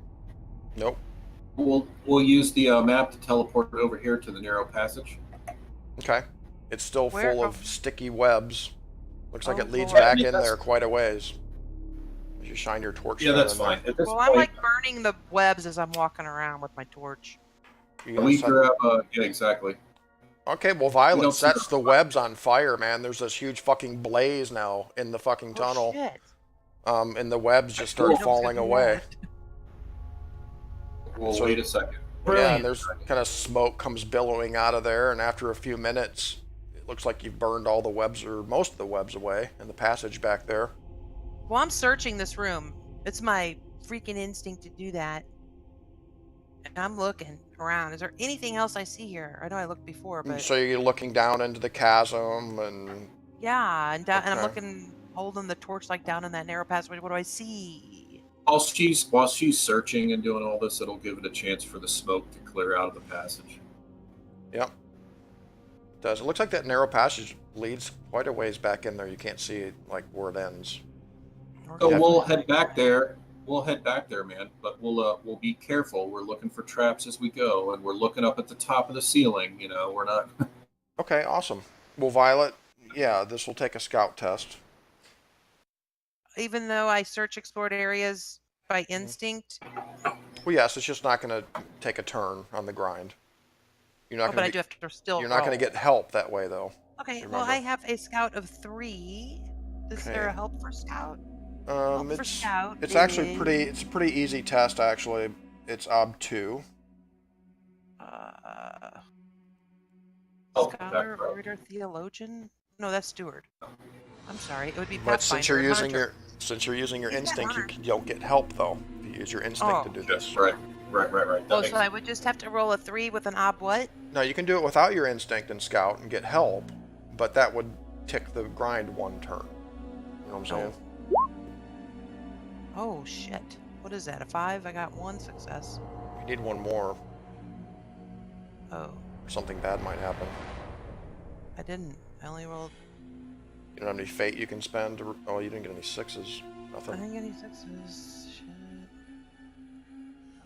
Nope. We'll use the map to teleport over here to the narrow passage. Okay. It's still Where- full of sticky webs. Looks like Oh, it leads Lord. back Yeah, in that's- there quite a ways. You shine your torch. Yeah, down that's in there. fine. At this Well, point, I'm like burning the webs as I'm walking around with my torch. You gonna we set- grab. Yeah, exactly. Okay, well, We Violet don't see sets the- the webs on fire, man. There's this huge fucking blaze now in the fucking Oh tunnel. shit! And the webs just Cool. start falling away. Well, So- wait a second. Yeah, Brilliant. and there's kind of smoke comes billowing out of there, and after a few minutes, it looks like you've burned all the webs or most of the webs away in the passage back there. Well, I'm searching this room. It's my freaking instinct to do that. And I'm looking around. Is there anything else I see here? I know I looked before, but So you're looking down into the chasm, and yeah, and and I'm Okay. looking, holding the torch like down in that narrow passageway. What do I see? While she's searching and doing all this, it'll give it a chance for the smoke to clear out of the passage. yep, it does. It looks like that narrow passage leads quite a ways back in there. You can't see it, like where it ends. So Yeah. we'll head back there. We'll head back there, man. But we'll be careful. We're looking for traps as we go, and we're looking up at the top of the ceiling. You know, we're not. Okay, awesome. Well, Violet, yeah, this will take a scout test. Even though I search explored areas by instinct, Well, yes, it's just not going to take a turn on the grind. You're not but I going do have to still. You're not going to roll. get help that way, though. Okay, well, remember. I have a scout of 3. Is there Okay. a help for scout? Um, for scout it's actually is- it's a pretty easy test, actually. It's ob 2. Oh, Scholar, back row. orator, theologian. No, that's steward. I'm sorry. It would be But since you're Pathfinder, using hunter. your He's got instinct, you hunter. don't get help though. If you use your instinct Oh. to do Yes, this. right. That Oh, makes so I would just have to roll a 3 with an ob what? No, you can do it without your instinct and scout and get help, but that would tick the grind 1 turn. You know what I'm saying? Oh shit. What is that? A 5? I got 1 success. You need 1 more. Oh, Something bad might happen. I didn't. I only rolled. You don't have any fate you can spend. Oh, you didn't get any 6s. I Nothing. didn't get any 6s. Shit.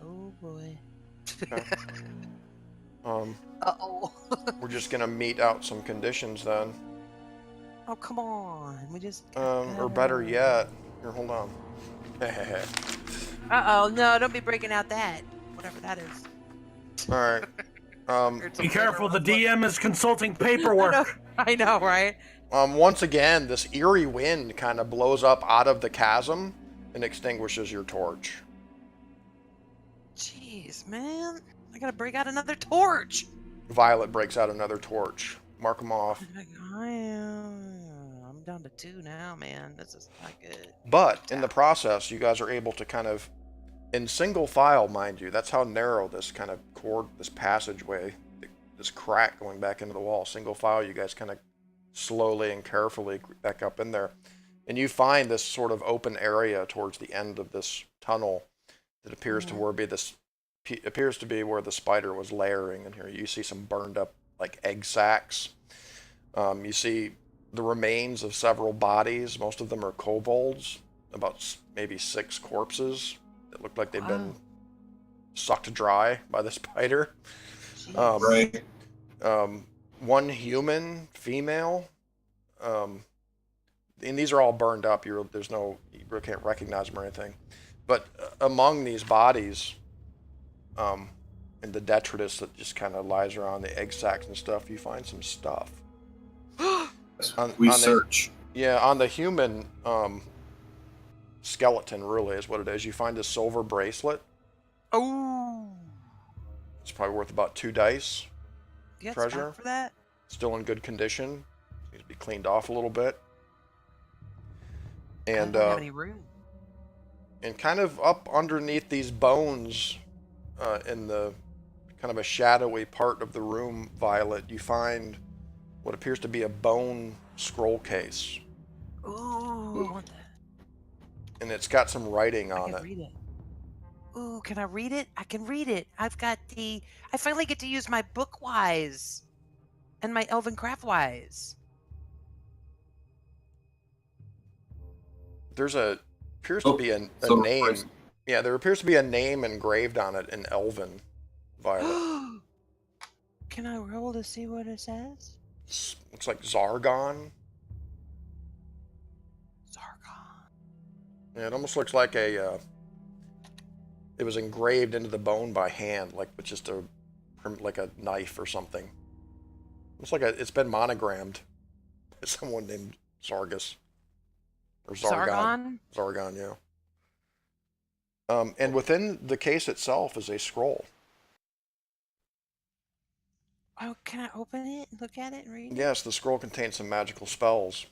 Oh boy. Uh-oh. We're just gonna meet out some conditions then. Oh, come on. We just... Or better yet, here, hold on. Uh-oh. No, don't be breaking out that. Whatever that is. All right. It's a Be careful, the later DM is consulting paperwork. I know, right? Once again, this eerie wind kind of blows up out of the chasm and extinguishes your torch. Jeez, man. I gotta break out another torch. Violet breaks out another torch. Mark them off. I'm down to 2 now, man. This is not good. But in the process, you guys are able to kind of, in single file, mind you, that's how narrow this kind of this passageway, this crack going back into the wall, single file, you guys kind of slowly and carefully back up in there. And you find this sort of open area towards the end of this tunnel that appears to be where the spider was layering in here. You see some burned up like egg sacs. You see the remains of several bodies. Most of them are kobolds, about maybe 6 corpses that look like they've been sucked dry by the spider. right. 1 human female, and these are all burned up. You really can't recognize them or anything. But among these bodies, and the detritus that just kind of lies around the egg sacs and stuff, you find some stuff. We search. On the human skeleton, really, is what it is. You find a silver bracelet. Oh. It's probably worth about 2 dice. You got Treasure? stock for that? Still in good condition. Needs to be cleaned off a little bit. And I don't have any room. and kind of up underneath these bones, in the kind of a shadowy part of the room, Violet, you find what appears to be a bone scroll case, Ooh, I want that. and it's got some writing I on can it. read it. Ooh, can I read it? I can read it. I finally get to use my Bookwise and my Elven Craftwise. Appears to be a name. bracelet. Yeah, there appears to be a name engraved on it in Elven, Violet. Can I roll to see what it says? Looks like Zargon. Zargon. Yeah, it almost looks like a. It was engraved into the bone by hand, like with just like a knife or something. It's like it's been monogrammed. It's someone named Zargus or Zargon. Sargon? Zargon, yeah. And within the case itself is a scroll. Oh, can I open it and look at it and read it? Yes, the scroll contains some magical spells,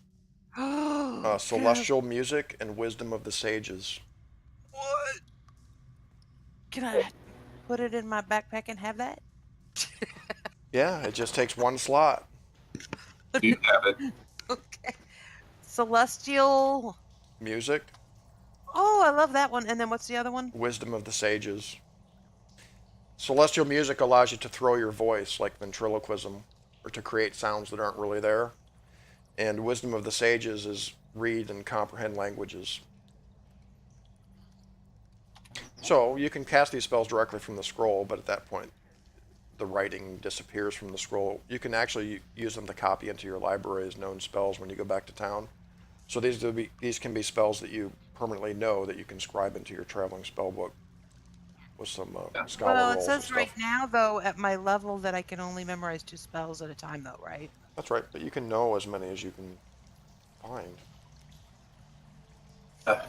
Oh, celestial music, and wisdom of the sages. what? Can I put it in my backpack and have that? Yeah, it just takes one slot. You have it. Okay. Celestial. Music, Oh, I love that one. And then what's the other one? wisdom of the sages. Celestial music allows you to throw your voice, like ventriloquism, or to create sounds that aren't really there. And wisdom of the sages is read and comprehend languages. So you can cast these spells directly from the scroll, but at that point, the writing disappears from the scroll. You can actually use them to copy into your library as known spells when you go back to town. So these can be spells that you permanently know that you can scribe into your traveling spell book with some scholar Well, it rolls and says stuff. right now, though, at my level that I can only memorize 2 spells at a time, though, right? That's right, but you can know as many as you can find.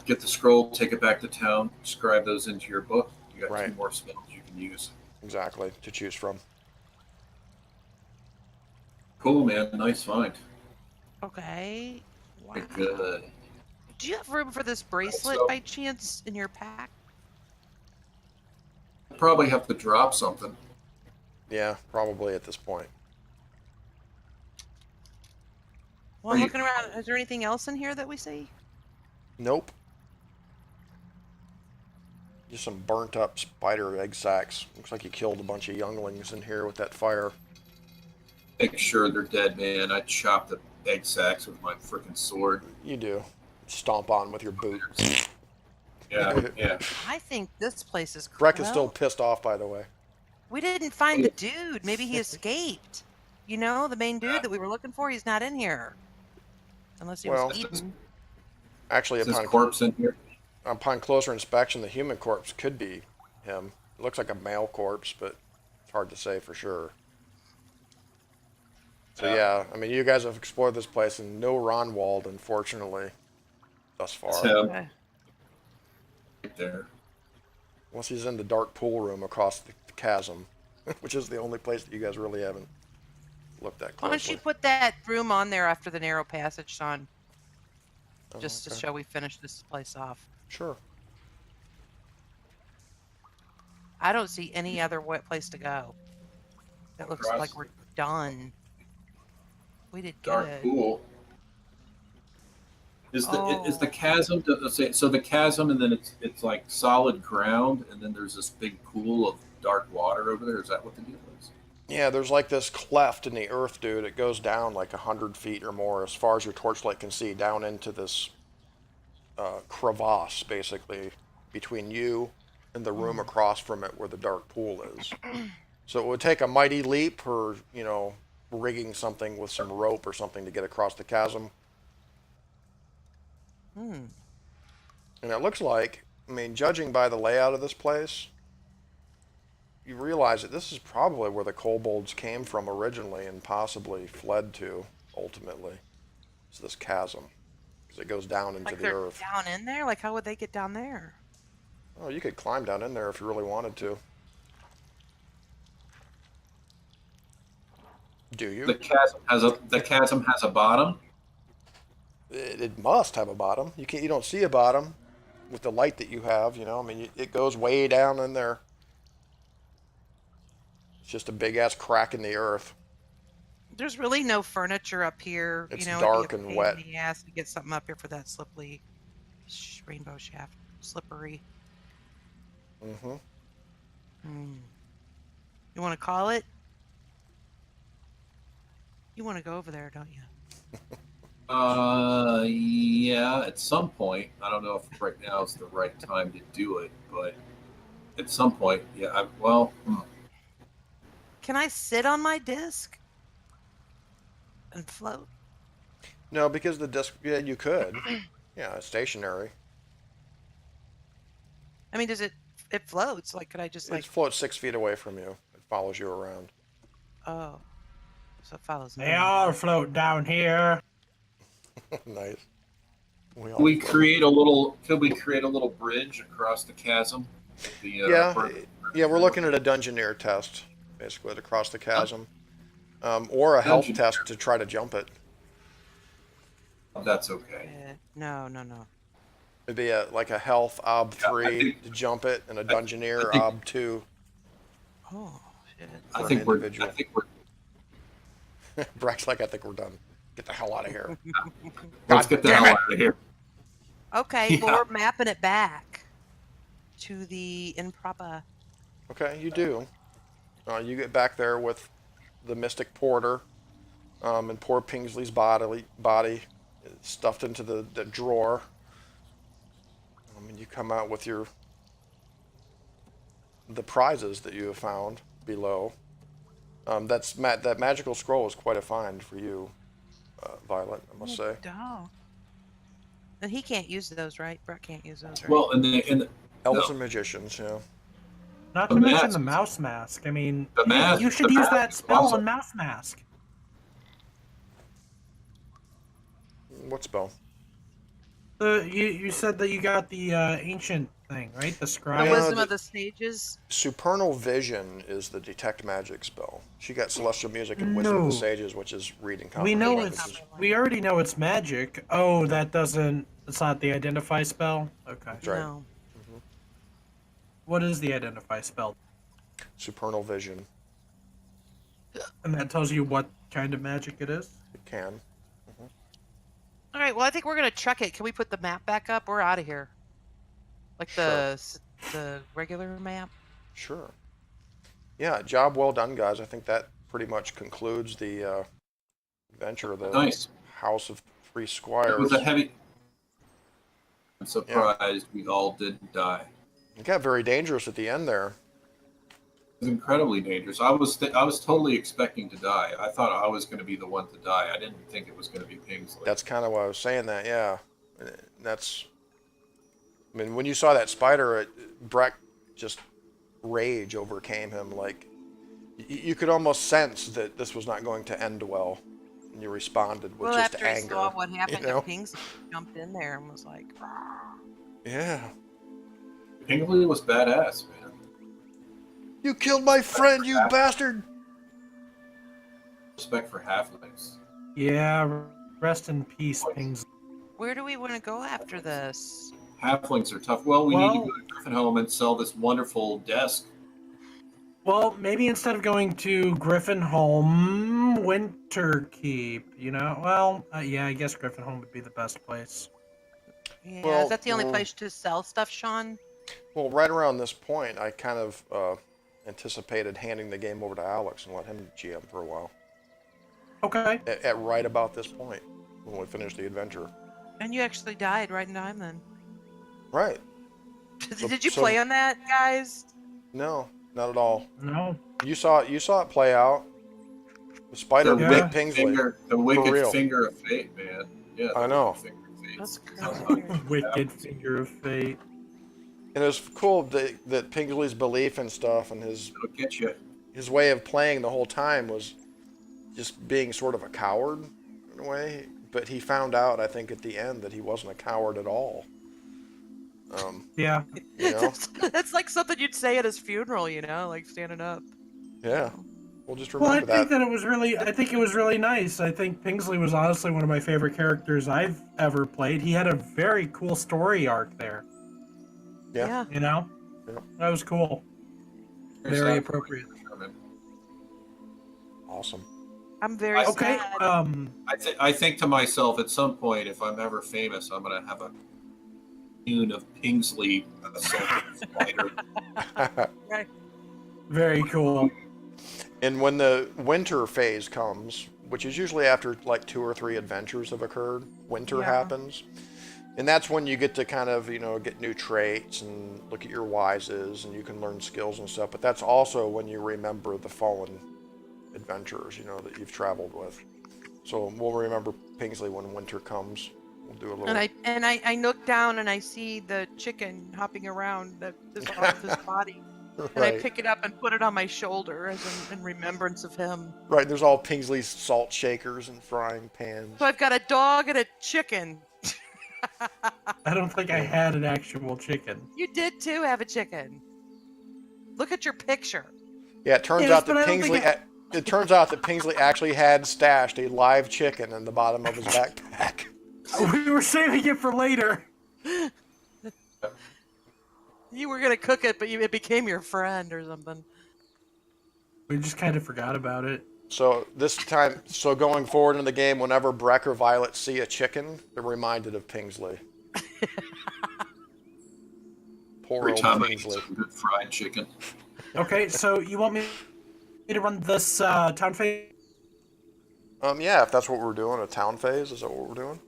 Get the scroll, take it back to town, scribe those into your book. You got Right. 2 more spells you can use. Exactly, to choose from. Cool, man. Nice find. Okay. Wow. Good. Do you have room for this bracelet so. by chance in your pack? Probably have to drop something. Yeah, probably at this point. Well, I'm looking around. Is there anything else in here that we see? Nope. Just some burnt up spider egg sacs. Looks like you killed a bunch of younglings in here with that fire. Make sure they're dead, man. I chop the egg sacs with my freaking sword. You do. Stomp on with your boot. Yeah, yeah. I think this place is Breck is still pissed off, by the way. We didn't find the dude. Maybe he escaped. You know, the main dude that we were looking for, he's not in here. Unless he was eaten. Actually, Is his corpse in here? upon closer inspection, the human corpse could be him. It looks like a male corpse, but it's hard to say for sure. So yeah, I mean, you guys have explored this place, and no Ronwald, unfortunately, thus far. It's him. Right there. Once he's in the dark pool room across the chasm, which is the only place that you guys really haven't looked at closely. Why don't you put that room on there after the narrow passage, son? Just to show we finished this place off. Sure. I don't see any other place to go. It looks like we're done. We did good. Dark pool. Is the chasm? So the chasm, and then it's like solid ground, and then there's this big pool of dark water over there. Is that what the deal is? Yeah, there's like this cleft in the earth, dude. It goes down like 100 feet or more, as far as your torchlight can see, down into this crevasse, basically, between you and the room across from it where the dark pool is. So it would take a mighty leap, or rigging something with some rope or something to get across the chasm. And it looks like, I mean, judging by the layout of this place, you realize that this is probably where the kobolds came from originally and possibly fled to ultimately. It's this chasm, because it goes down into the earth. Down in there? Like, how would they get down there? Oh, you could climb down in there if you really wanted to. Do you? The chasm has a bottom. It must have a bottom. You don't see a bottom with the light that you have. I mean, it goes way down in there. It's just a big ass crack in the earth. There's really no furniture up here. It's dark and wet. He has to get something up here for that slippery rainbow shaft. Slippery. You want to call it? You want to go over there, don't you? Yeah, at some point. I don't know if right now is the right time to do it, but at some point, yeah. Can I sit on my disc and float? No, because the disc, yeah, you could. Yeah, it's stationary. I mean, does it? It floats. Like, could I just It floats 6 feet away from you. It follows you around. Oh, so it follows They me. all float down here. Nice. We all We float. create a little. Could we create a little bridge across the chasm? The Yeah, yeah. We're looking at a Dungeoneer test, basically, to cross the chasm, or a health Dungeon. test to try to jump it. That's okay. No, no, no. It'd be like a health ob Yeah, 3 to jump it, and a Dungeoneer think- ob 2 Oh, shit. I for an think we're. individual. I think we're. Brack's like, I think we're done. Get the hell out of here. Let's get the damn hell it. out of here. Okay, well, Yeah. we're mapping it back to the improper. Okay, you do. You get back there with the Mystic Porter, and poor Pingsley's body stuffed into the drawer. And you come out with the prizes that you have found below. That magical scroll is quite a find for you, Violet, I must say. Oh. And he can't use those, right? Brett can't use those, right? Well, and Elves No. and magicians, yeah. Not The to mention mask. the mouse mask. I mean, The mask- you should the use mask that is spell awesome. on mouse mask. What spell? You said that you got the ancient thing, right? The The scribe. Yeah, wisdom the- of the sages. Supernal Vision is the detect magic spell. She got Celestial Music and Wisdom of No. the Sages, which is reading We know Reading it's. comprehension. We already know it's magic. Oh, that doesn't. It's not the identify spell. Okay. That's right. No. What is the identify spell? Supernal Vision. And that tells you what kind of magic it is. It can. All right, well, I think we're going to chuck it. Can we put the map back up? We're out of here. Like the regular map? Sure. Yeah, job well done, guys. I think that pretty much concludes the adventure of the nice. House of Three It Squires. was a heavy. I'm surprised we all didn't die. It got very dangerous at the end there. It was incredibly dangerous. I was totally expecting to die. I thought I was going to be the one to die. I didn't think it was going to be Pingsley. That's kind of why I was saying that, yeah. That's. I mean, when you saw that spider, Breck just rage overcame him. Like, you could almost sense that this was not going to end well. And you responded with Well, just after anger. he saw what happened you know? to Pingsley, he jumped in there and was like, "Rah." Yeah. Pingsley was badass, man. You killed my friend, you bastard! Respect for halflings. Yeah. Rest in peace, Pingsley. Where do we want to go after this? Halflings are tough. Well, we need to Well- go to Griffin Home and sell this wonderful desk. Well, maybe instead of going to Griffin Home, Winterkeep. You know. Well, yeah. I guess Griffin Home would be the best place. Yeah, Well, is that the only place to sell stuff, Sean? Well, right around this point, I kind of anticipated handing the game over to Alex and let him GM for a while. Okay. At right about this point, when we finish the adventure. And you actually died right in time then. Right. Did you so- play on that, guys? No, not at all. No. You saw it play out. The spider The bit Yeah. Pingsley. the wicked real. finger of fate, man. Yeah, the I know. wicked finger of fate. That's Sounds crazy. like- Wicked finger of fate. And it was cool that Pingsley's belief and stuff and It'll get you. his way of playing the whole time was just being sort of a coward in a way. But he found out, I think, at the end that he wasn't a coward at all. Yeah. You know? That's like something you'd say at his funeral, you know, like standing up. Yeah. We'll just Well, I remember think that. that it was really. I think it was really nice. I think Pingsley was honestly one of my favorite characters I've ever played. He had a very cool story arc there. Yeah. You know, Yeah. that was cool. Very appropriate. Awesome. I'm very Okay. sad. I think to myself, at some point, if I'm ever famous, I'm gonna have a tune of Pingsley assaulting a spider. Right. Very cool. And when the winter phase comes, which is usually after like 2 or 3 adventures have occurred, winter Yeah. happens. And that's when you get to kind of, get new traits and look at your wises and you can learn skills and stuff. But that's also when you remember the fallen adventurers, that you've traveled with. So we'll remember Pingsley when winter comes. We'll do a little. And I look down and I see the chicken hopping around that is off his body. And I Right. pick it up and put it on my shoulder as in remembrance of him. Right. There's all Pingsley's salt shakers and frying pans. So I've got a dog and a chicken. I don't think I had an actual chicken. You did too have a chicken. Look at your picture. Yeah, it turns Yes, out but that I don't Pingsley. think It turns out that Pingsley actually had stashed a live chicken in the bottom of his backpack. We were saving it for later. You were gonna cook it, but it became your friend or something. We just kind of forgot about it. So this time, going forward in the game, whenever Breck or Violet see a chicken, they're reminded of Pingsley. Poor Every old time I eat Pingsley. some good fried chicken. Okay, so you want me to run this town phase? Yeah, if that's what we're doing, a town phase, is that what we're doing?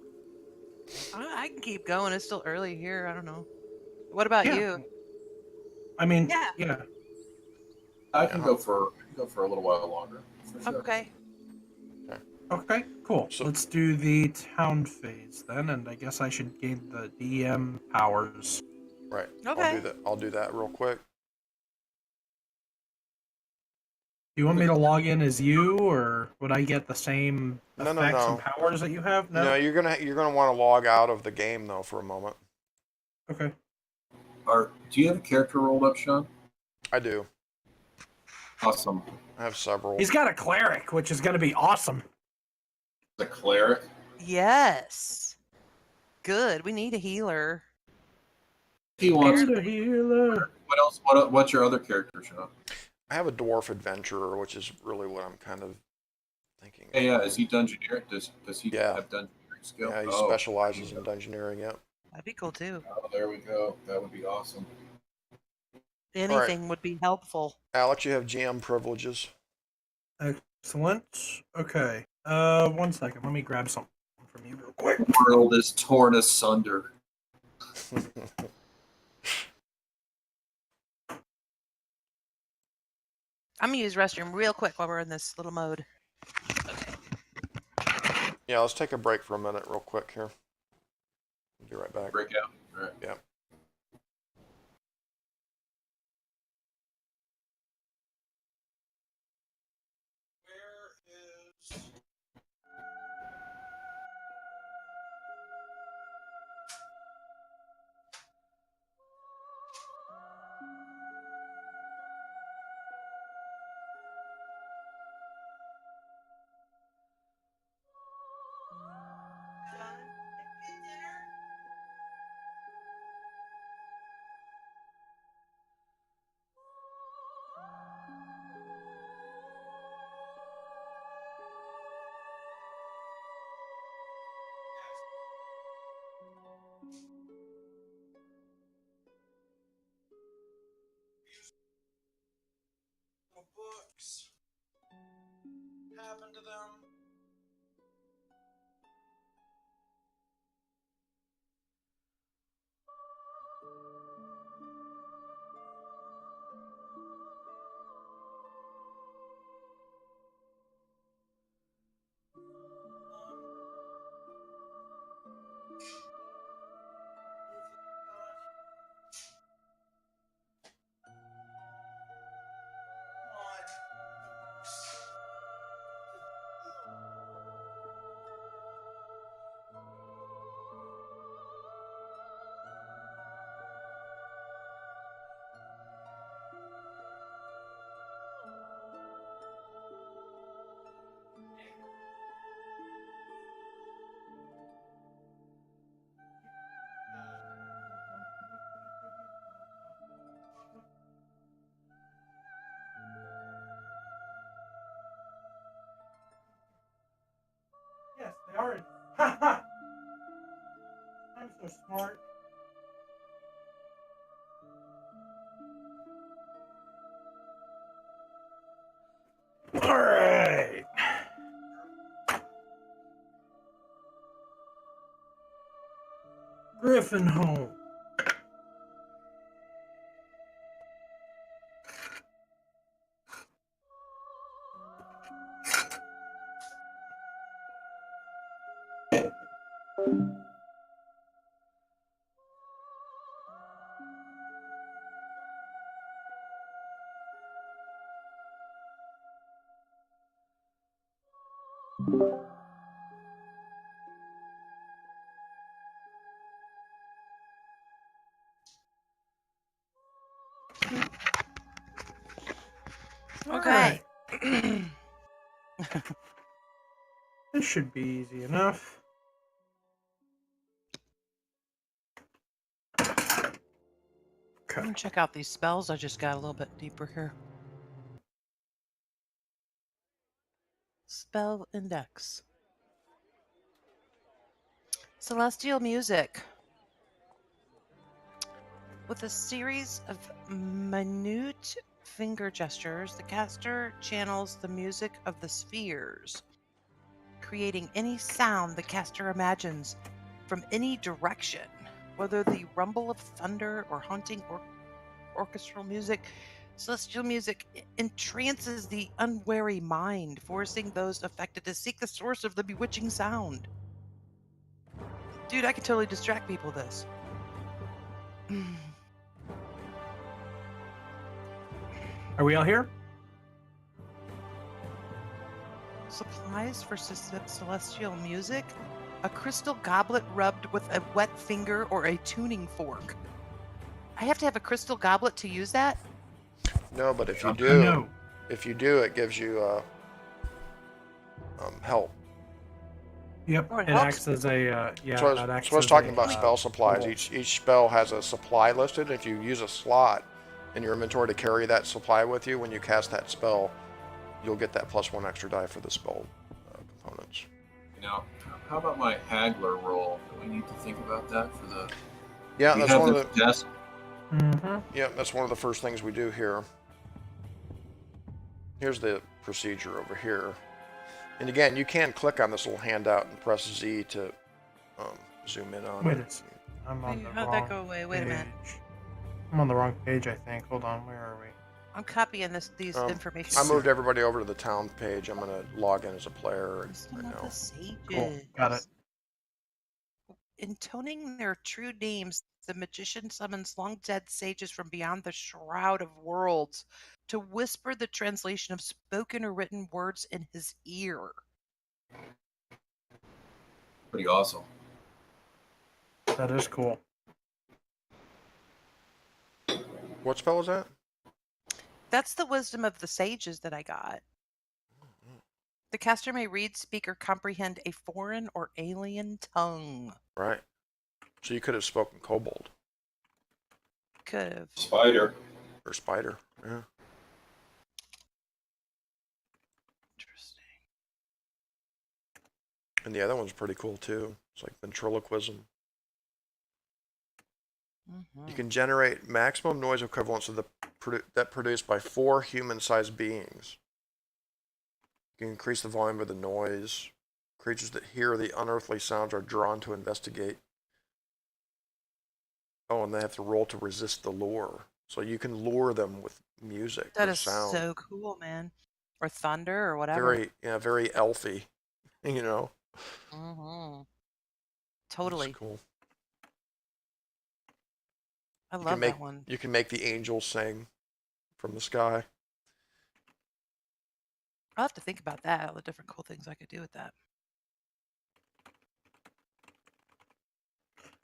I can keep going. It's still early here. I don't know. What about Yeah. you? I mean, Yeah. yeah. I can go for a little while longer. For sure. Okay. Okay, cool. So- Let's do the town phase then, and I guess I should gain the DM powers. Right. Okay. I'll do that real quick. Do you want me to log in as you, or would I get the same No, effects no. and powers that you have? No, you're gonna want to log out of the game though for a moment. Okay. Do you have a character rolled up, Sean? I do. Awesome. I have several. He's got a cleric, which is going to be awesome. The cleric. Yes. Good. We need a healer. He wants. a healer. What else? What's your other character, Sean? I have a dwarf adventurer, which is really what I'm kind of thinking. Hey, yeah. Is he dungeoneering? Does he Yeah. have dungeoneering skill? Yeah, he Oh, specializes in dungeoneering. Yep. That'd be cool too. Oh, there we go. That would be awesome. Anything would be helpful. Alex, you have GM privileges. Excellent. Okay. 1 second. Let me grab something from you real quick. The world is torn asunder. I'm gonna use restroom real quick while we're in this little mode. Yeah, let's take a break for a minute, real quick here. Be right back. Break out. All right. Yeah. Books happened to them. Yes, they are. Ha ha! I'm so smart. Alright. Griffin home. Okay. This should be easy enough. I'm Okay. gonna check out these spells. I just got a little bit deeper here. Spell index. Celestial music. With a series of minute finger gestures, the caster channels the music of the spheres, creating any sound the caster imagines from any direction, whether the rumble of thunder or haunting or orchestral music. Celestial music entrances the unwary mind, forcing those affected to seek the source of the bewitching sound. Dude, I can totally distract people with this. Are we all here? Supplies for celestial music? A crystal goblet rubbed with a wet finger or a tuning fork. I have to have a crystal goblet to use that? No, but if you No. do, it gives you help. Yep. Oh, it It helps. acts as a So it I acts was as talking a, about spell supplies. tool. Each spell has a supply listed. If you use a slot in your inventory to carry that supply with you, when you cast that spell, you'll get that +1 extra die for the spell components. Now, how about my haggler roll? Do we need to think about that for the? Yeah, we that's have one the of the. desk. Yeah, that's one of the first things we do here. Here's the procedure over here. And again, you can click on this little handout and press Z to zoom in on Wait it. a second. I'm on Wait, the how'd wrong that go away? Wait a minute. page. I'm on the wrong page, I think. Hold on, where are we? I'm copying these information. I moved everybody over to the town page. I'm going to log in as a player Wisdom right of now. the sages. Cool. Got it. Intoning their true names, the magician summons long dead sages from beyond the shroud of worlds to whisper the translation of spoken or written words in his ear. Pretty awesome. That is cool. What spell is that? That's the wisdom of the sages that I got. The caster may read, speak, or comprehend a foreign or alien tongue. Right. So you could have spoken kobold Could have. Spider. or spider. Yeah. Interesting. And the other one's pretty cool too. It's like ventriloquism. Mm-hmm. You can generate maximum noise equivalents of that produced by 4 human-sized beings. You can increase the volume of the noise. Creatures that hear the unearthly sounds are drawn to investigate. Oh, and they have to roll to resist the lure. So you can lure them with music That or is sound. so cool, man. Or thunder or whatever. Very elfy, you know. Mm-hmm. Totally. It's cool. I love that one. You can make the angels sing from the sky. I'll have to think about that, all the different cool things I could do with that.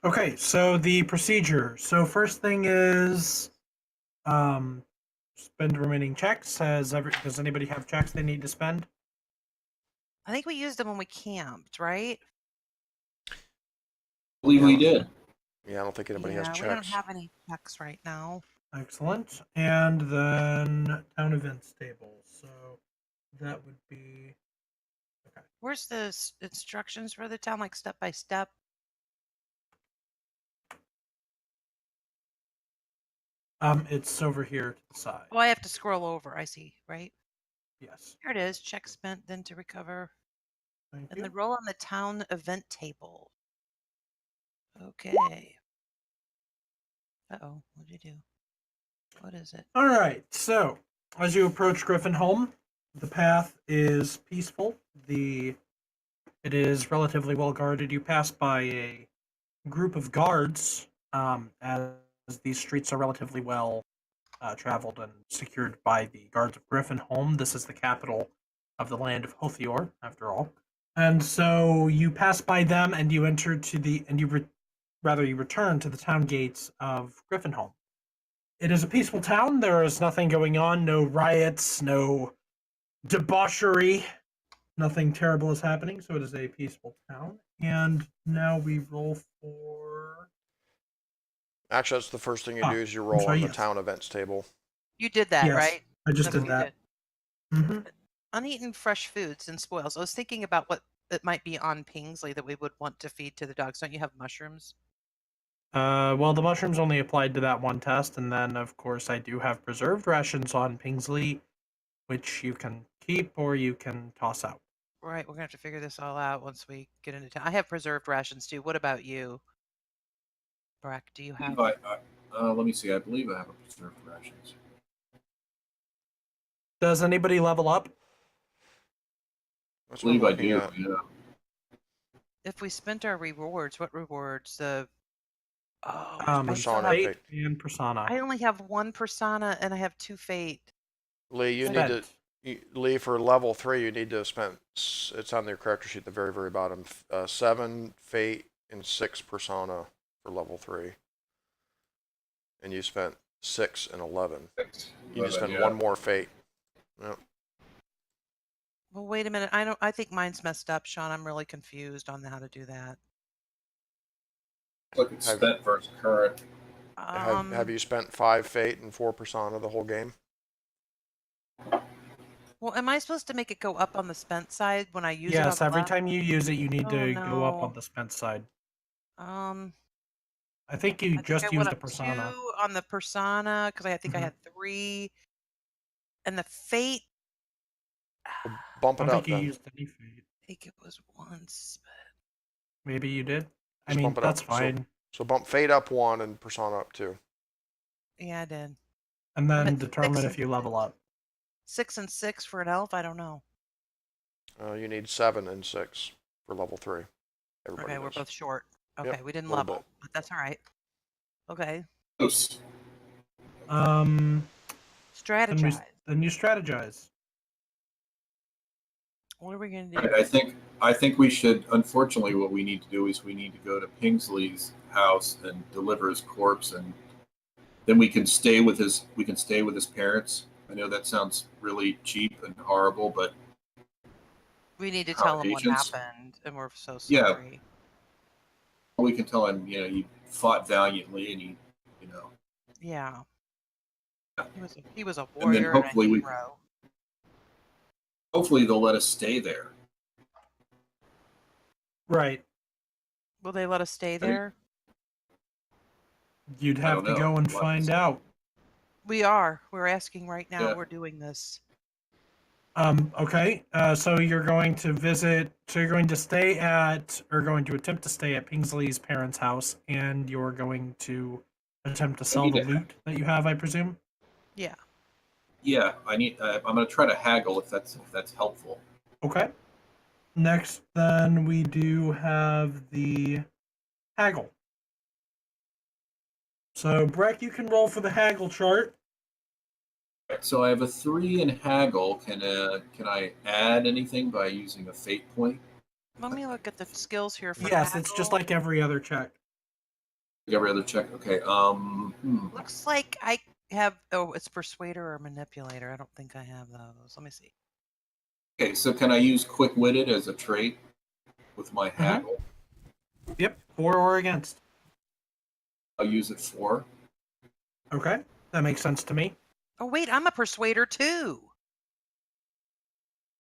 Okay, so the procedure. So first thing is spend remaining checks. Does anybody have checks they need to spend? I think we used them when we camped, right? I believe we did. Yeah, I don't think anybody has checks. We don't have any checks right now. Excellent. And then town events table. So that would be okay. Where's the instructions for the town, like step by step? It's over here to the side. Oh, I have to scroll over. I see, right? Yes. Here it is. Check spent, then to recover. Thank And you. then roll on the town event table. Okay. Uh-oh. What'd you do? What is it? All right. So as you approach Griffinholm, the path is peaceful. It is relatively well guarded. You pass by a group of guards, as these streets are relatively well traveled and secured by the guards of Griffinholm. This is the capital of the land of Hothior, after all. And so you pass by them, and you enter to the, and you you return to the town gates of Griffinholm. It is a peaceful town. There is nothing going on. No riots. No debauchery. Nothing terrible is happening. So it is a peaceful town. And now we roll for. Actually, that's the first thing you do is you I'm roll sorry, on the yes. town events table. You did that, Yes, right? I just That's did what you that. did. Hmm. Uneaten fresh foods and spoils. I was thinking about what it might be on Pingsley that we would want to feed to the dogs. Don't you have mushrooms? Well, the mushrooms only applied to that one test, and then, of course, I do have preserved rations on Pingsley, which you can keep or you can toss out. Right, we're gonna have to figure this all out once we get into town. I have preserved rations too. What about you, Brack? Do you have? Let me see. I believe I have a preserved rations. Does anybody level up? I That's what I'm believe I looking do. at. Yeah. If we spent our rewards, what rewards? The oh, I still Persona have. fate. Fate and persona. I only have one persona and I have 2 fate. Lee, you So need to. Spent. Lee, for level 3, you need to spend. It's on your character sheet at the very, very bottom. 7 fate and 6 persona for level 3. And you spent 6 and 11. You need to spend 1 more fate. Yep. Well, wait a minute. I think mine's messed up, Sean. I'm really confused on how to do that. Look at spent versus current. Have you spent 5 fate and 4 persona the whole game? Well, am I supposed to make it go up on the spent side when I use it on Yes, the every left? time you use it, you need Oh, to go up no. on the spent side. I I think you think I just went used a up persona. 2 on the persona because I think I Mhm. had 3. And the fate, Well, I bump I it don't up think you then. used any fate. think it was once. Maybe you did. I Just mean, bump it that's up. fine. So bump fate up 1 and persona up 2. Yeah, I did. And I'm then at determine 6 if and you level up. 6 and 6 for an elf. I don't know. You need 7 and 6 for level 3. Everybody Okay, we're does. both short. Okay, Yep, we didn't little level, bit. but that's all right. Okay, Close. Um, strategize. then you strategize. What are we gonna Right, do? I think we should. Unfortunately, what we need to do is we need to go to Pingsley's house and deliver his corpse, and then we can stay with his parents. I know that sounds really cheap and horrible, but We need to tell him what accommodations. happened, and we're so Yeah, sorry. we can tell him. You fought valiantly, and you know, Yeah, he was a and then warrior and a hero. hopefully they'll let us stay there. Right. Will they let us stay there? You'd I have don't to know. go and We'll have to find see. out. We are. We're asking right now. Yeah. We're doing this. Okay. So you're going to visit. So you're going to stay at, or going to attempt to stay at Pingsley's parents' house, and you're going to attempt to I sell need the to. loot that you have, I presume. Yeah. Yeah, I need. I'm going to try to haggle if that's helpful. Okay. Next, then we do have the haggle. So Breck, you can roll for the haggle chart. So I have a 3 in haggle. Can I add anything by using a fate point? Let me look at the skills here for Yes, it's just haggle. like every other check. Every other check. Okay. Looks like I have. Oh, it's persuader or manipulator. I don't think I have those. Let me see. Okay. So can I use quick-witted as a trait with my haggle? Yep, for or against. I'll use it for. Okay, that makes sense to me. Oh wait, I'm a persuader too.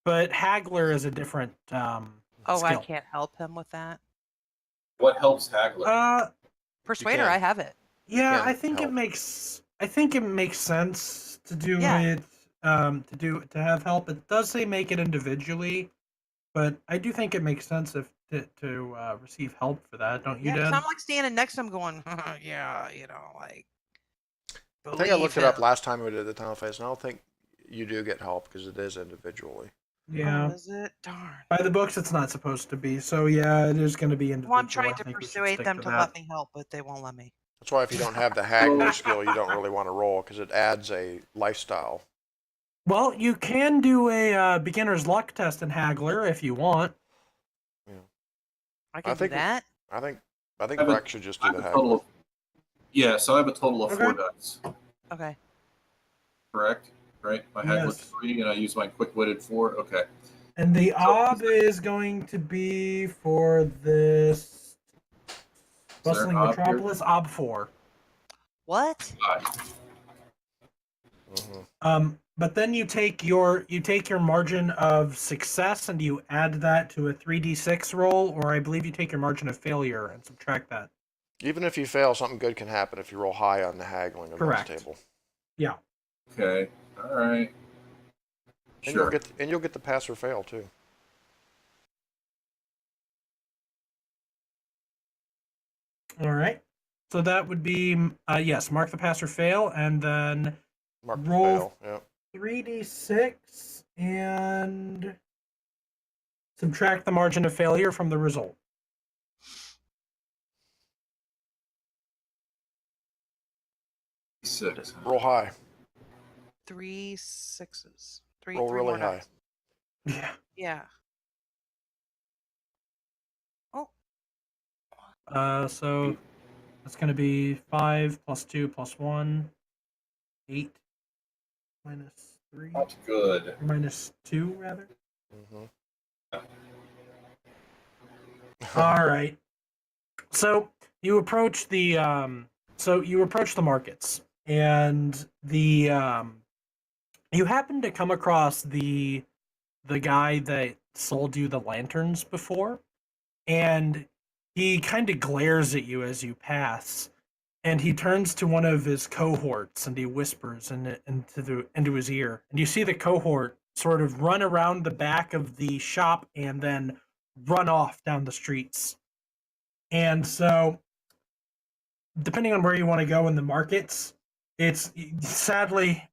But haggler is a different Oh, I skill. can't help him with that. What helps haggler? Persuader, I have it. Yeah, can I think help. I think it makes sense to do Yeah. it to have help. It does say make it individually, but I do think it makes sense if to receive help for that, don't you, Yeah, because Dad? I'm like standing next to him going, yeah, like. I think I looked it up him. last time we did the town phase, and I don't think you do get help because it is individually. Yeah. Oh, is it? Darn. By the books, it's not supposed to be. So yeah, it is going to be individual. Well, I'm trying I to think we should persuade stick them to to that. let me help, but they won't let me. That's why if you don't have the haggler skill, you don't really want to roll because it adds a lifestyle. Well, you can do a beginner's luck test in haggler if you want. I can do think that. I think I have Breck should just do I the have a total haggling. of, yeah, so I have a total of 4 Okay. dice. Okay. Correct? Right? My haggling Yes. 3 and I use my quick-witted 4. Okay. And the So, ob is going to be for this there an bustling ob here? metropolis, ob 4. What? But then you take your margin of success and you add that to a 3d6 roll, or I believe you take your margin of failure and subtract that. Even if you fail, something good can happen if you roll high on the haggling events Correct. table. Yeah. Okay. All right. And Sure. you'll get the pass or fail too. All right. So that would be yes, mark the pass or fail, and then Mark the roll fail. Yeah. 3d6 and subtract the margin of failure from the result. Six. Roll high. 3 6s. Roll Three really more high. dice. Yeah. Yeah. Oh. So that's going to be 5 plus 2 plus 1, 8 minus 3, Not good. or minus 2 rather. All right. So you approach the markets, and you happen to come across the guy that sold you the lanterns before, and he kind of glares at you as you pass, and he turns to one of his cohorts and he whispers into his ear, and you see the cohort sort of run around the back of the shop and then run off down the streets. And so, depending on where you want to go in the markets, it's sadly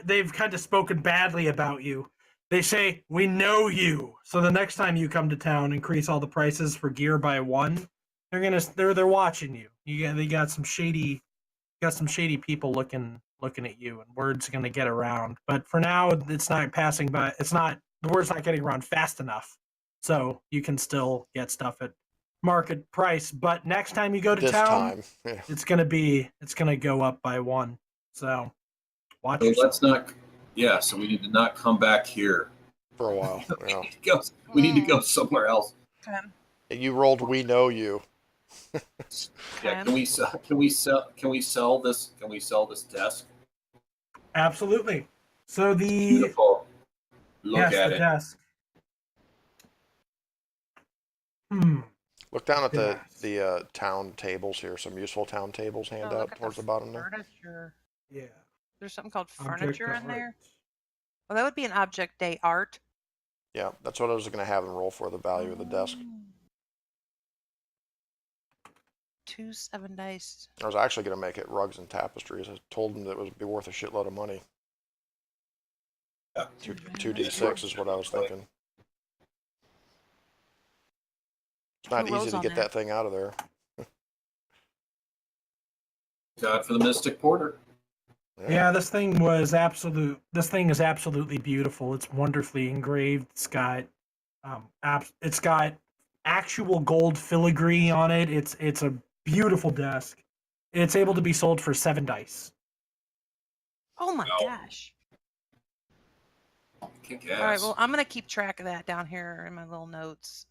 they've kind of spoken badly about you. They say, "We know you," so the next time you come to town, increase all the prices for gear by 1. They're watching you. They got some shady people looking at you, and word's gonna get around. But for now, it's not passing by. It's not the word's not getting around fast enough, so you can still get stuff at market price. But next time you go to This town, time. Yeah. it's gonna go up by 1. So watch So yourself. let's not. Yeah. So we need to not come back here. For a while. Yeah. We need to go somewhere else. Okay. You rolled we know you. Yeah. Can we sell? Can we sell this? Can we sell this desk? Absolutely. So the Beautiful. Look at the it. desk. Look down at Yes. the town tables here. Some useful town tables Oh, hand look out at towards the the bottom there. furniture. Yeah. There's something called Object furniture to in there. art. Well, that would be an object day art. Yeah, that's what I was going to have them roll for the value of the desk. 2 7 dice. I was actually going to make it rugs and tapestries. I told them that it would be worth a shitload of money. Yeah. 2d6 is what I was thinking. It's not Who rolls easy to on get that? that thing out of there. God for the Mystic Porter. Yeah, this thing is absolutely beautiful. It's wonderfully engraved. It's got actual gold filigree on it. It's a beautiful desk. It's able to be sold for 7 dice. Oh my Wow. gosh. Kick All right, ass. well, I'm going to keep track of that down here in my little notes.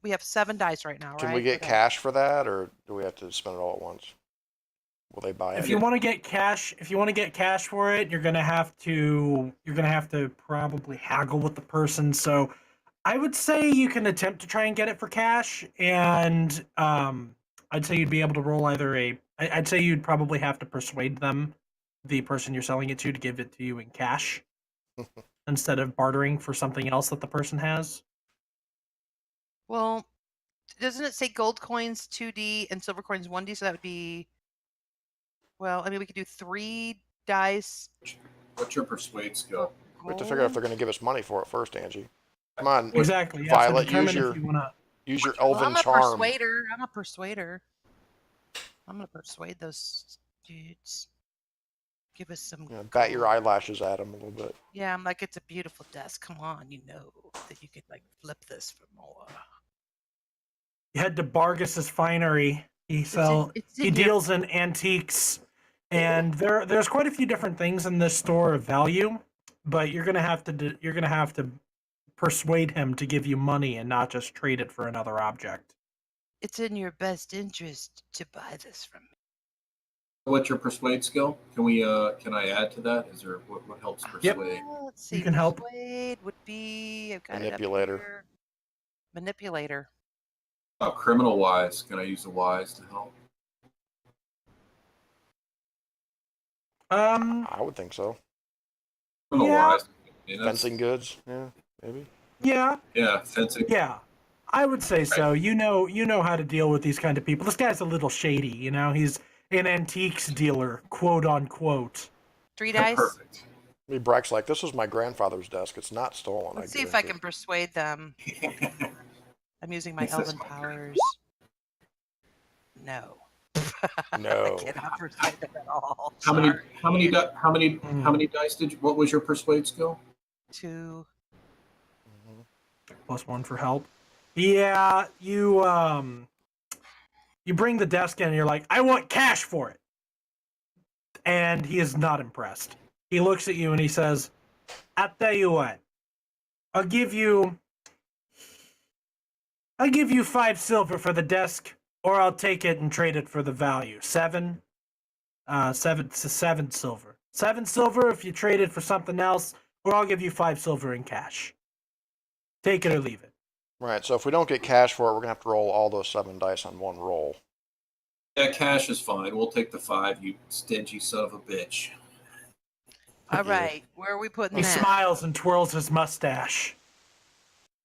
We have 7 dice right now, right? Can we get Okay. cash for that, or do we have to spend it all at once? Will they buy If it? you want to get cash for it, you're gonna have to probably haggle with the person. So I would say you can attempt to try and get it for cash, and I'd say you'd be able to roll I'd say you'd probably have to persuade them, the person you're selling it to give it to you in cash instead of bartering for something else that the person has. Well, doesn't it say gold coins 2D and silver coins 1D? So that would be, well, I mean, we could do 3 dice. What's your persuade skill? We have to figure out if they're going to give us money for it first, Angie. Come on, Exactly. Yeah, Violet, so determine use if you wanna. your Well, elven I'm a charm. persuader. I'm going to persuade those dudes. Give us some. Yeah, bat your eyelashes at them a little bit. Yeah, I'm like, it's a beautiful desk. Come on, you know that you could like flip this for more. You head to Bargis's Finery. It's He in your. deals in antiques, and there's quite a few different things in this store of value. But you're gonna have to persuade him to give you money and not just trade it for another object. It's in your best interest to buy this from me. What's your persuade skill? Can we? Can I add to that? Is there what helps Yep. persuade? Let's see. You can help. Persuade would be. I've got Manipulator. it up here. Manipulator. Criminal wise, can I use the wise to help? I would think so. Criminal Yeah. wise. Yeah, Fencing goods, yeah, maybe. Yeah, Yeah, fencing. yeah. I would say so. You know how to deal with these kind of people. This guy's a little shady, He's an antiques dealer, quote unquote. 3 dice. Perfect. Maybe Brack's like, this was my grandfather's desk. It's not stolen. Let's see if I can persuade them. I'm using my Yes, that's elven my powers. No. No. I cannot persuade them at all. How many? Sorry. How many dice did you? What was your persuade skill? 2. +1 for help. Yeah, you bring the desk in and you're like, I want cash for it. And he is not impressed. He looks at you and he says, I'll tell you what. I'll give you 5 silver for the desk, or I'll take it and trade it for the value. 7 silver. 7 silver if you trade it for something else, or I'll give you 5 silver in cash. Take it or leave it. Right, so if we don't get cash for it, we're going to have to roll all those 7 dice on one roll. Yeah, cash is fine. We'll take the 5. You stingy son of a bitch. All right. Where are we putting He that? smiles and twirls his mustache.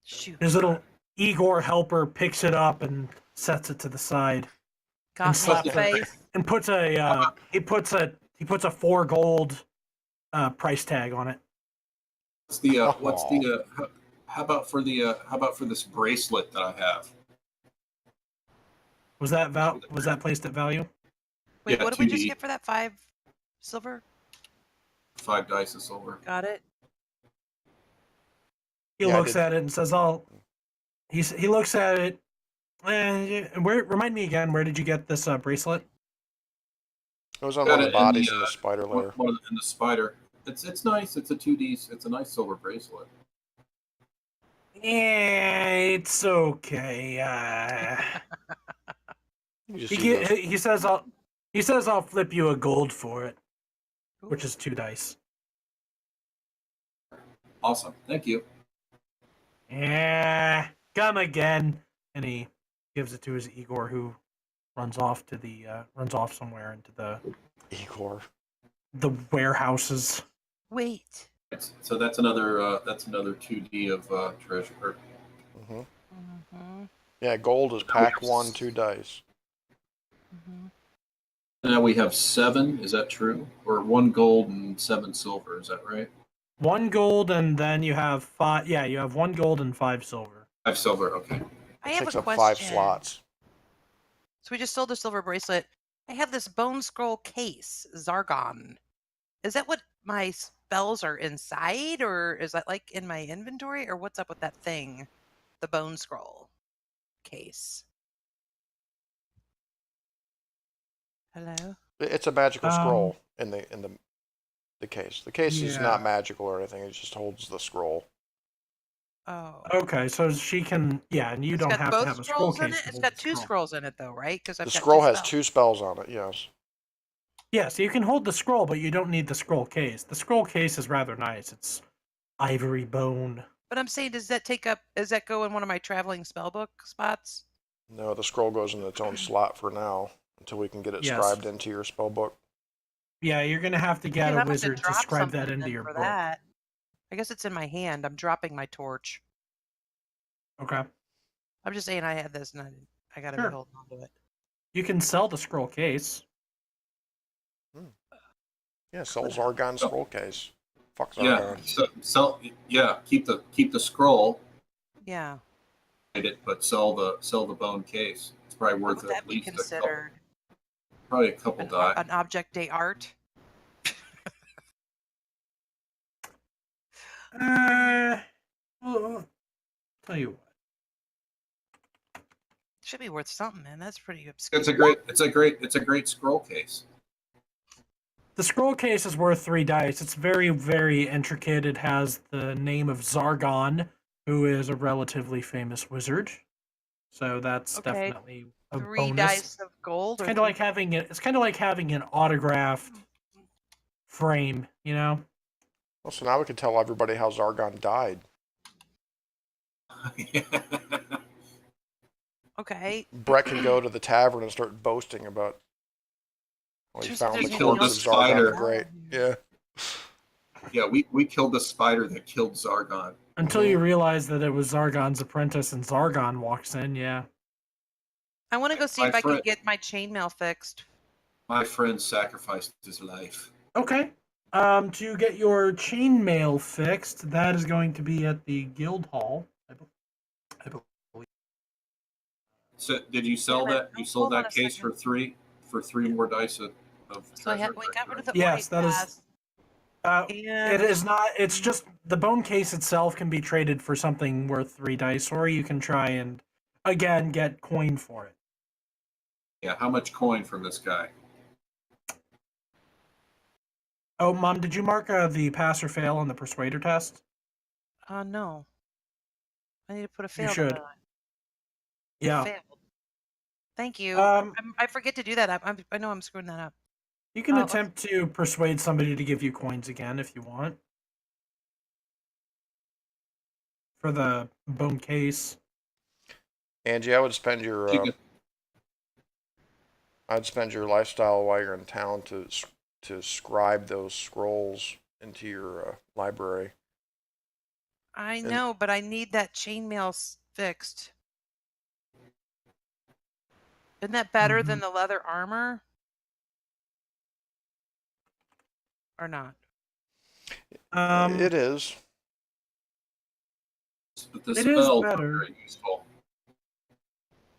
Shoot. His little Igor helper picks it up and sets it to the side. Got me in slaps the it. face. And puts a 4 gold price tag on it. How about for this bracelet that I have? Was that placed at value? Wait, Yeah, what did we just 2D. get for that 5 silver? 5 dice of silver. Got it. He looks at it and says, he looks at it. Remind me again, where did you get this bracelet? It was on Got one of it the in bodies in the spider lair. In the spider. It's nice. It's a 2D. It's a nice silver bracelet. Yeah, it's okay. You just see those- He says I'll flip you a gold for it, which is 2 dice. Awesome. Thank you. Yeah, come again. And he gives it to his Igor, who runs off somewhere into Igor. the warehouses. Wait. So that's another 2D of treasure. hmm Mm-hmm. Yeah, gold is pack 1, 2 dice. Mm-hmm. Now we have 7. Is that true? Or 1 gold and 7 silver? Is that right? 1 gold, and then you have 5. Yeah, you have 1 gold and 5 silver. 5 silver. Okay. I It have takes a up question. 5 slots. So we just sold the silver bracelet. I have this bone scroll case, Zargon. Is that what my spells are inside, or is that like in my inventory, or what's up with that thing? The bone scroll case. Hello? It's a magical scroll in the case. The case is Yeah. not magical or anything. It just holds the scroll. Oh. Okay, so she can, and you don't It's got have both to have a scroll scrolls in case. it. to It's hold got the 2 scroll. scrolls in it, though, right? Because The scroll has 2 spells on it, yes. Yeah, so you can hold the scroll, but you don't need the scroll case. The scroll case is rather nice. It's ivory bone. But I'm saying, does that go in one of my traveling spellbook spots? No, the scroll goes in its own slot for now until we can get it Yes. scribed into your spell book. Yeah, you're gonna have to get Dude, a I'm gonna wizard to drop scribe that something into then your for book. that. I guess it's in my hand. I'm dropping my torch. Okay. I'm just saying I had this and I gotta Sure. be holding on to it. You can sell the scroll case. Yeah, sells Argon scroll case. Fuck Yeah. Argon. Keep the scroll. Yeah. But sell the bone case. It's probably What worth would at that be least considered? a couple die. An object day art? Well, tell you what. Should be worth something, man. That's pretty obscure. It's a great scroll case. The scroll case is worth 3 dice. It's very, very intricate. It has the name of Zargon, who is a relatively famous wizard. So that's Okay. definitely a 3 bonus. dice of gold. It's kind of like having it. It's kind of like having an autographed frame, you know. Well, so now we can tell everybody how Zargon died. Okay. Brett can go to the tavern and start boasting about. Well, he Just- found there's the killed corpse the of Zargon spider. the Great. Yeah. Yeah, we killed the spider that killed Zargon. Until you realize that it was Zargon's apprentice, and Zargon walks in. Yeah. I want to go see My if I friend- can get my chainmail fixed. My friend sacrificed his life. Okay. To get your chainmail fixed, that is going to be at the guild hall. I believe. So did you sell Wait a minute. that? You Oh, sold hold on that a case second. for three more dice of So treasure. we got rid of the Yes, white that is- pass, It and is not. It's just the bone case itself can be traded for something worth 3 dice, or you can try and again get coin for it. Yeah, how much coin from this guy? Oh, Mom, did you mark the pass or fail on the persuader test? no. I need to put a You fail. should. on. Yeah. Failed. Thank you. Um, I forget to do that. I know I'm screwing that up. You can Oh, attempt to persuade somebody to give you coins again if you want. For the bone case. Angie, I would spend your I'd spend your lifestyle while you're in town to scribe those scrolls into your library. I know, but I need that chainmail fixed. Isn't that better than the leather armor? Or not? It is. But the It is spells are better. very useful.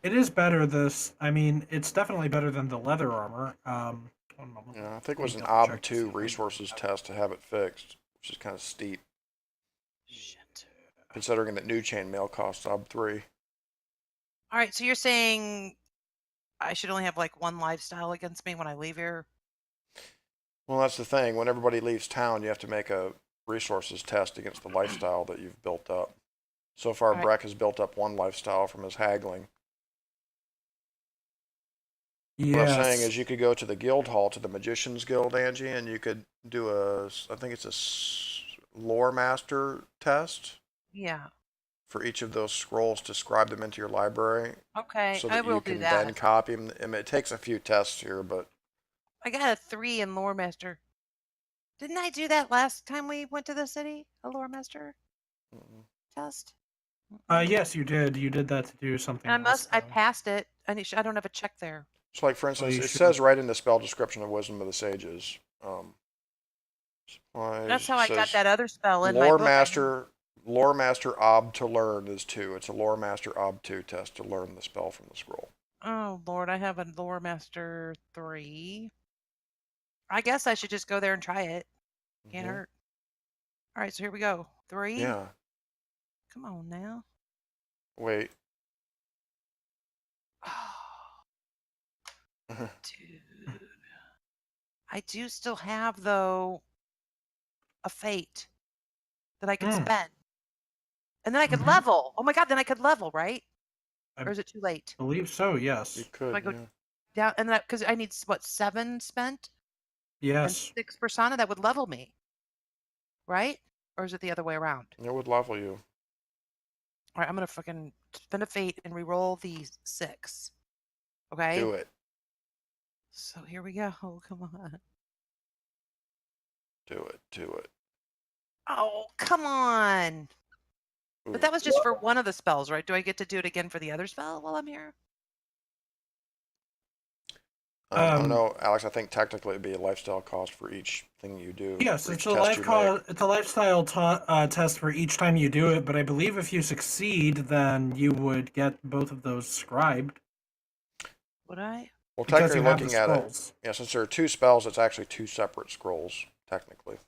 It is better. I mean, it's definitely better than the leather armor. One moment. Yeah, I think it was an Double check OB to see 2 if I resources have- test to have it fixed, which is kind of steep, Shit. considering that new chainmail costs OB 3. All right, so you're saying I should only have like 1 lifestyle against me when I leave here? Well, that's the thing. When everybody leaves town, you have to make a resources test against the lifestyle that you've built up. So far, Right. Breck has built up 1 lifestyle from his haggling. Yes. What I'm saying is you could go to the guild hall, to the Magician's Guild, Angie, and you could do I think it's a lore master test Yeah. for each of those scrolls to scribe them into your library Okay, so I that will you do can that. then copy them. I mean, it takes a few tests here, but I got a 3 in lore master. Didn't I do that last time we went to the city? A lore master test? Yes, you did. You did that to do something. And else, I though. passed it. I don't have a check there. so like for instance, you it should- says right in the spell description of Wisdom of the Sages. Supplies, That's how I got says that other spell in my Lore book. Lore Master Ob to learn is 2. It's a Lore Master Ob 2 test to learn the spell from the scroll. Oh Lord, I have a lore master 3. I guess I should just go there and try it. Can't Mhm. hurt. All right, so here we go. 3. Yeah. Come on now. Wait. Oh, dude. I do still have though a fate that I could Hmm. spend. And then I could Mhm. level. Oh my god, then I could level, right? I Or is it too late? believe so. Yes. You could. I go Yeah. down and that because I need what 7 spent and Yes. 6 persona that would level me. Right? Or is it the other way around? It would level you. All right, I'm gonna fucking spend a fate and re-roll these 6. Okay. Do it. So here we go. Oh, come on. Do it. Do it. Oh, come on. Ooh. But that was just for one of the spells, right? Do I get to do it again for the other spell while I'm here? I don't Um, know, Alex. I think technically it'd be a lifestyle cost for each thing you do. Yes, for it's each a test you make. it's a lifestyle test for each time you do it. But I believe if you succeed, then you would get both of those scribed Would I? Well, because technically you have the looking at it, scrolls. yeah, since there are 2 spells, it's actually 2 separate scrolls, technically.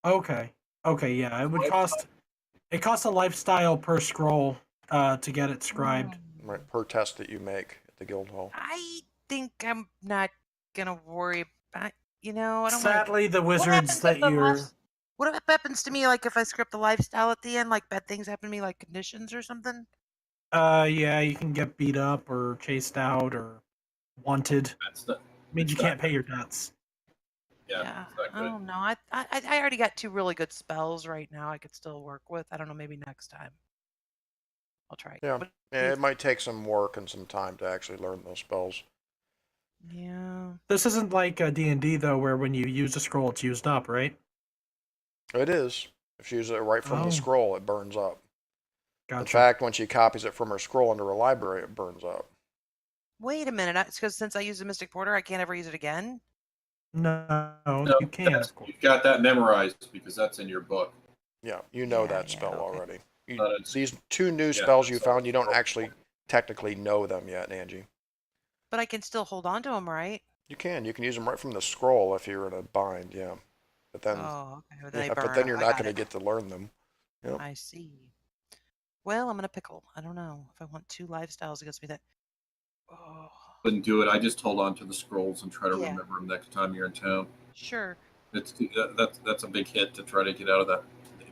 Okay. Okay. Yeah, it would cost. It costs a lifestyle per scroll to get it scribed. right, per test that you make at the guild hall. I think I'm not gonna worry about. You know, I don't want to. Sadly, the What wizards happens if that the you're. what happens to me like if I script the lifestyle at the end? Like bad things happen to me, like conditions or something. Yeah, you can get beat up or chased out or wanted. That's not. Means you It's not can't pay your debts. Yeah, Yeah, it's not I good. don't know. I already got 2 really good spells right now. I could still work with. I don't know. Maybe next time I'll try. Yeah, What do yeah, you it might take some work and some time to actually learn those spells. Yeah. This isn't like a D&D though, where when you use a scroll, it's used up, right? It is. If she uses it right from the Oh, scroll, it burns up. In gotcha. fact, when she copies it from her scroll into her library, it burns up. Wait a minute. It's because since I use the Mystic Porter, I can't ever use it again. No, No, you can, of course. you've got that memorized because that's in your book. Yeah, you know that Yeah, spell okay. already. It's- These 2 new yeah, spells you so- found, you don't actually technically know them yet, Angie. But I can still hold on to them, right? You can use them right from the scroll if you're in a bind, yeah. But then, Oh, okay. Well, yeah, they but burn then up. you're I not got going to it. get to learn them. Yep. I see. Well, I'm gonna pickle. I don't know if I want 2 lifestyles against me. That. Oh. Wouldn't do it. I just hold on to the scrolls and try to Yeah. remember them next time you're in town. Sure. That's a big hit to try to get out of that.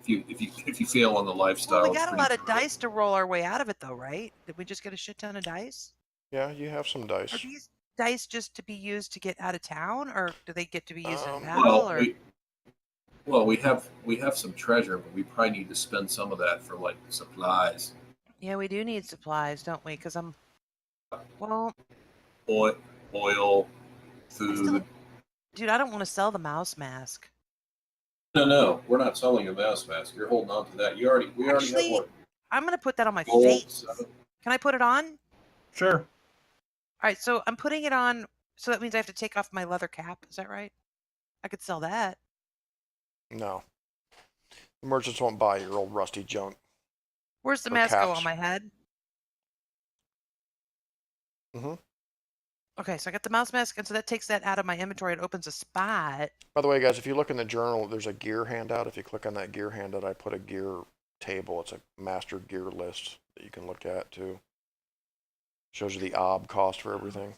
If you fail on the lifestyle, Well, we it's got a pretty lot of brutal. dice to roll our way out of it, though, right? Did we just get a shit ton of dice? Yeah, you have some Are dice. these dice just to be used to get out of town, or do they get to be used in Um, battle? Well, Or we have some treasure, but we probably need to spend some of that for like supplies, yeah, we do need supplies, don't we? Because well, oil, I still, food. dude, I don't want to sell the mouse mask. No, we're not selling a mouse mask. You're holding on to that. We already have Actually, one. I'm gonna put that on my Gold, face. 7. Can I put it on? Sure. All right, so I'm putting it on. So that means I have to take off my leather cap. Is that right? I could sell that. no. The merchants won't buy your old rusty junk. Where's the Or mask go caps. on my head? Mm-hmm. Okay, so I got the mouse mask, and so that takes that out of my inventory. It opens a spot. By the way, guys, if you look in the journal, there's a gear handout. If you click on that gear handout, I put a gear table. It's a master gear list that you can look at too. Shows you the ob cost for everything.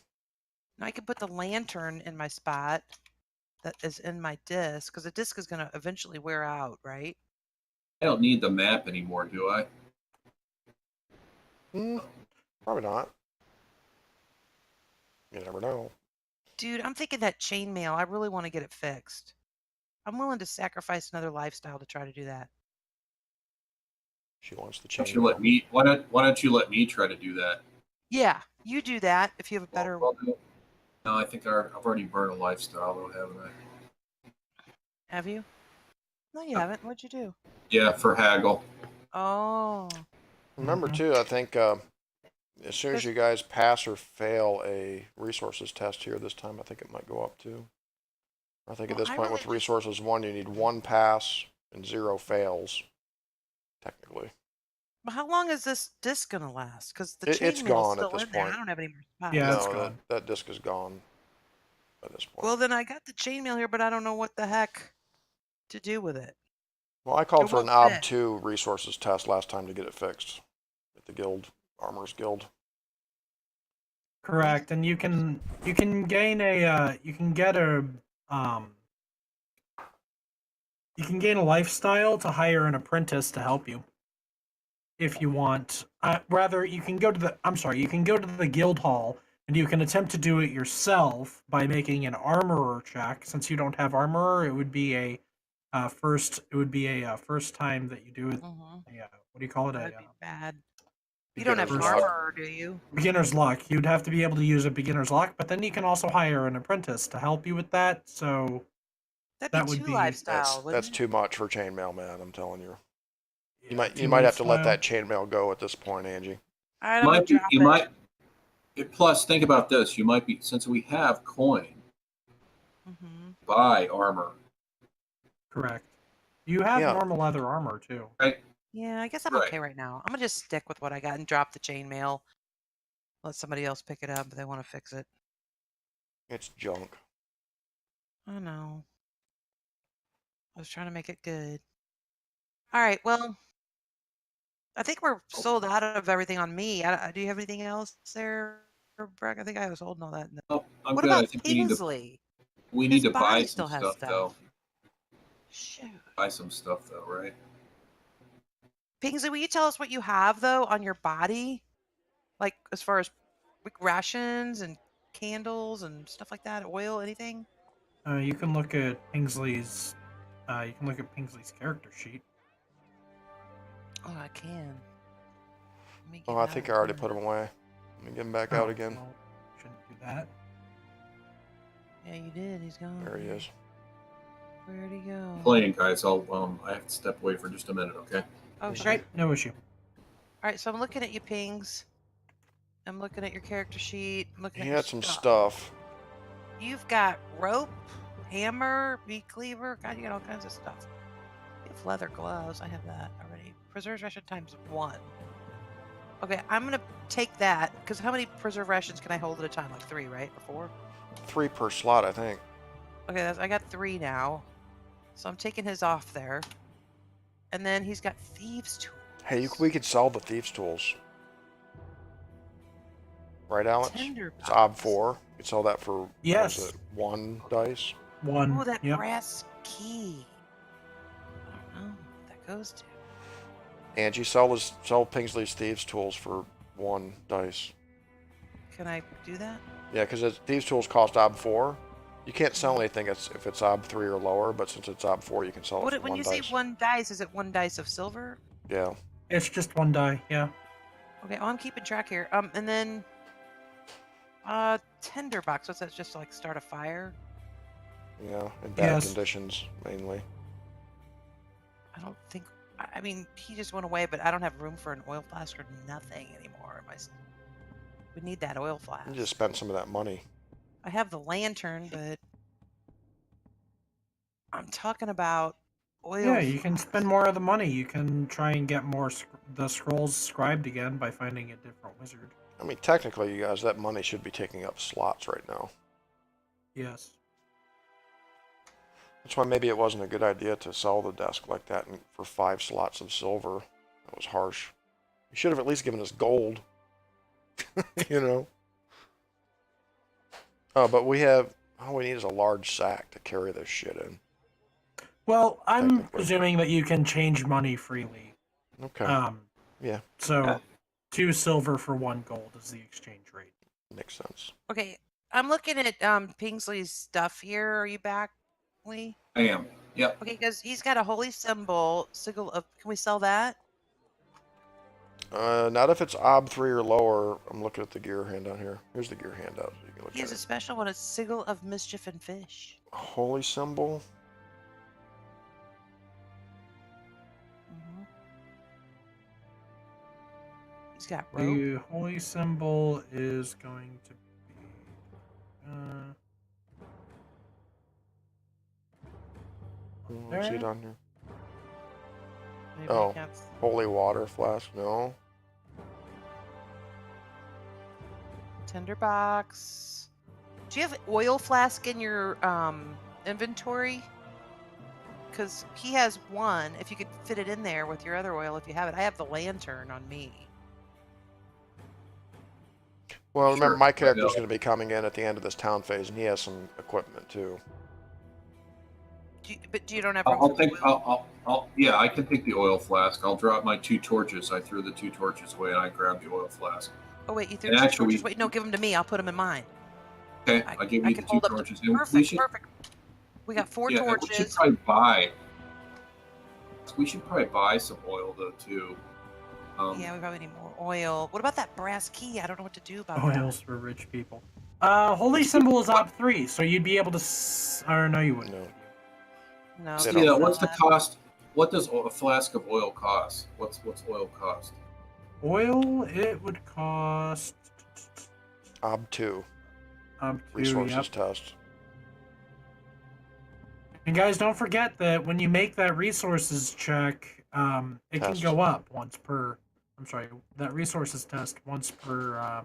Now I can put the lantern in my spot that is in my disc, because the disc is going to eventually wear out, right? I don't need the map anymore, do I? Probably not. You never know. Dude, I'm thinking that chainmail, I really want to get it fixed. I'm willing to sacrifice another lifestyle to try to do that. She wants the Why don't you chain. let me? Why don't you let me try to do that? Yeah, you do that if you have a better. Well, no, I think I've already burned a lifestyle, though, haven't I? Have you? No, you haven't. What'd you do? Yeah, for haggle. Oh. Remember too, I think as soon as you guys pass or fail a resources test here this time, I think it might go up too. I think at Well, this I point really with resources 1, you need 1 pass and 0 fails, technically. But how long is this disc going to last? Because the It's chainmail's gone at still this in there. I point. don't have any more spots. Yeah, it's No, gone. that disc is gone at this point. Well, then I got the chainmail here, but I don't know what the heck to do with it. Well, I called It for an won't fit. OB2 resources test last time to get it fixed at the guild, Armor's Guild. Correct, and you can gain a you can get a um you can gain a lifestyle to hire an apprentice to help you if you want. Rather, you can go to the you can go to the guild hall and you can attempt to do it yourself by making an armorer check. Since you don't have armorer, it would be a first time that you do it. Mm-hmm. What do you call it? That'd be bad. You don't have Beginner's luck. armor, do you? Beginner's luck. You'd have to be able to use a beginner's luck, but then you can also hire an apprentice to help you with that. So That'd that be would 2 be lifestyle, That's wouldn't it? too much for chainmail, man. I'm telling you. You two might have to let lifestyle. that chainmail go at this point, Angie. All right, I'm gonna drop You it. might. Plus, think about this. You might be, since we have coin, Mm-hmm. buy armor. Correct. You have Yeah. normal leather armor too. Right? Yeah, I guess I'm Right. okay right now. I'm gonna just stick with what I got and drop the chainmail. Let somebody else pick it up if they want to fix it. It's junk. I know. I was trying to make it good. All right, well, I think we're sold out of everything on me. Do you have anything else there, Breck? I think I was holding all that. Oh, I'm What good. I about think Pingsley? we need His to buy body some still has stuff though. stuff. Shoot. Buy some stuff though, right? Pingsley, will you tell us what you have though on your body? Like as far as like rations and candles and stuff like that, oil, anything? You can look at Pingsley's. You can look at Pingsley's character sheet. Oh, I can. Let me get Oh, it I out think of I already here. put him away. Let me get him back Oh, out again. well, shouldn't do that. Yeah, you did. He's gone. There he is. Where'd he go? Playing, guys. I have to step away for just a minute, okay? Oh, Okay, shit. no issue. All right, so I'm looking at you, Pings. I'm looking at your character sheet. I'm looking He at your had some stuff. You've got rope, hammer, meat cleaver. God, you got all kinds of stuff. You have leather gloves. I have that already. Preserves ration times 1. Okay, I'm gonna take that because how many preserve rations can I hold at a time? Like 3, right? Or 4? 3 per slot, I think. Okay, I got 3 now. So I'm taking his off there. And then he's got thieves' tools. Hey, we could sell the thieves' tools. Right, Alex? Tinder It's ob 4. You could sell that for, Yes. what is it, 1 dice? 1. Oh, that Yep. brass key. I don't know what that goes to. Angie, sell Pingsley's thieves' tools for 1 dice. Can I do that? Yeah, because thieves' tools cost ob 4. You can't sell anything if it's ob 3 or lower, but since it's ob 4, you can sell it for When 1 you dice. say 1 dice, is it 1 dice of silver? Yeah. It's just 1 die, yeah. Okay, well, I'm keeping track here. And then tinderbox. What's that? Just to, like, start a fire? Yeah, in bad Yes. conditions, mainly. I don't think. I mean, he just went away, but I don't have room for an oil flask or nothing anymore. We need that oil flask. You just spent some of that money. I have the lantern, but I'm talking about oil. Yeah, you can spend more of the money. You can try and get more the scrolls scribed again by finding a different wizard. I mean, technically, you guys, that money should be taking up slots right now. Yes. That's why maybe it wasn't a good idea to sell the desk like that for 5 slots of silver. That was harsh. You should have at least given us gold. You know? Oh, but all we need is a large sack to carry this shit in. Well, I'm Technically. presuming that you can change money freely. Okay. Yeah, So, 2 silver for 1 gold is the exchange rate. makes sense. Okay, I'm looking at Pingsley's stuff here. Are you back, Lee? I am. Yep. Okay, because he's got a holy symbol, sigil of. Can we sell that? Not if it's ob 3 or lower. I'm looking at the gear handout here. Here's the gear handout. So you can look He has at a special one, a sigil of mischief and fish. Holy symbol. Mhm. He's got rope. The holy symbol is going to be. I see it on here. Maybe I Oh, can't. holy water flask. No. Tinderbox. Do you have oil flask in your inventory? Because he has 1. If you could fit it in there with your other oil, if you have it. I have the lantern on me. Well, remember, Sure. my character's going to be coming in at the end of this town phase, and he has some equipment too. But you don't have room I'll for the take. oil? Yeah, I can take the oil flask. I'll drop my 2 torches. I threw the 2 torches away, and I grabbed the oil flask. Oh wait, you threw And 2 actually, torches. Wait, no, give them to me. I'll put them in mine. Okay, I I'll give I you can the 2 hold up to- torches. And Perfect. We got 4 We should torches. probably buy. We should probably buy some oil though too. Yeah, we probably need more oil. What about that brass key? I don't know what to do about Oils for rich people. Holy symbol is op 3, so you'd be able to. Or no, you wouldn't. No. that. No. They so don't. Yeah, sell what's the that. cost? What does a flask of oil cost? What's oil cost? Oil, it would cost. Ob 2. Up to, Resources yep. test. And guys, don't forget that when you make that resources check, it Test. can go up once per. I'm sorry, that resources test once per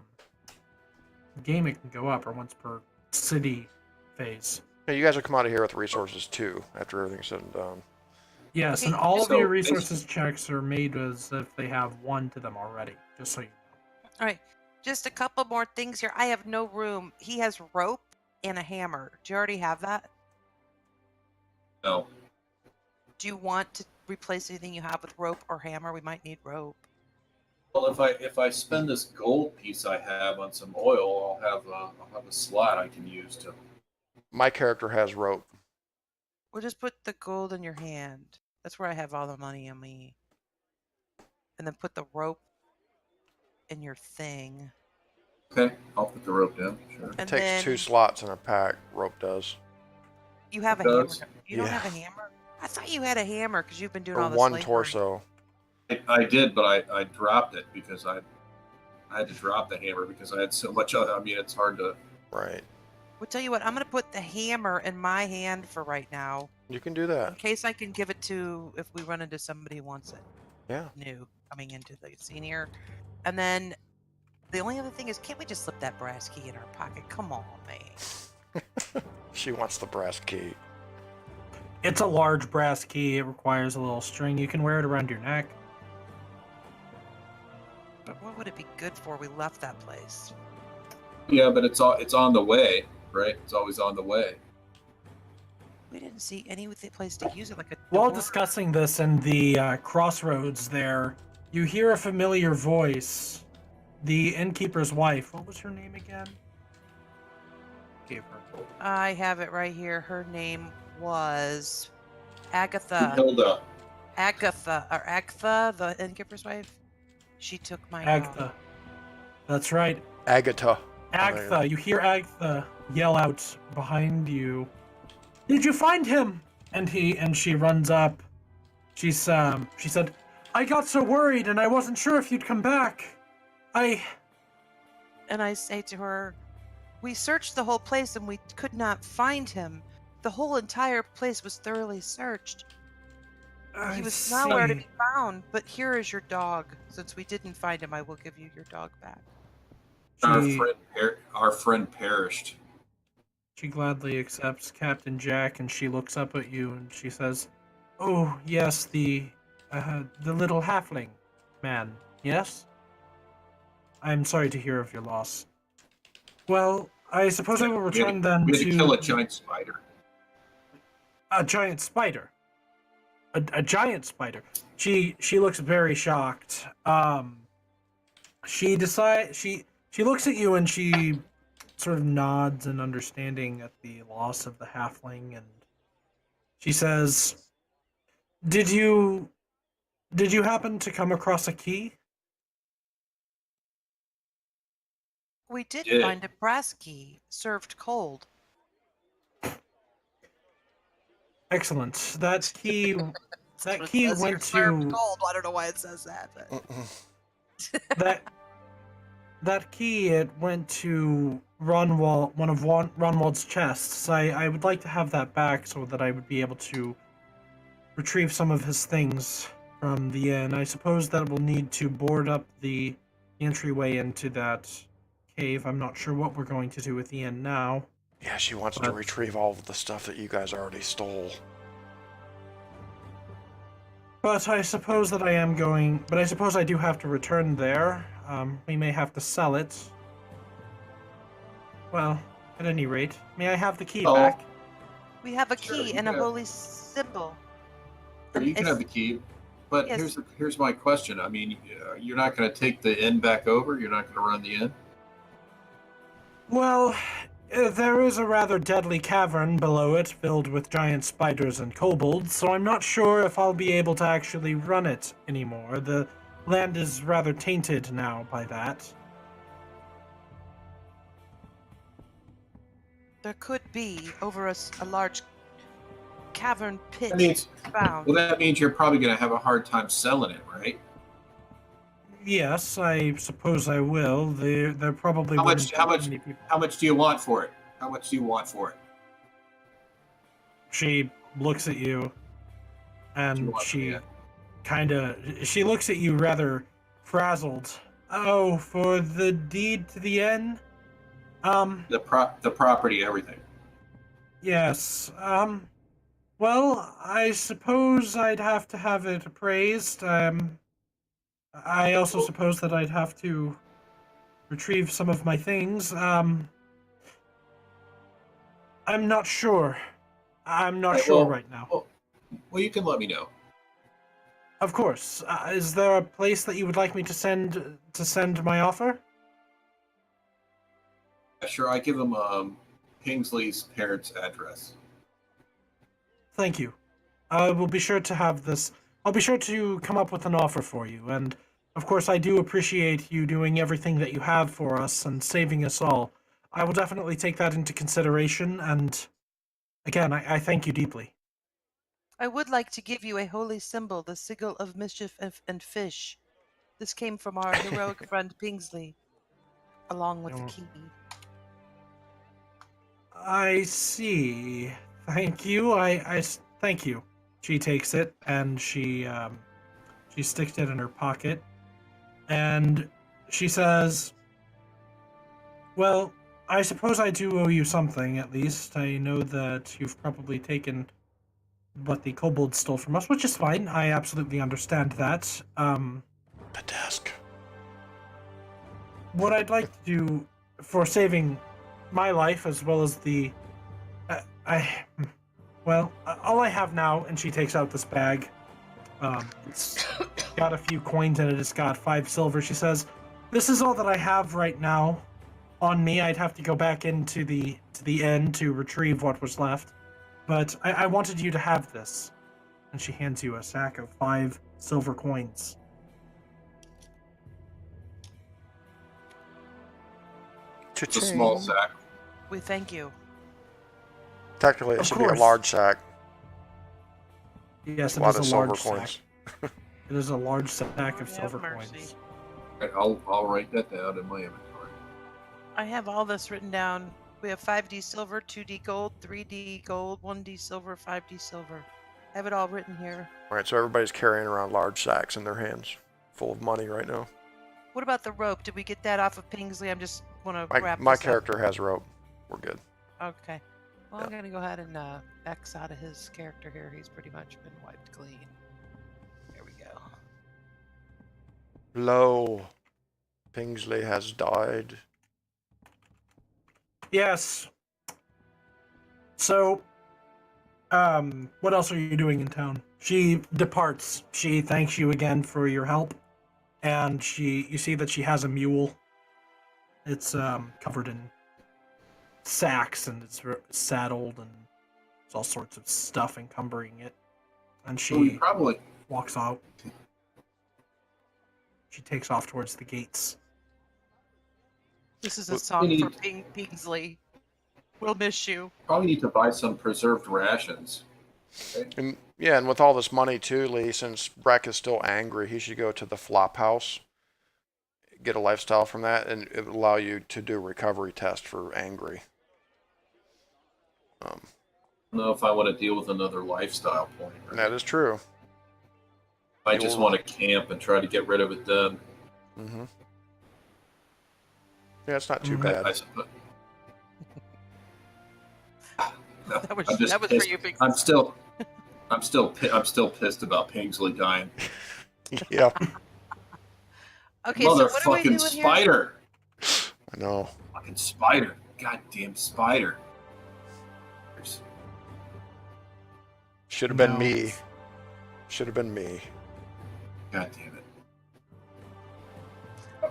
game. It can go up, or once per city phase. Hey, you guys will come out of here with resources too after everything's said and done. Yes, Okay, and all of So, your resources checks are made as if they have one to them already, just so you know. all right. Just a couple more things here. I have no room. He has rope and a hammer. Do you already have that? no. Do you want to replace anything you have with rope or hammer? We might need rope. Well, if I spend this gold piece I have on some oil, I'll have a slot I can use to. My character has rope. We'll just put the gold in your hand. That's where I have all the money on me. And then put the rope in your thing. Okay, I'll put the rope down. Sure. And Takes then 2 slots in a pack. Rope does. you have It a hammer. does? You don't Yeah. have a hammer? I thought you had a hammer because you've been doing Or all this 1 laboring. torso. I did, but I dropped it because I had to drop the hammer because I had so much. I mean, it's hard to. Right. We'll tell you what, I'm going to put the hammer in my hand for right now. You can do In that. case I can give it to if we run into somebody who wants it. Yeah. New coming into the senior. And then the only other thing is, can't we just slip that brass key in our pocket? Come on, man. She wants the brass key. It's a large brass key. It requires a little string. You can wear it around your neck. But what would it be good for? We left that place. Yeah, but it's on the way, right? It's always on the way. We didn't see any place to use it, like a While door. discussing this in the crossroads there, you hear a familiar voice. The innkeeper's wife. What was her name again? Gave her. I have it right here. Her name was Agatha. Hilda. Agatha, the innkeeper's wife. She took my dog. Agatha. That's right. Agatha. Agatha. You hear Agatha yell out behind you. Did you find him? And she runs up. She said, I got so worried and I wasn't sure if you'd come back. And I say to her, we searched the whole place and we could not find him. The whole entire place was thoroughly searched. He was nowhere to be found, but here is your dog. Since we didn't find him, I will give you your dog back. Our friend perished. She gladly accepts Captain Jack, and she looks up at you and she says, "Oh yes, the little halfling man. Yes. I'm sorry to hear of your loss. Well, I suppose I will return then We had to to kill a giant spider. a giant spider. A giant spider. She looks very shocked. She looks at you and she sort of nods in understanding at the loss of the halfling, and she says, Did you happen to come across a key?" We did Did. find a brass key served cold. Excellent. That key It went served to cold. I don't know why it says that. But... that key, it went to Ronwald, one of Ronwald's chests. I would like to have that back so that I would be able to retrieve some of his things from the inn. I suppose that we'll need to board up the entryway into that cave. I'm not sure what we're going to do with the inn now. Yeah, she wants to retrieve all of the stuff that you guys already stole. But I suppose that I suppose I do have to return there. We may have to sell it. Well, at any rate, may I have the key back? we have a Sure, key you and a can. holy symbol. You can have the key, but Yes. here's my question. I mean, you're not going to take the inn back over. You're not going to run the inn. Well, there is a rather deadly cavern below it filled with giant spiders and kobolds, so I'm not sure if I'll be able to actually run it anymore. The land is rather tainted now by that. There could be over a large cavern pit That means, found. well, that means you're probably going to have a hard time selling it, right? Yes, I suppose I will. There probably wouldn't be many people. How much do you want for it? How much do you want for it? She looks at you, and Yeah. she looks at you rather frazzled. Oh, for the deed to the inn? The property, everything. Yes. Well, I suppose I'd have to have it appraised. I also suppose that I'd have to retrieve some of my things. I'm not sure. I'm not Okay, sure right now. well, you can let me know. Of course. Is there a place that you would like me to send my offer? Sure, I give him Pingsley's parents' address. Thank you. I will be sure to have this. I'll be sure to come up with an offer for you. And of course, I do appreciate you doing everything that you have for us and saving us all. I will definitely take that into consideration. And again, I thank you deeply. I would like to give you a holy symbol, the sigil of mischief and fish. This came from our heroic friend Pingsley, along with the Oh. key. I see. Thank you. Thank you. She takes it and she sticks it in her pocket, and she says, "Well, I suppose I do owe you something. At least I know that you've probably taken what the kobolds stole from us, which is fine. I absolutely understand that. The desk. What I'd like to do for saving my life as well as the, all I have now," and she takes out this bag. It's got a few coins in it. It's got 5 silver. She says, "This is all that I have right now on me. I'd have to go back into the inn to retrieve what was left, but I wanted you to have this." And she hands you a sack of 5 silver coins. It's a small sack. We thank you. Technically, it Of should be a course. large sack. Yes, A it lot is of a silver large coins. sack. It is a large sack of Have silver mercy. coins. I'll write that down in my inventory. I have all this written down. We have 5D silver, 2D gold, 3D gold, 1D silver, 5D silver. I have it all written here. All right, so everybody's carrying around large sacks in their hands, full of money right now. What about the rope? Did we get that off of Pingsley? I'm just want to wrap My this character has rope. We're good. up. Okay. Well, I'm Yeah. going to go ahead and X out of his character here. He's pretty much been wiped clean. There we go. Lo, Pingsley has died. Yes. So, what else are you doing in town? She departs. She thanks you again for your help, and you see that she has a mule. It's covered in sacks and it's saddled and there's all sorts of stuff encumbering it. And So we she probably walks out. She takes off towards the gates. This is a Well, song we for need- Pingsley. We'll miss you. probably need to buy some preserved rations. And yeah, and with all this money too, Lee, since Breck is still angry, he should go to the flop house, get a lifestyle from that, and it would allow you to do a recovery test for angry. I don't know if I want to deal with another lifestyle point. Right? That is true. I just want to camp and try to get rid of it then. Mm-hmm. Yeah, it's not too Mhm. bad. I suppose. That was I'm just for pissed. you, Pingsley. I'm still pissed about Pingsley dying. Yeah, Okay, so what are we Motherfucking doing here? spider! I know. Fucking spider! Goddamn spider! Should have been No. me. Should have been me. God damn it!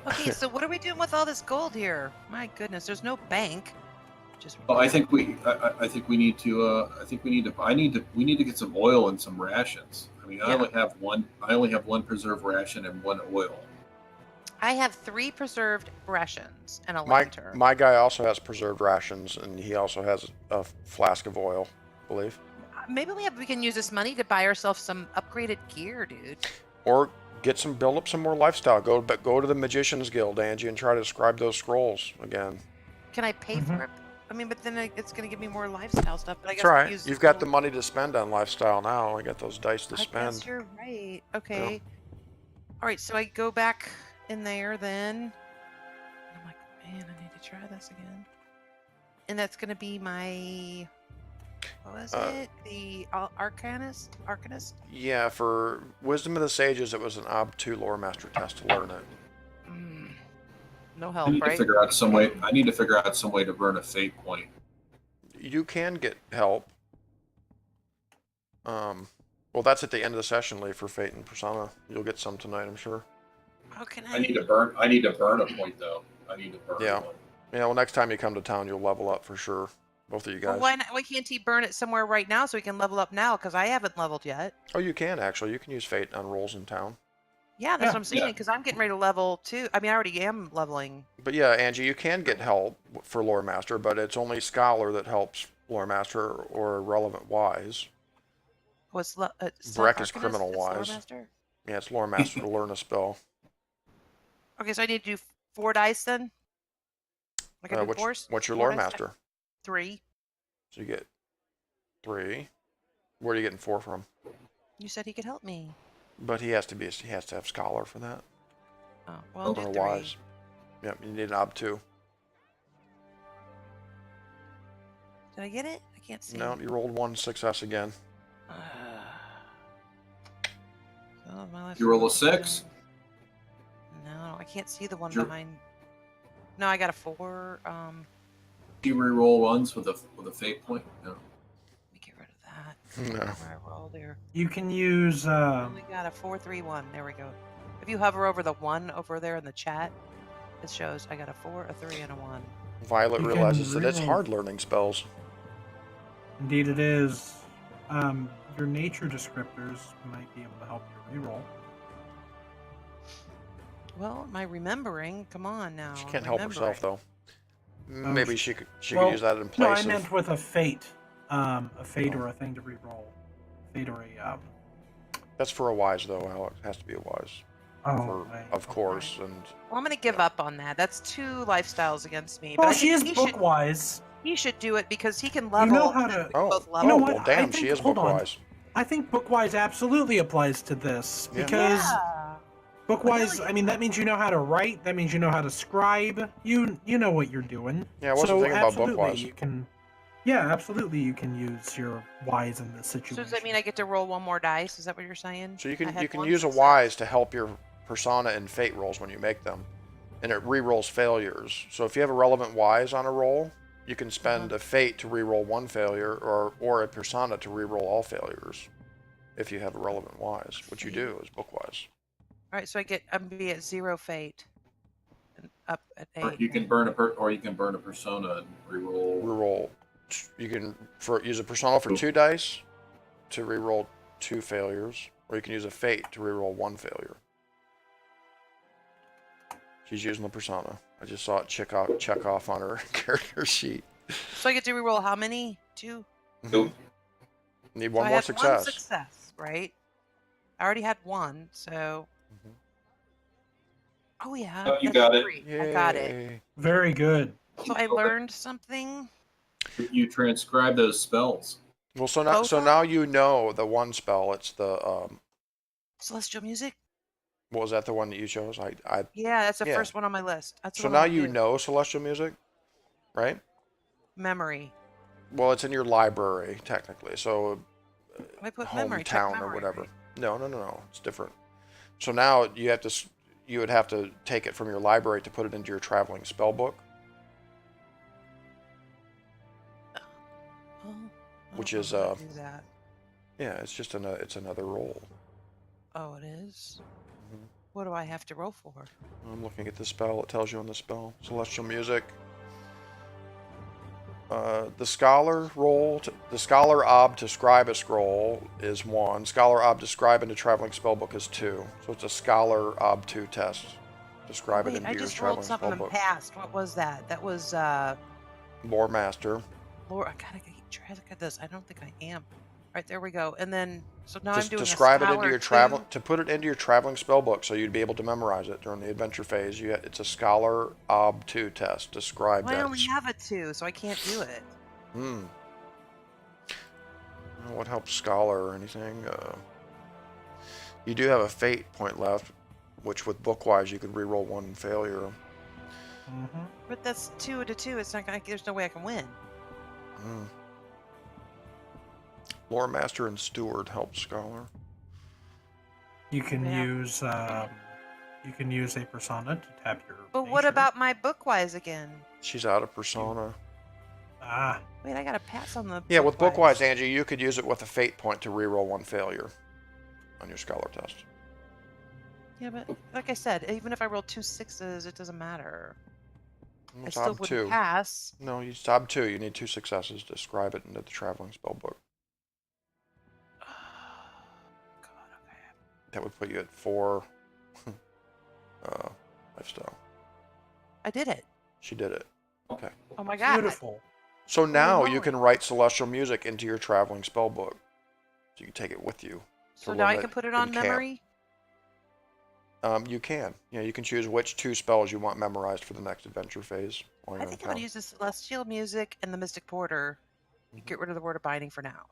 Okay, so what are we doing with all this gold here? My goodness, there's no bank. Just Well, I think we need to. We need to get some oil and some rations. I mean, I Yeah. only have one preserved ration and one oil. I have 3 preserved rations and a My lantern. my guy also has preserved rations, and he also has a flask of oil, I believe. Maybe we can use this money to buy ourselves some upgraded gear, dude. Or build up some more lifestyle. Go to the Magician's Guild, Angie, and try to describe those scrolls again. Can I pay Mhm. for it? I mean, but then it's going to give me more lifestyle stuff. But I That's guess all I'll right. use You've got the gold. money to spend on lifestyle now. I got those dice to I spend. guess you're right. Okay. All right, so I go back in there then. I'm like, man, I need to try this again. And that's going to be my What was Uh, it? The Arcanist? Yeah, for Wisdom of the Sages, it was an Ob 2 Lore Master test to learn it. Mm, no I help, need to right? figure out some way. I need to figure out some way to burn a fate point. You can get help. Well, that's at the end of the session, Lee, for Fate and Persona. You'll get some tonight, I'm sure. How can I need to burn. I need to burn a point though. I need to burn Yeah. one. Yeah, well, next time you come to town, you'll level up for sure. Both of you Well, guys. why not? Why can't he burn it somewhere right now so he can level up now? Because I haven't leveled yet. Oh, you can, actually. You can use Fate on rolls in town. Yeah, that's Yeah. what I'm saying. Yeah. Because I'm getting ready to level too. I mean, I already am leveling. But yeah, Angie, you can get help for Lore Master, but it's only Scholar that helps Lore Master or Relevant Wise. What's Breck is criminal It's Lore wise. Master? Yeah, it's Lore Master to learn a spell. Okay, so I need to do 4 dice then. Like I do force. What's your 4 Lore dice? Master? 3. So you get 3. Where are you getting 4 from? You said he could help me. But he has to have Scholar for that. Oh, well, I'll do Or 3. Wise. Yep, you need an Ob 2. Did I get it? I can't see. No, you rolled 1 success again. So my last You roll a one- 6. No, I can't see the one Sure. behind. No, I got a 4. Do you re-roll ones with a fate point? No. Let me get rid of that. No. Where I rolled there. You can use. Only got a 4, 3, 1. There we go. If you hover over the 1 over there in the chat, it shows I got a 4, a 3, and a 1. Violet You can realizes that it's reroll. hard learning spells. Indeed, it is. Your nature descriptors might be able to help you reroll. Well, my remembering. Come on now. She I'm can't help herself remembering. though. Maybe she could Well, use that in place No, I of. meant with a fate. A fate or a thing to reroll. Fate or a. That's for a wise though, Alex. It has to be a wise. Of course, and Well, I'm going to give up on that. That's 2 lifestyles against me. Well, but I she think is book wise. he should do it because he can You level. know how to. We can both oh, level. know what? well, damn, I she think- is hold on. bookwise. I think bookwise absolutely applies to this Yeah. because Yeah. bookwise. I mean, that means you know how to write. That means you know how to scribe. You know what you're doing. Yeah, I wasn't thinking about absolutely, bookwise. You can. Yeah, absolutely, you can use your wise in this So situation. does that mean I get to roll 1 more dice? Is that what you're saying? So you I can had 1 use a success. wise to help your persona and fate rolls when you make them, and it re-rolls failures. So if you have a relevant wise on a roll, you can spend a fate to re-roll 1 failure, or a persona to re-roll all failures. If you have a relevant wise, which you do is bookwise. All right, so I'm be at 0 fate, and up at 8. Or you can burn a persona and re-roll. Reroll. You can use a persona for 2 dice to re-roll 2 failures, or you can use a fate to re-roll 1 failure. She's using the persona. I just saw it check off on her character sheet. So I get to reroll how many? 2? Nope. Need So one I more had success. 1 success, right? I already had 1, so. Mhm. Oh yeah. Oh, you that's got it. 3. I got it. Yay. Very good. So I learned something. You transcribe those spells. Well, so now you know the one spell. It's the Celestial music. what was that? The one that you chose? Yeah, that's the Yeah. first one on my list. That's the So one now I'll you do. know celestial music, right? Memory. Well, it's in your library technically. So I put memory. check hometown or memory, whatever. right? No, it's different. So now you would have to take it from your library to put it into your traveling spell book, Oh, I which don't is, know how to do that. yeah, it's another roll. Oh, it is? Mhm. What do I have to roll for? I'm looking at the spell. It tells you on the spell. Celestial music. The scholar roll, the scholar ob to scribe a scroll is 1. Scholar ob to scribe into traveling spellbook is 2. So it's a scholar ob 2 test. Describe it Wait, into I your just rolled traveling something and spellbook. passed. What was that? That was Lore master. Lord. I gotta keep track of this. I don't think I am. Right, there we go. And then so now Just I'm doing describe a it into scholar your travel to put it into your traveling spellbook so you'd be able to memorize it during the adventure phase. It's a scholar ob 2 test. Describe Well, I that. only have a 2, so I can't do it. What helps scholar or anything? You do have a fate point left, which with bookwise you could reroll 1 failure. Mm-hmm. But that's 2 to 2. It's not gonna. There's no way I can win. Lore Master and Steward help Scholar. You can Yeah. use a persona to tap your. But what nature. about my Bookwise again? She's out of Persona. Ah, Wait, I gotta pass on the. Yeah, with Bookwise, Angie, you could use it with a fate point to reroll one failure on your Scholar test. Yeah, but like I said, even if I roll 2 6s, it doesn't matter. I It's still ob wouldn't 2. pass. No, it's ob 2. You need 2 successes to describe it into the traveling spell book. God, okay. That would put you at 4 lifestyle. I did it. She did it. Okay. Oh my god. beautiful. So now moly. you can write celestial music into your traveling spell book. So you can take it with you. So to now I learn can put it in on camp. memory? You can. Yeah, you can choose which 2 spells you want memorized for the next adventure phase. While I you're think in I'm gonna town. use the Celestial Music and the Mystic Porter. Get rid of the Word of Binding for now.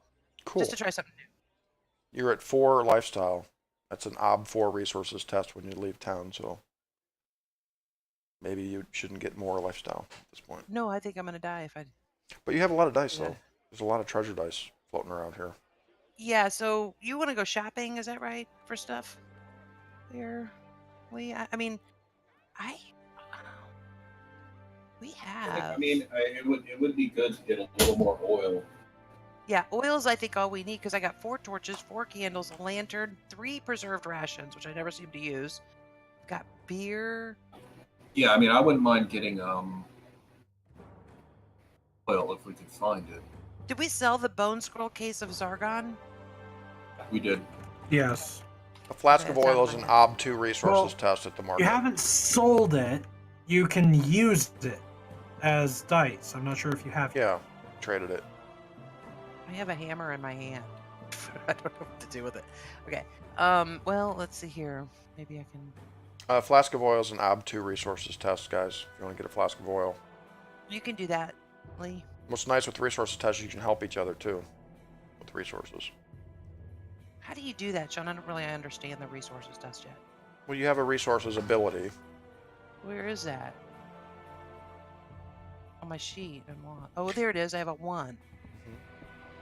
Cool. Just to try something new. You're at 4 lifestyle. That's an ob 4 resources test when you leave town, so maybe you shouldn't get more lifestyle at this point. No, I think I'm gonna die if I. But you have a lot of dice, Yeah. though. There's a lot of treasure dice floating around here. Yeah, so you want to go shopping, is that right? For stuff? I mean, I. We have. It would be good to get a little more oil. Yeah, oil's I think all we need because I got 4 torches, 4 candles, a lantern, 3 preserved rations, which I never seem to use. Got beer. Yeah, I mean, I wouldn't mind getting oil if we could find it. Did we sell the bone scroll case of Zargon? We did. Yes. A flask Okay, of that's oil all is I an have. ob 2 resources Well, test at the market. You haven't sold it. You can use it as dice. I'm not sure if you have. Yeah, traded it. I have a hammer in my hand. I don't know what to do with it. Okay. Well, let's see here. Maybe I can. A flask of oil is an ob 2 resources test, guys. If you want to get a flask of oil. You can do that, Lee. What's nice with resources tests, you can help each other too with resources. How do you do that, Sean? I don't really understand the resources test yet. Well, you have a resources ability. Where is that? On my sheet. Oh, there it is. I have a 1.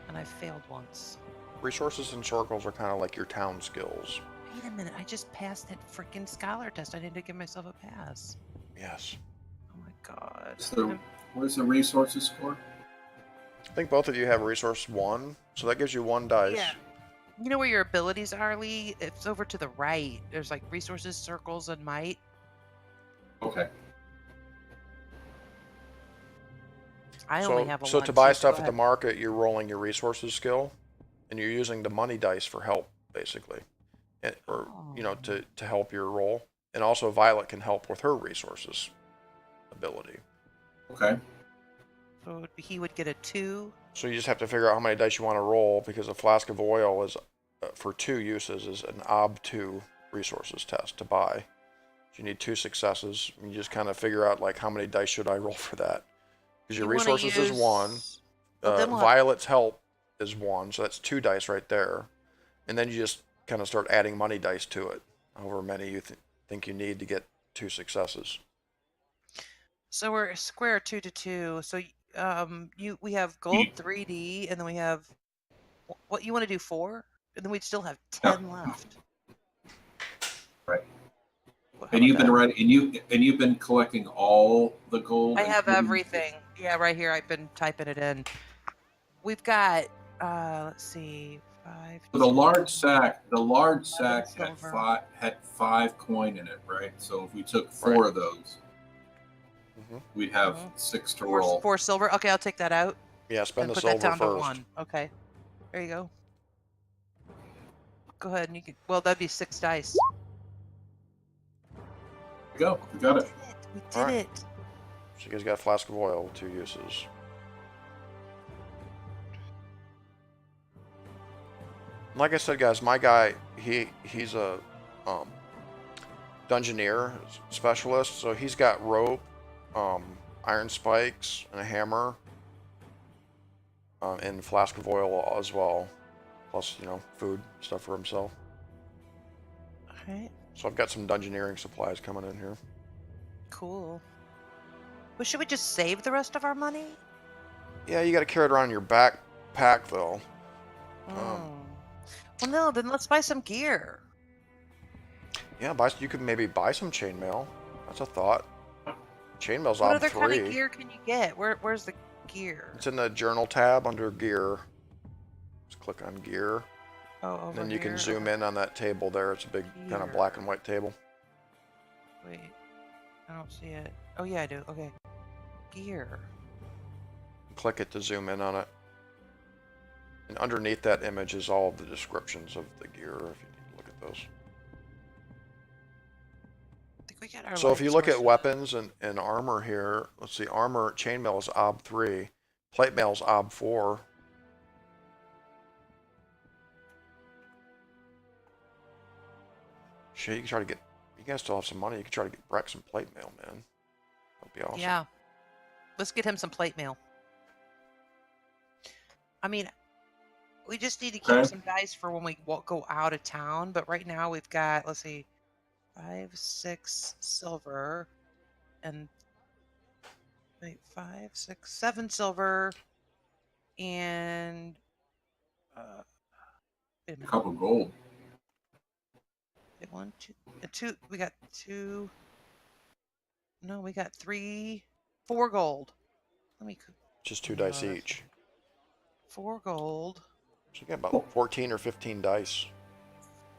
And I failed once. Resources and circles are kind of like your town skills. Wait a minute. I just passed that freaking scholar test. I need to give myself a pass. Yes. Oh my god. Where's the resources score? I think both of you have resource 1, so that gives you 1 dice. Yeah. You know where your abilities are, Lee? It's over to the right. There's like resources, circles, and might. Okay. I only have a So 1. to buy go stuff at the ahead. market, you're rolling your resources skill, and you're using the money dice for help, basically, to help your roll. And also Violet can help with her resources ability. Okay. So he would get a 2. So you just have to figure out how many dice you want to roll, because a flask of oil is for 2 uses is an ob 2 resources test to buy. So you need 2 successes. You just kind of figure out like how many dice should I roll for that. Because your resources is 1. Well, then we'll have- Violet's help is 1, so that's 2 dice right there. And then you just kind of start adding money dice to it, however many you think you need to get 2 successes. So we're square 2 to 2. So we have gold 3D, and then we have what you want to do 4, and then we'd still have 10 left. Right. How And you've about been that? writing, and you've been collecting all the gold. I have including- everything. Yeah, right here. I've been typing it in. We've got let's see, 5. The large sack silver. had 5 coin in it, right? So if we took 4 of those, we'd have 6 to roll. 4 silver. Okay, I'll take that out. Yeah, spend And the put that silver down to first. 1. Okay. There you go. Go ahead and you can. Well, that'd be 6 dice. Go. We got it. We did All right. it. So you guys got a flask of oil, 2 uses. Like I said, guys, my guy, he's a dungeoneer specialist, so he's got rope, iron spikes, and a hammer, and a flask of oil as well, plus food stuff for himself. All right. So I've got some dungeoneering supplies coming in here. Cool. Well, should we just save the rest of our money? Yeah, you got to carry it around in your backpack though. Well, no, then let's buy some gear. Yeah, you could maybe buy some chainmail. That's a thought. Chainmail's What ob other 3. kind of gear can you get? Where's the gear? It's in the journal tab under gear. Just click on gear. Oh, over And then you here? can zoom Okay. in on that table there. It's a big kind of black and white table. Wait, I don't see it. Oh yeah, I do. Okay. Gear. Click it to zoom in on it. And underneath that image is all of the descriptions of the gear, if you need to look at those. I think we got our So if you look at sources. weapons and armor here, let's see, armor, chainmail is ob 3, plate mail is ob 4. Shit, you can try to get, you guys still have some money, you can try to get Breck some plate mail, man. That'd be awesome. Yeah. Let's get him some plate mail. I mean, we just need to keep some dice for when we go out of town. But right now we've got, let's see, 5, 6 silver, and 5, 6, 7 silver, and wait a A minute. couple gold. Wait, 1, 2, 2. We got 2. No, we got 3, 4 gold. Let me. Just 2 dice each. 4 gold. So you got about 14 or 15 dice.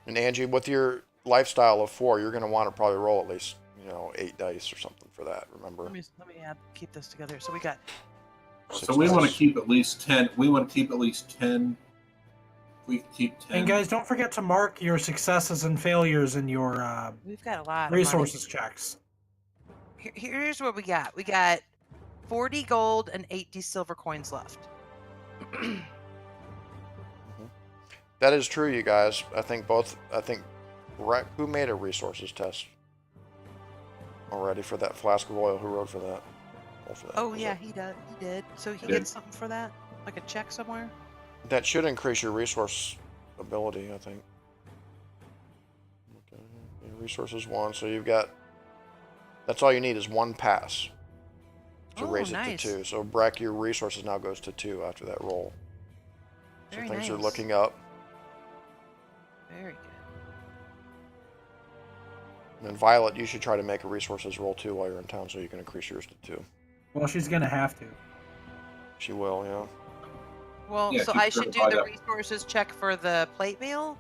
And Angie, with your lifestyle of 4, you're going to want to probably roll at least, 8 dice or something for that, remember? Let me keep this together. So we got. So we want to keep at least 10. We want to keep at least 10. We can keep 10. And guys, don't forget to mark your successes and failures in your We've got a lot resources checks. Here's what we got. We got 40 gold and 80 silver coins left. That is true, you guys. I think Breck, who made a resources test already for that flask of oil? Who wrote for that? Oh yeah, he did. So he gets something for that? Like a check somewhere? That should increase your resource ability, I think. Okay. Resources 1, so you've got, that's all you need is 1 pass to raise it to 2. So Breck, your resources now goes to 2 after that roll. So things are looking up. Very good. And then Violet, you should try to make a resources roll too while you're in town so you can increase yours to 2. Well, she's gonna have to. She will, yeah. Well, Yeah, so I should do the resources check for the plate mail?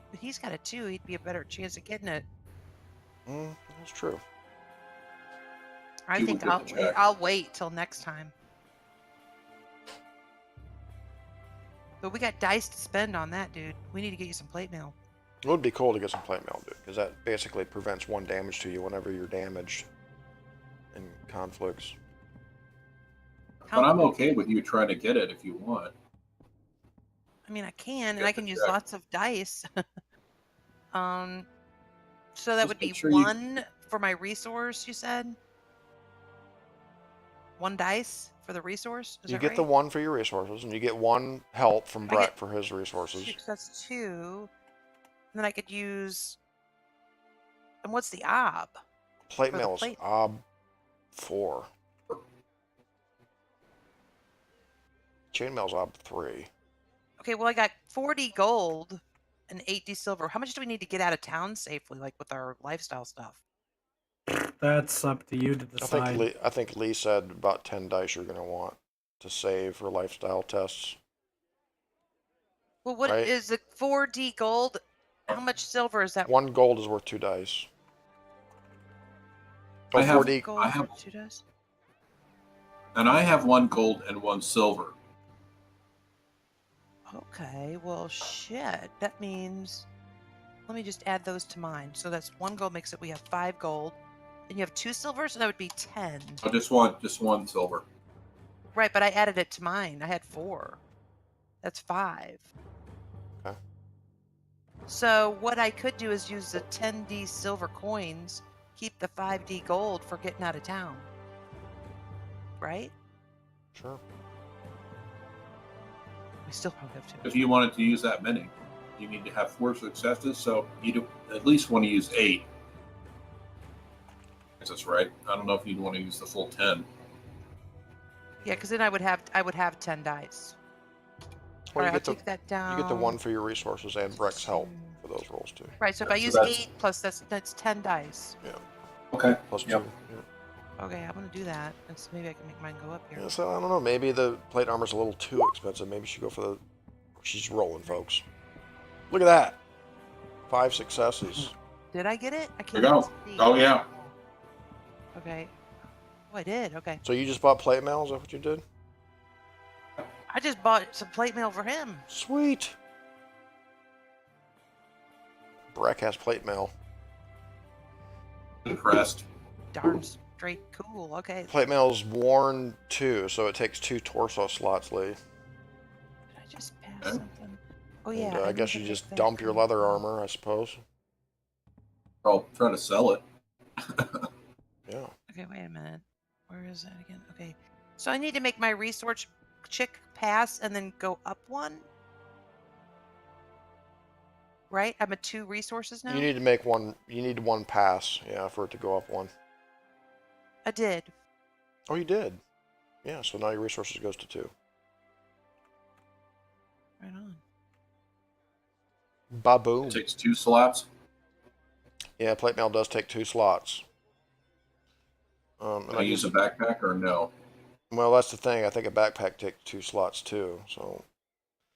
But he's got a 2. He'd be a better chance of getting it. That's true. I think I'll wait till next time. But we got dice to spend on that, dude. We need to get you some plate mail. It would be cool to get some plate mail, dude, because that basically prevents 1 damage to you whenever you're damaged in conflicts. But I'm okay with you trying to get it if you want. I mean, I can, and I can use lots of dice. So that would be 1 for my resource, you said? 1 dice for the resource? You get the 1 for your resources, and you get 1 help from Breck for his resources. 6, that's 2. And then I could use... And what's the ob? Plate mail is ob 4. Chainmail's ob 3. Okay, well, I got 40 gold and 80 silver. How much do we need to get out of town safely, like with our lifestyle stuff? That's up to you to decide. I think Lee said about 10 dice you're going to want to save for lifestyle tests. Well, what is the 4D gold? How much silver is that? 1 gold is worth 2 dice. I have 2 dice? And I have 1 gold and 1 silver. Okay, well, shit. That means... Let me just add those to mine. So that's 1 gold makes it, we have 5 gold. And you have 2 silver, so that would be 10. I just want 1 silver. Right, but I added it to mine. I had 4. That's 5. Okay. So what I could do is use the 10D silver coins, keep the 5D gold for getting out of town. Right? Sure. We still probably have 2. If you wanted to use that many, you need to have 4 successes, so you at least want to use 8. That's right. I don't know if you'd want to use the full 10. Yeah, because then I would have 10 dice. All you right, I'll get the take that down. you get the 1 for your resources and Breck's help for those rolls too. Right, so if I So use that's- 8 plus that's 10 dice. Yeah. Okay. Plus 2. Yep. Yeah. Okay, I'm gonna do that. Let's maybe I can make mine go up here. Yeah, so I don't know. Maybe the plate armor's a little too expensive. Maybe she go for the. She's rolling, folks. Look at that. 5 successes. Did I get it? I There can't you go. see. Oh yeah. Okay. Oh, I did. Okay. So you just bought plate mail? Is that what you did? I just bought some plate mail for him. Sweet. Breck has plate mail. Impressed. Darn straight cool. Okay. Plate mail's worn 2, so it takes 2 torso slots, Lee. Did I just pass Okay. something? Oh And, yeah. I need guess to you make just that dump your go. leather armor, I suppose. I'll try to sell it. Yeah. Okay, wait a minute. Where is that again? Okay. So I need to make my resource chick pass and then go up 1. Right? I'm at 2 resources now. You need to make 1. You need 1 pass, yeah, for it to go up 1. I did. Oh, you did. Yeah. So now your resources goes to 2. Right on. Baboom. It takes 2 slots. Yeah, plate mail does take 2 slots. And Can I use a backpack or no? Well, that's the thing. I think a backpack takes 2 slots too, so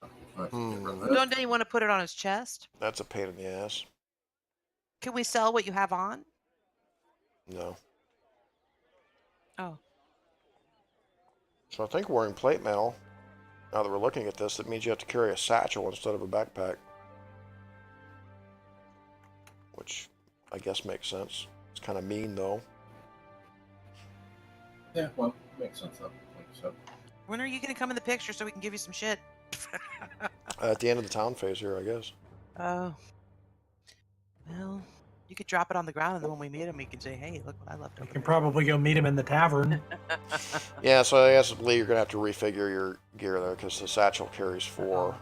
I have to get rid of that. Don't you want to put it on his chest? that's a pain in the ass. Can we sell what you have on? No. Oh. So I think wearing plate mail, now that we're looking at this, it means you have to carry a satchel instead of a backpack. Which I guess makes sense. It's kind of mean though. Yeah, well, makes sense. Like so. When are you going to come in the picture so we can give you some shit? At the end of the town phase here, I guess. Oh. Well, you could drop it on the ground and then when we meet him, we can say, hey, look what I left You over can there. probably go meet him in the tavern. Yeah, so I guess, Lee, you're going to have to refigure your gear there because the satchel carries 4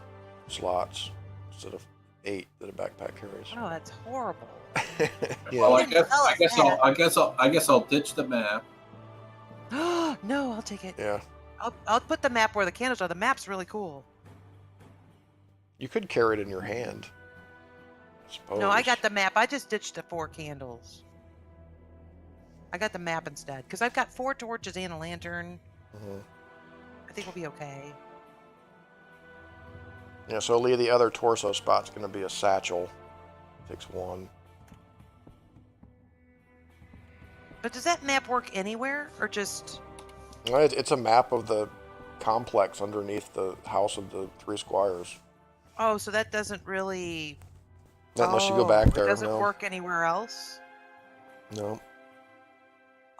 slots instead of 8 that a backpack carries. Oh, that's horrible. Yeah. Well, didn't tell us that. I guess I'll ditch the map. No, I'll take it. Yeah. I'll put the map where the candles are. The map's really cool. You could carry it in your hand. No, I suppose. got the map. I just ditched the 4 candles. I got the map instead because I've got 4 torches and a lantern. Mhm. I think we'll be okay. Yeah, so Lee, the other torso spot's going to be a satchel. Takes 1. But does that map work anywhere or just? Well, it's a map of the complex underneath the House of the Three Squires. Oh, so that doesn't really. Not unless you go back there. It doesn't No. work anywhere else. No.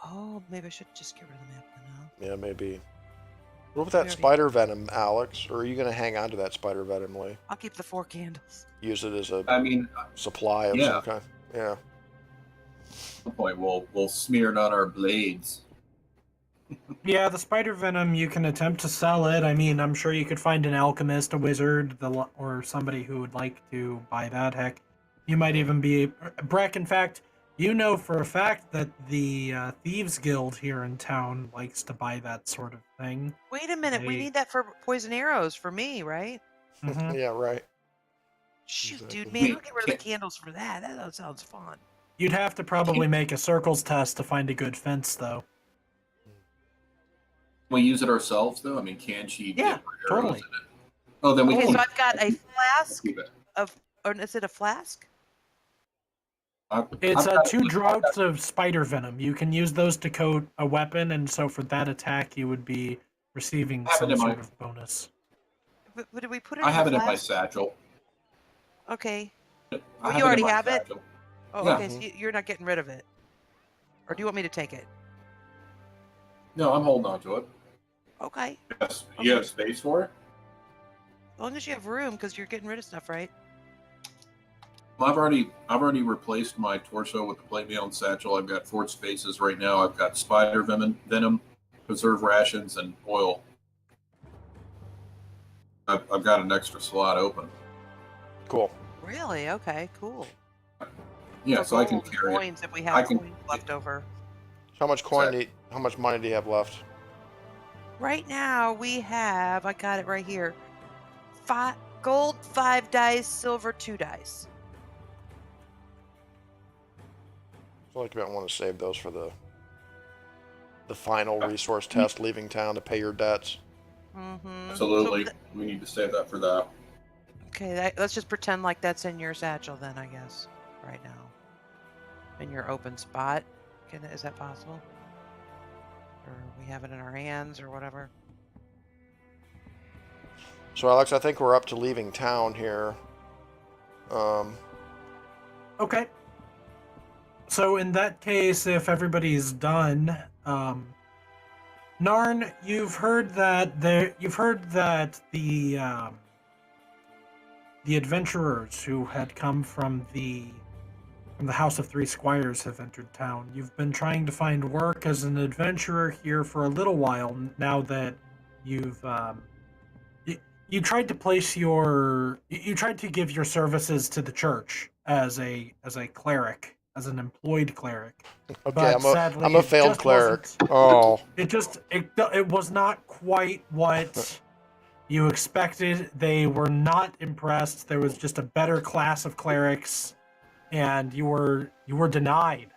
Oh, maybe I should just get rid of the map then, huh? Yeah, maybe. What about that already- spider venom, Alex? Or are you going to hang on to that spider venom, Lee? I'll keep the 4 candles. Use it as a I mean, supply of Yeah. some kind? Yeah. at some point we'll smear it on our blades. Yeah, the spider venom, you can attempt to sell it. I mean, I'm sure you could find an alchemist, a wizard, or somebody who would like to buy that. Heck, you might even be... Breck, in fact, you know for a fact that the Thieves Guild here in town likes to buy that sort of thing. Wait a minute. We Hey. need that for poison arrows for me, right? Mhm. Yeah, right. Shoot, Exactly. dude, man, I'll get rid of the candles for that. That sounds fun. You'd have to probably make a circles test to find a good fence, though. Can we use it ourselves though? I mean, can she Yeah, dip her arrows totally. in it? Oh, then we Okay, can so I've got a flask keep it. or is it a flask? It's I've got- 2 draughts of spider venom. You can use those to coat a weapon, and so for that attack, you would be receiving I have it some in my- sort of bonus. But did we put it I in have the it in my flask? satchel. Okay. I Oh, have you in already my have it? satchel. Oh, Yeah. okay. So you're not getting rid of it, or do you want me to take it? No, I'm holding on to it. Okay. Yes. Okay. You have space for it? As long as you have room, because you're getting rid of stuff, right? Well, I've already replaced my torso with the plate mail and satchel. I've got 4 spaces right now. I've got spider venom, preserve rations, and oil. I've got an extra slot open. Cool. Really? Okay. Cool. Yeah, For so I can gold, carry it. coins if we I have can- coins left over. How much how much money do you have left? Right now we have. I got it right here. gold 5 dice, silver 2 dice. I feel like you might want to save those for the final resource test, leaving town to pay your debts. Mm-hmm. Absolutely. We need to save that for that. Okay, let's just pretend like that's in your satchel then, I guess, right now. In your open spot. Is that possible? Or we have it in our hands or whatever? So, Alex, I think we're up to leaving town here. Okay. So in that case, if everybody's done, Narn, you've heard that the adventurers who had come from the House of Three Squires have entered town. You've been trying to find work as an adventurer here for a little while now that you've you tried to place you tried to give your services to the church as a cleric, as an employed cleric. Okay, But sadly, I'm a it failed just cleric. wasn't- Oh. It was not quite what you expected. They were not impressed. There was just a better class of clerics, and you were denied.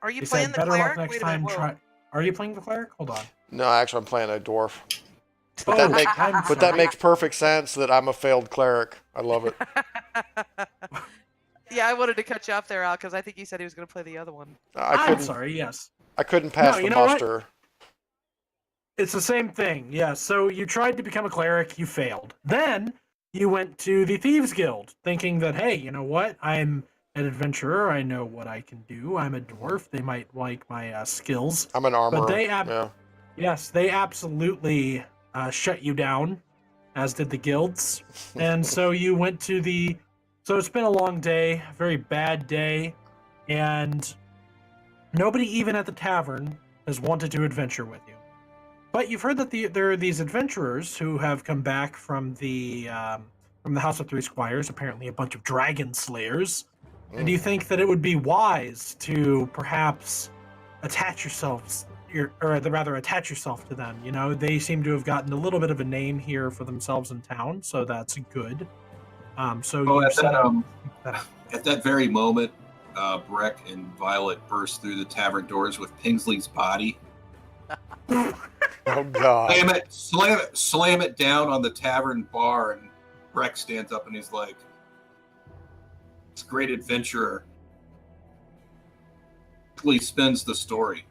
Are you They playing said, the better cleric? luck next Wait a minute, time. whoa. Try. Are you playing the cleric? Hold on. No, actually, I'm playing a dwarf. But Oh, that I'm that sorry. makes perfect sense that I'm a failed cleric. I love it. Yeah, I wanted to cut you off there, Al, because I think he said he was going to play the other one. I'm sorry. Yes. I couldn't pass No, the you know what? muster. It's the same thing, yeah. So you tried to become a cleric, you failed. Then you went to the Thieves Guild, thinking that, hey, you know what? I'm an adventurer. I know what I can do. I'm a dwarf. They might like my skills. I'm an armorer. But they yeah. yes, they absolutely shut you down, as did the guilds. And so you went to the. So it's been a long day, a very bad day, and nobody even at the tavern has wanted to adventure with you. But you've heard that there are these adventurers who have come back from the House of Three Squires, apparently a bunch of dragon slayers. And do you think that it would be wise to perhaps attach yourself to them? You know, they seem to have gotten a little bit of a name here for themselves in town, so that's good. At that very moment, Breck and Violet burst through the tavern doors with Pingsley's body. Oh God! Slam it down on the tavern bar, and Breck stands up and he's like, "This great adventurer." He spins the story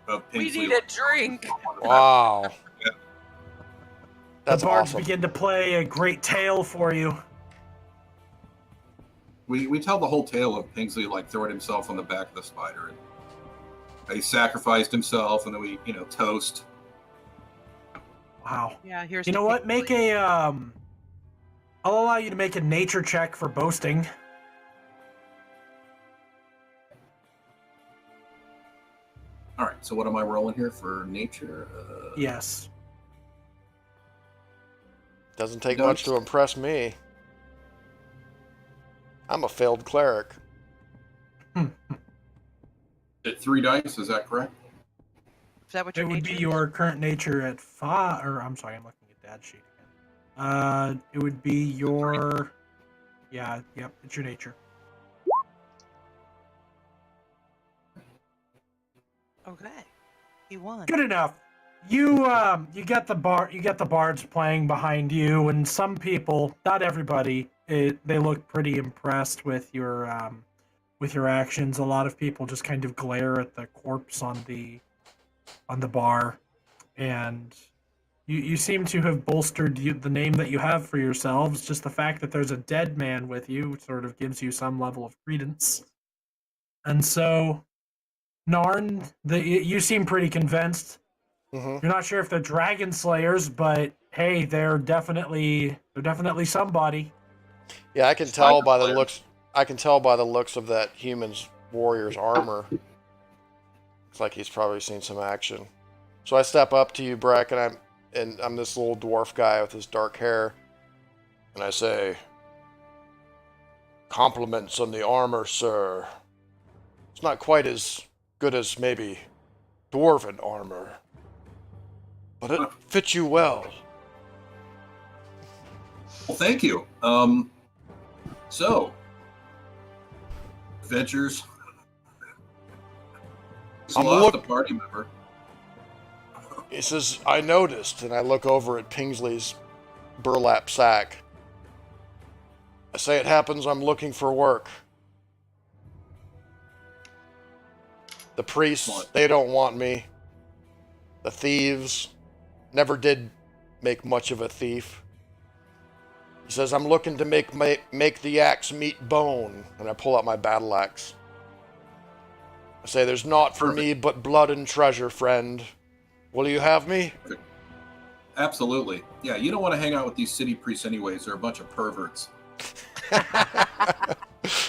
of Pingsley. We need a drink. Wow. Yeah. That's the bards awesome. begin to play a great tale for you. We tell the whole tale of Pingsley like throwing himself on the back of the spider. And he sacrificed himself, and then we, toast. Wow. Yeah, here's. You know what? Make a I'll allow you to make a nature check for boasting. All right, so what am I rolling here for nature? Yes. Doesn't take much to impress me. I'm a failed cleric. At 3 dice, is that correct? Is that what It your would be nature is? your current nature at 5, or I'm sorry, I'm looking at Dad's sheet again. It would be your, yeah, yep, it's your nature. Okay, he won. Good enough. You got the bards playing behind you, and some people, not everybody, they look pretty impressed with your actions. A lot of people just kind of glare at the corpse on the bar, and you seem to have bolstered the name that you have for yourselves. Just the fact that there's a dead man with you sort of gives you some level of credence. And so, Narn, you seem pretty convinced. Mm-hmm. You're not sure if they're dragon slayers, but hey, they're definitely somebody. Yeah, I can tell by the looks. I can tell by the looks of that human's warrior's armor. Looks like he's probably seen some action. So I step up to you, Breck, and I'm this little dwarf guy with his dark hair, and I say, "Compliments on the armor, sir. It's not quite as good as maybe dwarven armor, but it fits you well." Well, thank you. So, adventures. Just lost a party member. He says, I noticed, and I look over at Pingsley's burlap sack. I say it happens, I'm looking for work. The priests, they don't want me. The thieves, never did make much of a thief. He says, I'm looking to make the axe meet bone, and I pull out my battle axe. I say, there's naught for me but blood and treasure, friend. Will you have me? Absolutely. Yeah, you don't want to hang out with these city priests anyways. They're a bunch of perverts.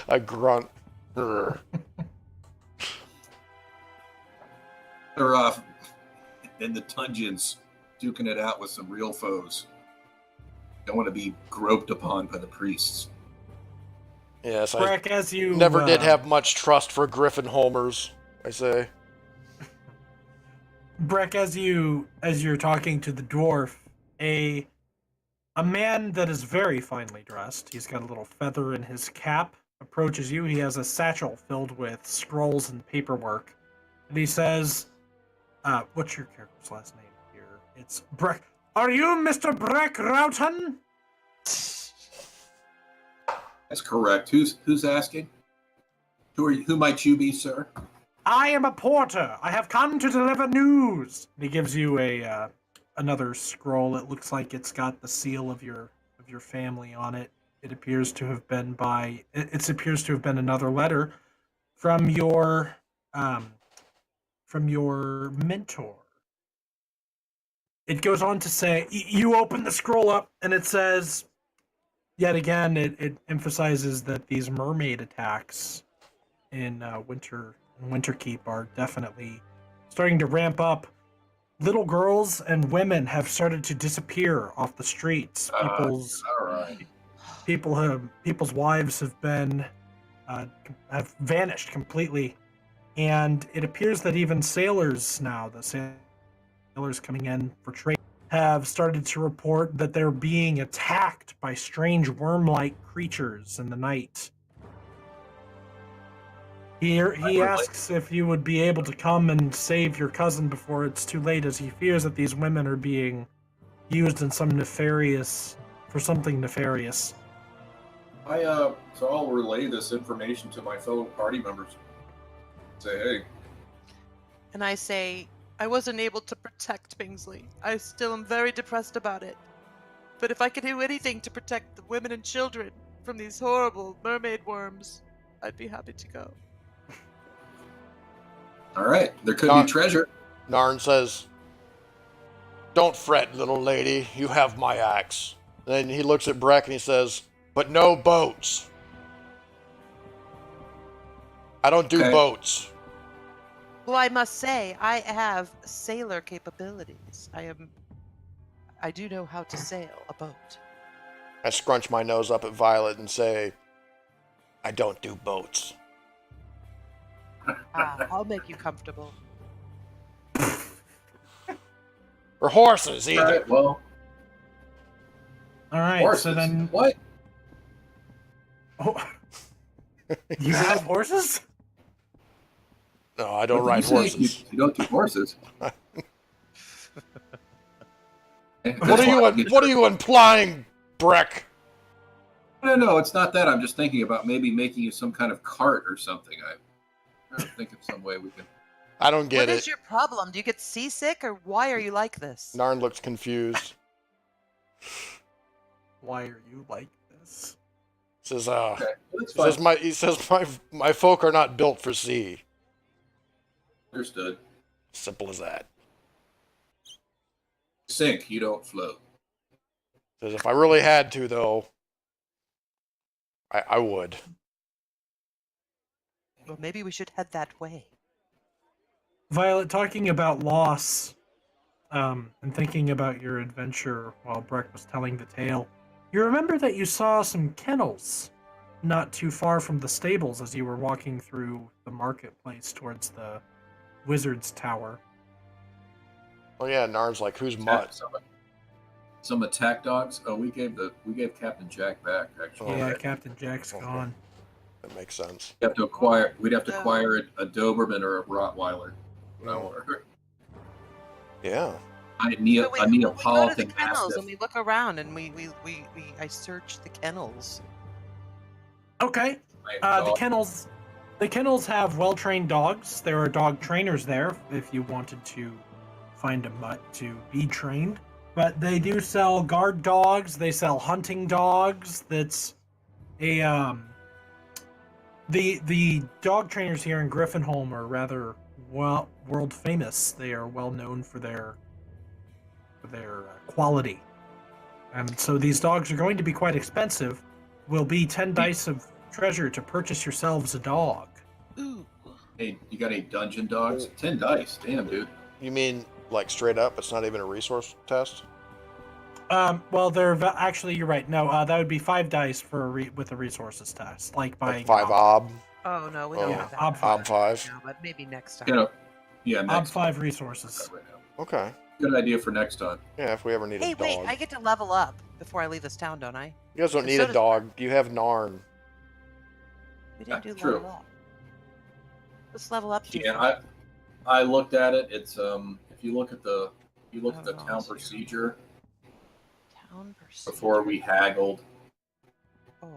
I grunt. They're in the dungeons, duking it out with some real foes. Don't want to be groped upon by the priests. Yes, Breck, as you never did have much trust for Griffin Homers, I say. Breck, as you're talking to the dwarf, a man that is very finely dressed, he's got a little feather in his cap, approaches you. He has a satchel filled with scrolls and paperwork. And he says, what's your character's last name here? It's Breck. Are you Mr. Breck Roughton? That's correct. Who's asking? Who might you be, sir? I am a porter. I have come to deliver news. And he gives you another scroll. It looks like it's got the seal of your family on it. It appears to have been another letter from your mentor. It goes on to say, you open the scroll up and it says, yet again, it emphasizes that these mermaid attacks in Winterkeep are definitely starting to ramp up. Little girls and women have started to disappear off the streets. People's wives have vanished completely, and it appears that even sailors now, the sailors coming in for trade, have started to report that they're being attacked by strange worm-like creatures in the night. He asks if you would be able to come and save your cousin before it's too late, as he fears that these women are being used in something nefarious. So I'll relay this information to my fellow party members. Say, hey. And I say, I wasn't able to protect Pingsley. I still am very depressed about it. But if I could do anything to protect the women and children from these horrible mermaid worms, I'd be happy to go. All right, there could be treasure. Narn says, don't fret, little lady. You have my axe. Then he looks at Breck and he says, but no boats. I don't do boats. Well, I must say, I have sailor capabilities. I do know how to sail a boat. I scrunch my nose up at Violet and say, I don't do boats. I'll make you comfortable. Or horses, either. All right, well. All right, horses. so then... What? Oh. You have horses? No, I don't ride horses. You don't do horses. What are you implying, Breck? No, it's not that. I'm just thinking about maybe making you some kind of cart or something. I think of some way we can. I don't get it. What is your problem? Do you get seasick, or why are you like this? Narn looks confused. Why are you like this? Says, okay, he says my folk are not built for sea. Understood. Simple as that. Sink, you don't float. Says if I really had to, though, I would. Well, maybe we should head that way. Violet, talking about loss, and thinking about your adventure while Breck was telling the tale, you remember that you saw some kennels not too far from the stables as you were walking through the marketplace towards the wizard's tower. Oh yeah, Narn's like, who's Mutt? Some attack dogs. Oh, we gave Captain Jack back. Actually, Yeah, right? Captain Jack's Okay. gone. That makes sense. We'd have to acquire No. a Doberman or a Rottweiler. Oh. No. Yeah. A So we go to the Neapolitan kennels Mastiff. and we look around and I search the kennels. Okay. The kennels have well-trained dogs. There are dog trainers there if you wanted to find a mutt to be trained. But they do sell guard dogs. They sell hunting dogs. That's a the dog trainers here in Griffinholm are rather world famous. They are well known for their quality, and so these dogs are going to be quite expensive. Will be 10 dice of treasure to purchase yourselves a dog. Ooh. Hey, you got any dungeon dogs? 10 dice. Damn, dude. You mean like straight up? It's not even a resource test? Well, actually, you're right. No, that would be 5 dice for with a resources test, like buying Like 5 ob? Oh no, we don't Oh, have that. ob Ob 5? No, but maybe next time. You know, yeah, ob next 5 resources. right now. Okay. Good idea for next time. Yeah, if we ever need Hey, a dog. wait! I get to level up before I leave this town, don't I? You guys don't and need so a does dog. You have Narn. We didn't Yeah, do true. level up. What's level up do? Yeah, I looked at it. It's if you look at the Oh, town so- procedure Town procedure. before we haggled. Oh.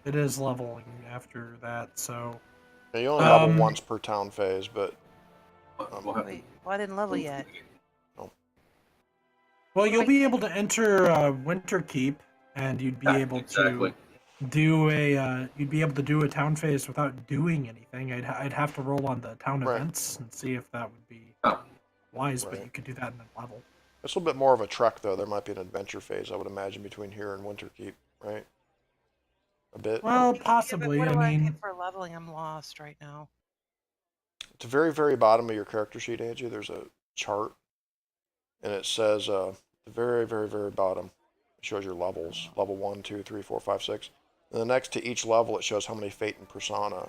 It is leveling after that, so Yeah, you only level Um, once per town phase, but We'll have Wait, well, I didn't level yet. well, you'll I be can't- able to enter Winterkeep, and you'd be Yeah, able exactly. to do a town phase without doing anything. I'd have to roll on the town Right. events and see if that would be Oh. wise, but Right. you could do that in a level. it's a little bit more of a trek, though. There might be an adventure phase, I would imagine, between here and Winterkeep, right? A bit. Well, Yeah, but possibly. what I do I mean, get for leveling? I'm lost right now. At the very, very bottom of your character sheet, Angie, there's a chart, and it says, the very, very, very bottom, it shows your levels. Level 1, 2, 3, 4, 5, 6. And then next to each level, it shows how many fate and persona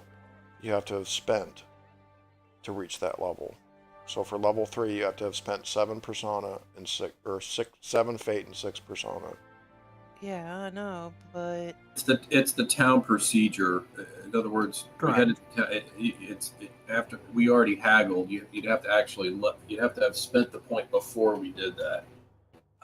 you have to have spent to reach that level. So for level 3, you have to have spent 7 persona and 7 fate and 6 persona. Yeah, I know, but It's the town procedure. In other words, Correct. after we already haggled. You'd have to have spent the point before we did that.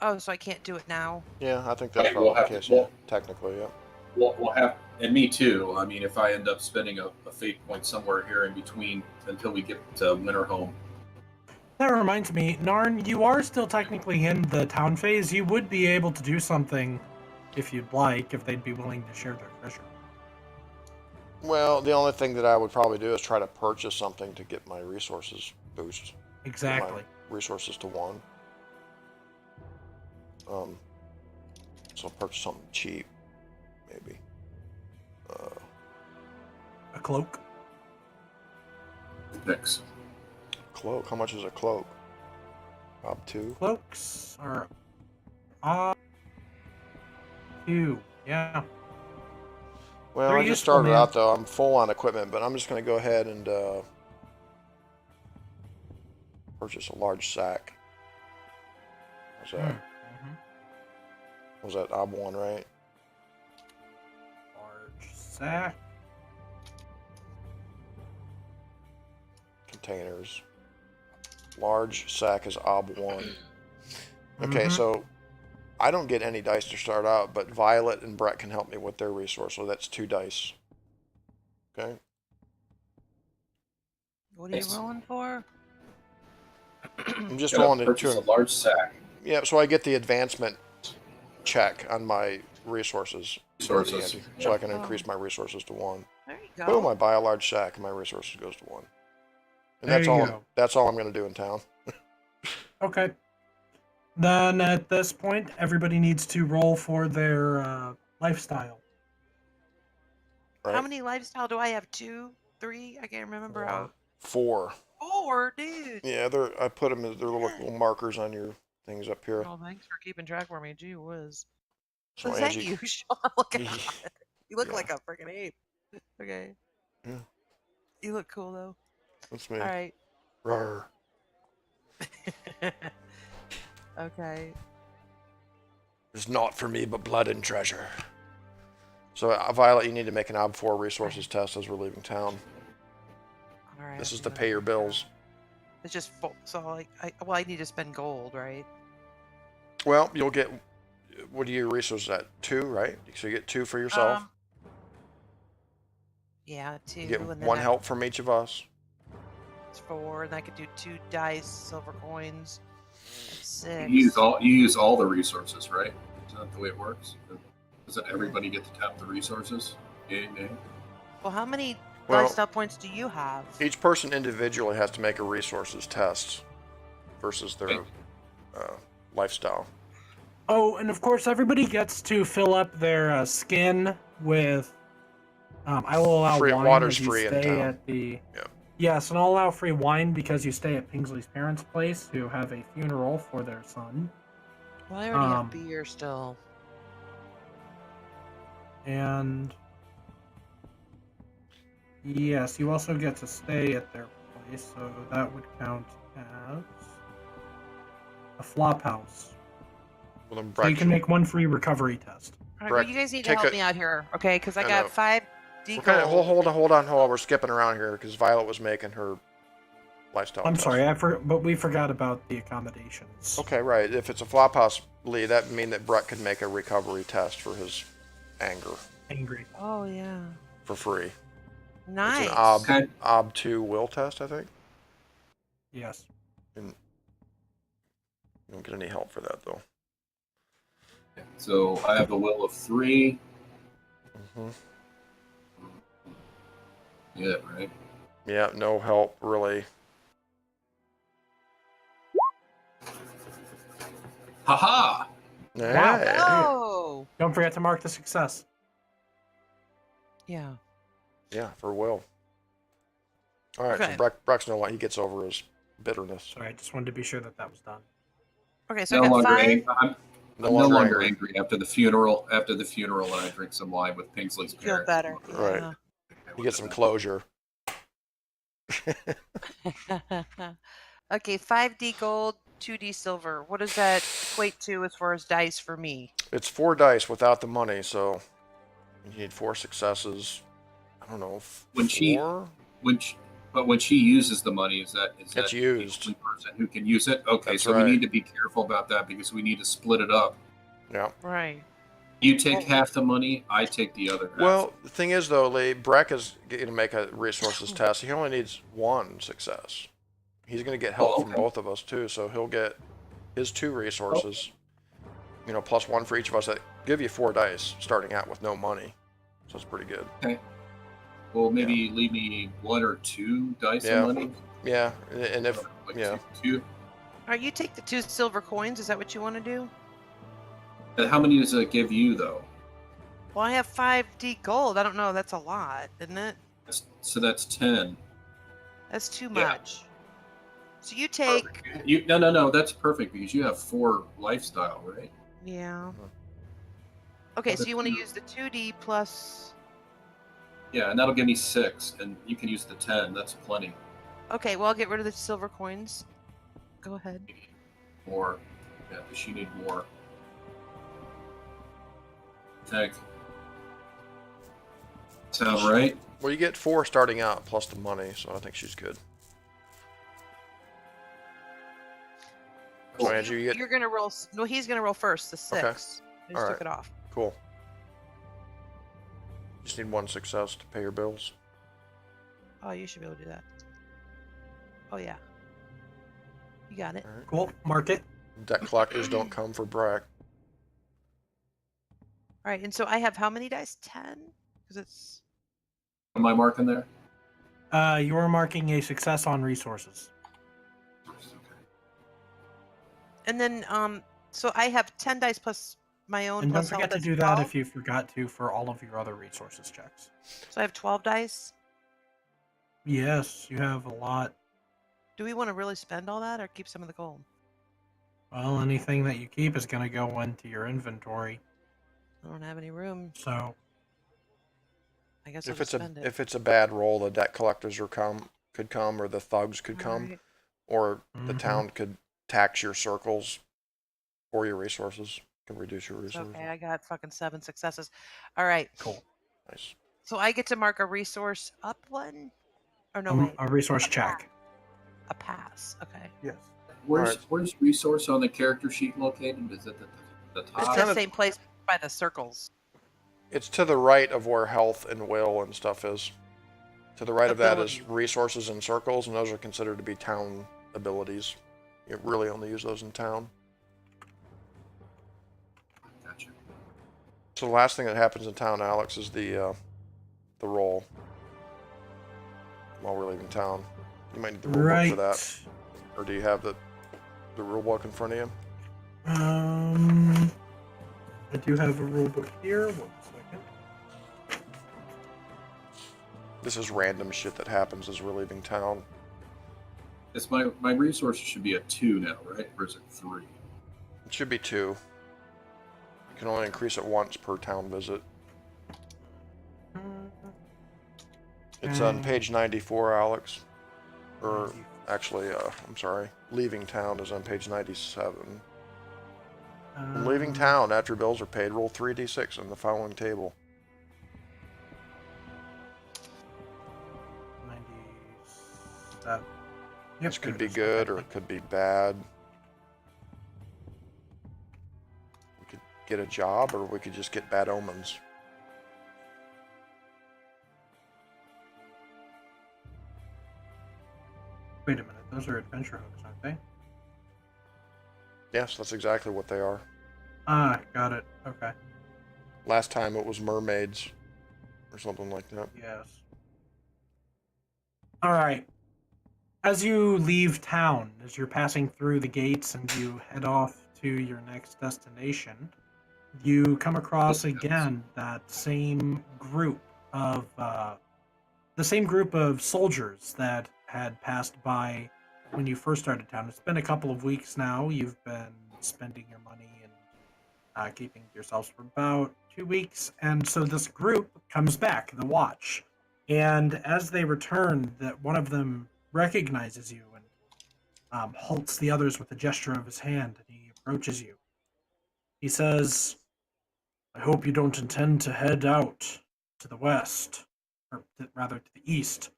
oh, so I can't do it now. Yeah, I think that's Right, probably we'll the have to- case. well- Yeah, technically, yeah. We'll have, and me too. I mean, if I end up spending a fate point somewhere here in between until we get to Winterhome. that reminds me, Narn, you are still technically in the town phase. You would be able to do something if you'd like, if they'd be willing to share their treasure. Well, the only thing that I would probably do is try to purchase something to get my resources boost. Get Exactly. my resources to 1. So purchase something cheap, maybe. A cloak. Next. Cloak. How much is a cloak? Ob 2. Cloaks are 2. Yeah. Well, They're I just useful, started man. out though. I'm full on equipment, but I'm just going to go ahead and purchase a large sack. What's that? Mhm. Was that Ob 1, right? Large sack. Containers. Large sack is Ob 1. Okay, Mhm. so I don't get any dice to start out, but Violet and Brett can help me with their resource, so that's 2 dice. Okay. What are you Nice. rolling for? I'm just Gotta rolling into purchase a large sack. Yeah, so I get the advancement check on my resources. Resources. So I can increase my resources to 1. There you go. Boom, I buy a large sack and my resources goes to 1. And There that's you all go. that's all I'm gonna do in town. Okay. Then at this point, everybody needs to roll for their lifestyle. Right? How many lifestyle do I have? 2, 3? I can't remember. How. 4. 4, dude. Yeah, I put them as their little markers on your things up here. Oh, thanks for keeping track for me. Gee whiz. So Was Angie, that you, Sean? Look at Yeah. that. You look Yeah. like a freaking ape. Okay. Yeah. You look cool though. that's me. All right. Rawr. Okay. is not for me, but blood and treasure. So, Violet, you need to make an OB4 resources test as we're leaving town. All right. This is to pay your bills. It's just so like I need to spend gold, right? Well, you'll get. What are your resources at? 2, right? So you get 2 for yourself. Yeah, 2. You get and then 1 help from each of us. It's 4, and I could do 2 dice, silver coins. 6. You use all the resources, right? Isn't that the way it works? Doesn't everybody get to tap the resources? Yeah. Well, how many Well, lifestyle points do you have? Each person individually has to make a resources test versus their lifestyle. Oh, and of course, everybody gets to fill up their skin with. I will allow Free wine water's if you free in stay town. at the. Yeah. Yes, and I'll allow free wine because you stay at Pingsley's parents' place, who have a funeral for their son. Well, I already have beer still. And yes, you also get to stay at their place, so that would count as a flop house. Well, then So you can make 1 free recovery test. All right, Breck, well, you guys need to take help a- me out here, okay? Because I I got know. 5 D We're kind of, gold. hold on. We're skipping around here because Violet was making her lifestyle I'm test. sorry, but we forgot about the accommodations. Okay, right. If it's a flop house, Lee, that would mean that Brett could make a recovery test for his anger Angry. Oh, yeah. for free. Nice. It's an Okay. OB2 will test, I think. Yes. And you don't get any help for that, though. So I have the will of 3. Mm-hmm. Yeah, right. Yeah, no help, really. Haha! Wow. Hey. Oh! Don't forget to mark the success. Yeah. Yeah, for will. All right, Okay. so Breck's no longer, he gets over his bitterness. Sorry, I just wanted to be sure that was done. Okay, so No I got longer 5. angry. I'm No no longer longer angry. angry after the funeral. After the funeral, and I drink some wine with Pingsley's Feel parents. better. Right. You get some closure. Yeah. Okay, 5D gold, 2D silver. What does that equate to as far as dice for me? It's 4 dice without the money, so you need 4 successes. I don't know. When she- 4? But when she uses the money, is that It's the used. only person who can use it? Okay, That's so right. we need to be careful about that because we need to split it up. Yeah. Right. You take half the money, I take the other half. Well, the thing is, though, Lee, Breck is going to make a resources test. He only needs 1 success. He's going to get help from both of us, too, so he'll get his 2 resources, plus 1 for each of us that give you 4 dice starting out with no money. So it's pretty good. Okay. Well, maybe leave me 1 or 2 dice Yeah. of money. Yeah, and if, Like yeah. two. All right, you take the 2 silver coins. Is that what you want to do? And how many does it give you, though? Well, I have 5D gold. I don't know. That's a lot, isn't it? So that's 10. That's too Yeah. much. So you take. No. That's perfect because you have 4 lifestyle, right? Yeah. Okay, so you want to use the 2D plus. Yeah, and that'll give me 6, and you can use the 10. That's plenty. Okay, well, I'll get rid of the silver coins. Go ahead. More. Yeah, does she need more? I think. Sound right? Well, you get 4 starting out plus the money, so I think she's good. So, Andrew, you get... You're gonna roll. No, he's gonna roll first. The 6. Okay. I just All took it off. Cool. Just need 1 success to pay your bills. Oh, you should be able to do that. Oh yeah. You got it. All right. Cool. Mark it. Debt collectors don't come for Breck. All right, and so I have how many dice? 10? Because it's. Am I marking there? You are marking a success on resources. And then, so I have 10 dice plus my own. And don't plus all forget to that's do that 12? if you forgot to for all of your other resources checks. So I have 12 dice. Yes, you have a lot. Do we want to really spend all that or keep some of the gold? Well, anything that you keep is going to go into your inventory. I don't have any room. So, I guess I'll If just it's spend it. if it's a bad roll, the debt collectors could come, or the thugs could come, Alright. or the Mhm. town could tax your circles for your resources. Can reduce your It's resources. okay. I got fucking 7 successes. All right. Cool. Nice. So I get to mark a resource up one? Or no, wait. A resource check. A pass. Okay. Yes. Where's resource on the character sheet located? Is it the It's top? in the same place by the circles. It's to the right of where health and will and stuff is. To the right of that is Abilities. resources and circles, and those are considered to be town abilities. You really only use those in town. Gotcha. So the last thing that happens in town, Alex, is the roll. While we're leaving town. You might need the rule book for that. Or do you have the rule book in front of you? I do have a rule book here. 1 second. This is random shit that happens as we're leaving town. It's my resources should be a 2 now, right? Or is it 3? It should be 2. You can only increase it once per town visit. It's on page 94, Alex. Or, actually, I'm sorry. Leaving town is on page 97. When leaving town, after bills are paid, roll 3d6 in the following table. 97. Yep, This could there be it is. good, or Okay. it could be bad. We could get a job, or we could just get bad omens. Wait a minute, those are adventure hooks, aren't they? Yes, that's exactly what they are. Ah, got it. Okay. Last time it was mermaids, or something like that. Yes. Alright. As you leave town, as you're passing through the gates and you head off to your next destination, you come across again that same group of soldiers that had passed by when you first started town. It's been a couple of weeks now. You've been spending your money and keeping yourselves for about 2 weeks, and so this group comes back, the Watch. And as they return, that one of them recognizes you and halts the others with a gesture of his hand, and he approaches you. He says, "I hope you don't intend to head out to the west, or rather to the east.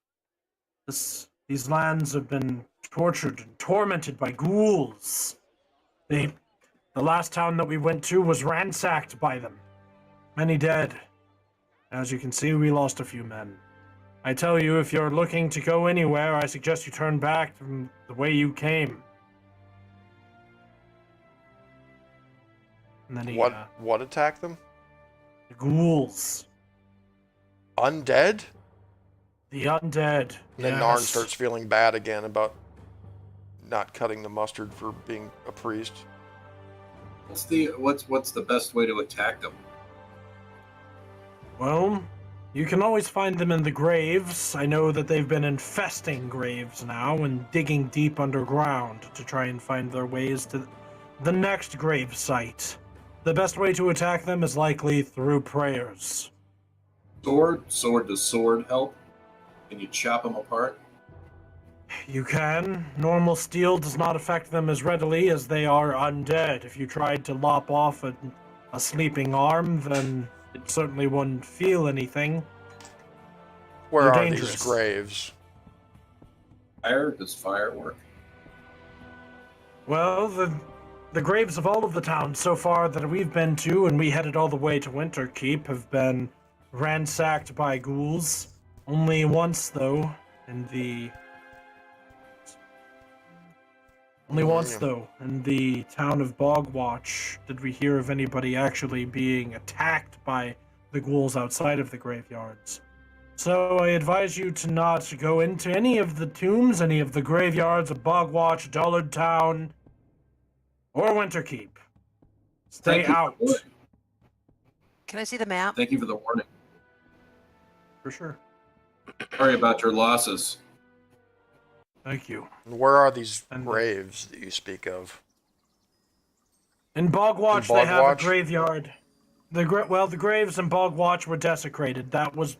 These lands have been tortured and tormented by ghouls. The last town that we went to was ransacked by them. Many dead. As you can see, we lost a few men. I tell you, if you're looking to go anywhere, I suggest you turn back from the way you came." And then he, What attacked them? the ghouls. Undead? The undead. And then Narn starts feeling bad again about not cutting the mustard for being a priest. What's the best way to attack them? Well, you can always find them in the graves. I know that they've been infesting graves now and digging deep underground to try and find their ways to the next grave site. The best way to attack them is likely through prayers. Sword? Does sword help? Can you chop them apart? You can. Normal steel does not affect them as readily as they are undead. If you tried to lop off a sleeping arm, then it certainly wouldn't feel anything. Where They're are dangerous. these graves? Fire? Does fire work? Well, the graves of all of the towns so far that we've been to, and we headed all the way to Winterkeep, have been ransacked by ghouls. Only once, though, in the town of Bogwatch did we hear of anybody actually being attacked by the ghouls outside of the graveyards. So I advise you to not go into any of the tombs, any of the graveyards of Bogwatch, Dullard Town, or Winterkeep. Stay Thank you for out. the warning. Can I see the map? Thank you for the warning. For sure. Sorry about your losses. Thank you. And where are these And- graves that you speak of? In Bogwatch, In they have a Bogwatch? graveyard. The graves in Bogwatch were desecrated. That was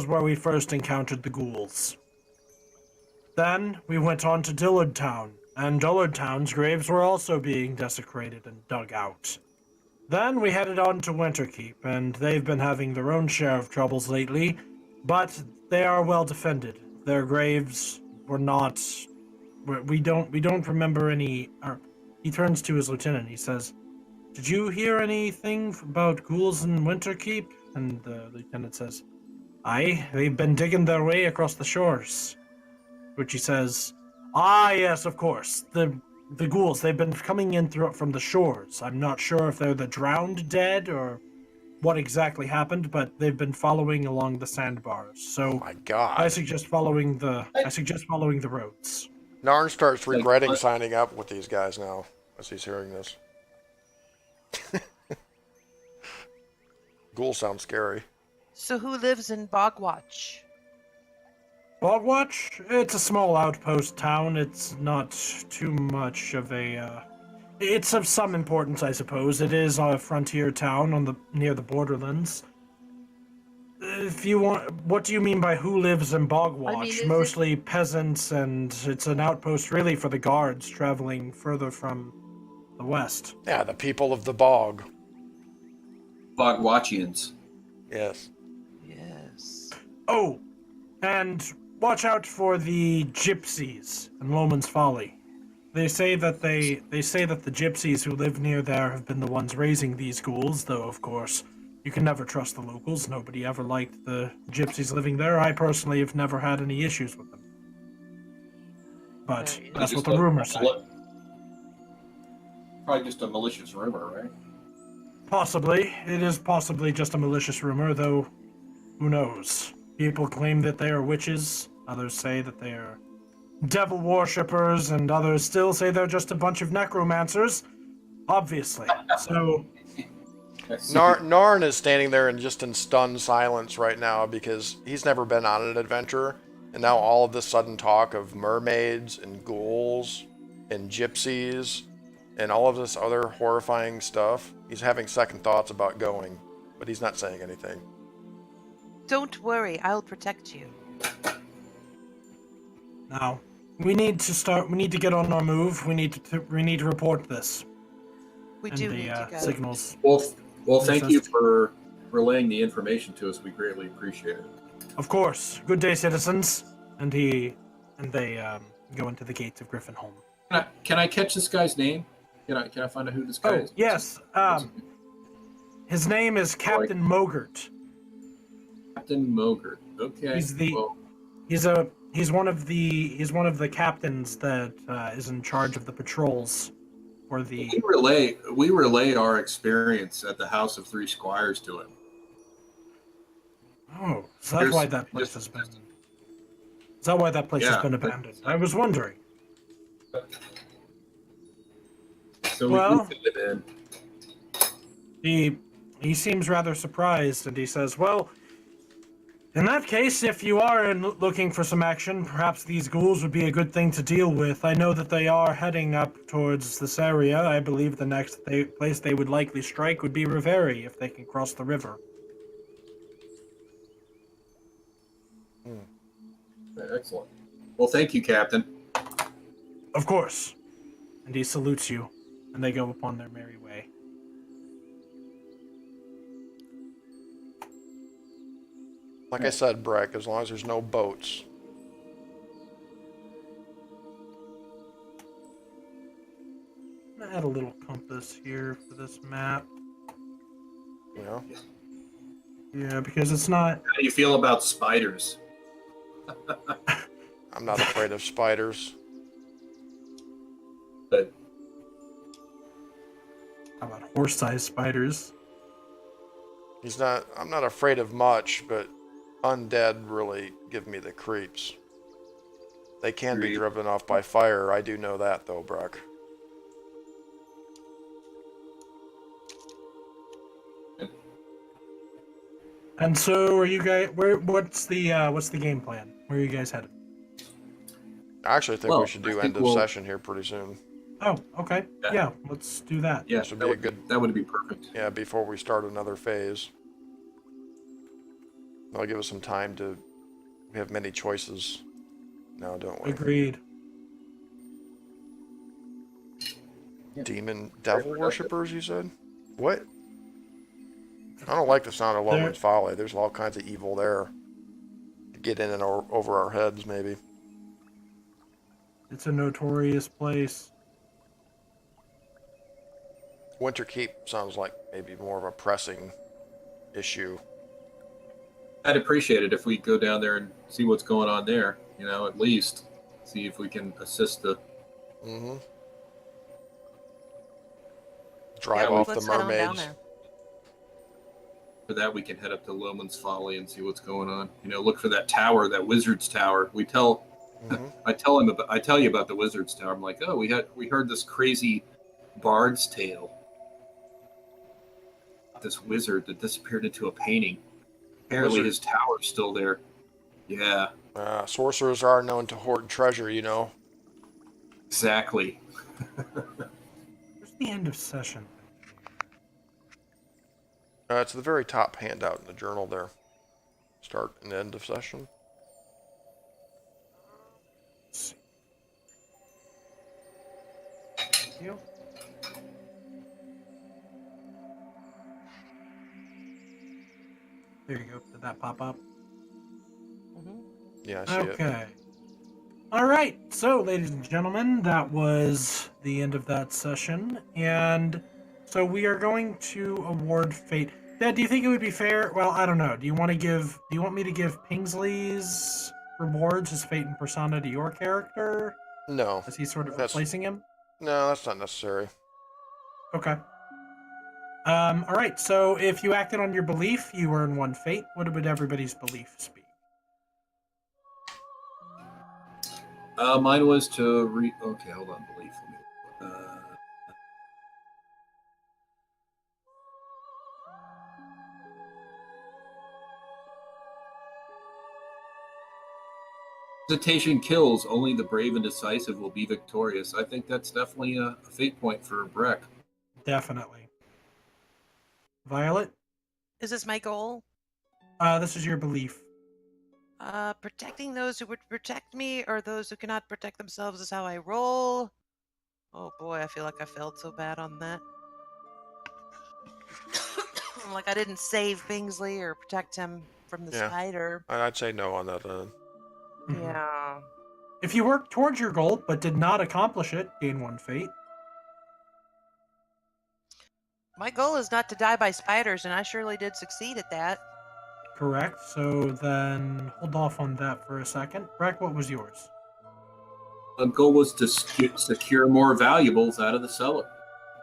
where we first encountered the ghouls. Then we went on to Dillard Town, and Dillard Town's graves were also being desecrated and dug out. Then we headed on to Winterkeep, and they've been having their own share of troubles lately, but they are well defended. Their graves were not. We don't remember any. He turns to his lieutenant. He says, "Did you hear anything about ghouls in Winterkeep?" And the lieutenant says, "Aye, they've been digging their way across the shores." Which he says, "Ah, yes, of course. The ghouls, they've been coming in from the shores. I'm not sure if they're the drowned dead or what exactly happened, but they've been following along the sandbars. So My God. I suggest following the roads." Narn starts regretting signing up with these guys now as he's hearing this. Ghouls sound scary. So who lives in Bogwatch? Bogwatch? It's a small outpost town. It's not too much of a. It's of some importance, I suppose. It is a frontier town near the borderlands. If you want, what do you mean by who lives in Bogwatch? I mean, Mostly peasants, and it's an outpost really for the guards traveling further from the west. Yeah, the people of the bog. Bogwatchians. Yes. Yes. Oh, and watch out for the gypsies in Loman's Folly. They say that the gypsies who live near there have been the ones raising these ghouls, though of course you can never trust the locals. Nobody ever liked the gypsies living there. I personally have never had any issues with them. But Very that's what Just the rumors say. Probably just a malicious rumor, right? Possibly. It is possibly just a malicious rumor, though who knows? People claim that they are witches, others say that they are devil worshippers, and others still say they're just a bunch of necromancers. Obviously. So Narn is standing there in stunned silence right now because he's never been on an adventure, and now all of this sudden talk of mermaids and ghouls and gypsies and all of this other horrifying stuff, he's having second thoughts about going, but he's not saying anything. Don't worry, I'll protect you. now we need to get on our move. We need to report this. We And do the need to go. signals. Well, thank you for relaying the information to us. We greatly appreciate it. Of course. Good day, citizens. And they go into the gates of Griffinholm. Can I catch this guy's name? Can I find out who this guy is? Yes. His name is Captain Mogert. Captain Mogert. Okay. He's one of the captains that is in charge of the patrols for the. We relay our experience at the House of Three Squires to him. Oh, so that's why that place has been. Is that why that place has been abandoned? I was wondering. So Well- we fit in. He seems rather surprised, and he says, "Well, in that case, if you are looking for some action, perhaps these ghouls would be a good thing to deal with. I know that they are heading up towards this area. I believe the next place they would likely strike would be Riveri, if they can cross the river." Excellent. Well, thank you, Captain. Of course. And he salutes you, and they go upon their merry way. Like I said, Breck, as long as there's no boats. I'm gonna add a little compass here for this map. You know? Yeah, because it's not. How do you feel about spiders? I'm not afraid of spiders. But How about horse-sized spiders? I'm not afraid of much, but undead really give me the creeps. They can be driven off by fire. I do know that, though, Breck. And so, are you guys? What's the game plan? Where are you guys headed? I actually think Well, we should do I think end of we'll- session here pretty soon. Oh, okay. Yeah. Yeah, let's do that. yeah, This would be a good. that would be perfect. Yeah, before we start another phase. That'll give us some time to. We have many choices now, don't we? Agreed. Demon devil worshippers, you said? What? I don't like the sound of There- Loman's Folly. There's all kinds of evil there. To get in and over our heads, maybe. It's a notorious place. Winterkeep sounds like maybe more of a pressing issue. I'd appreciate it if we go down there and see what's going on there. You know, at least see if we can assist the. Mm-hmm. Drive Yeah, off the let's head on down mermaids. there. For that, we can head up to Loman's Folly and see what's going on. You know, look for that tower, that wizard's tower. We tell, I tell you about the wizard's tower. I'm like, oh, we heard this crazy bard's tale. This wizard that disappeared into a painting. Apparently, his tower's still there. Yeah, Sorcerers are known to hoard treasure, you know. exactly. Where's the end of session? It's the very top handout in the journal there. Start and end of session. Let's see. Thank you. There you go. Did that pop up? Yeah, I see it. Okay. All right. So, ladies and gentlemen, that was the end of that session, and so we are going to award fate. Dad, do you think it would be fair? Well, I don't know. Do you want me to give Pingsley's rewards, his fate and persona, to your character? No. Is he sort of That's- replacing him? No, that's not necessary. Okay. All right. So, if you acted on your belief, you earn 1 fate. What would everybody's beliefs be? Mine was to Okay, hold on, belief. Hesitation kills. Only the brave and decisive will be victorious. I think that's definitely a fate point for Breck. Definitely. Violet, Is this my goal? this is your belief. Protecting those who would protect me, or those who cannot protect themselves is how I roll. Oh boy, I feel like I failed so bad on that. Like I didn't save Pingsley or protect him from the Yeah. spider. I'd say no on that. Mhm. Yeah. If you worked towards your goal but did not accomplish it, gain 1 fate. My goal is not to die by spiders, and I surely did succeed at that. Correct. So then hold off on that for a second. Breck, what was yours? The goal was to secure more valuables out of the cellar.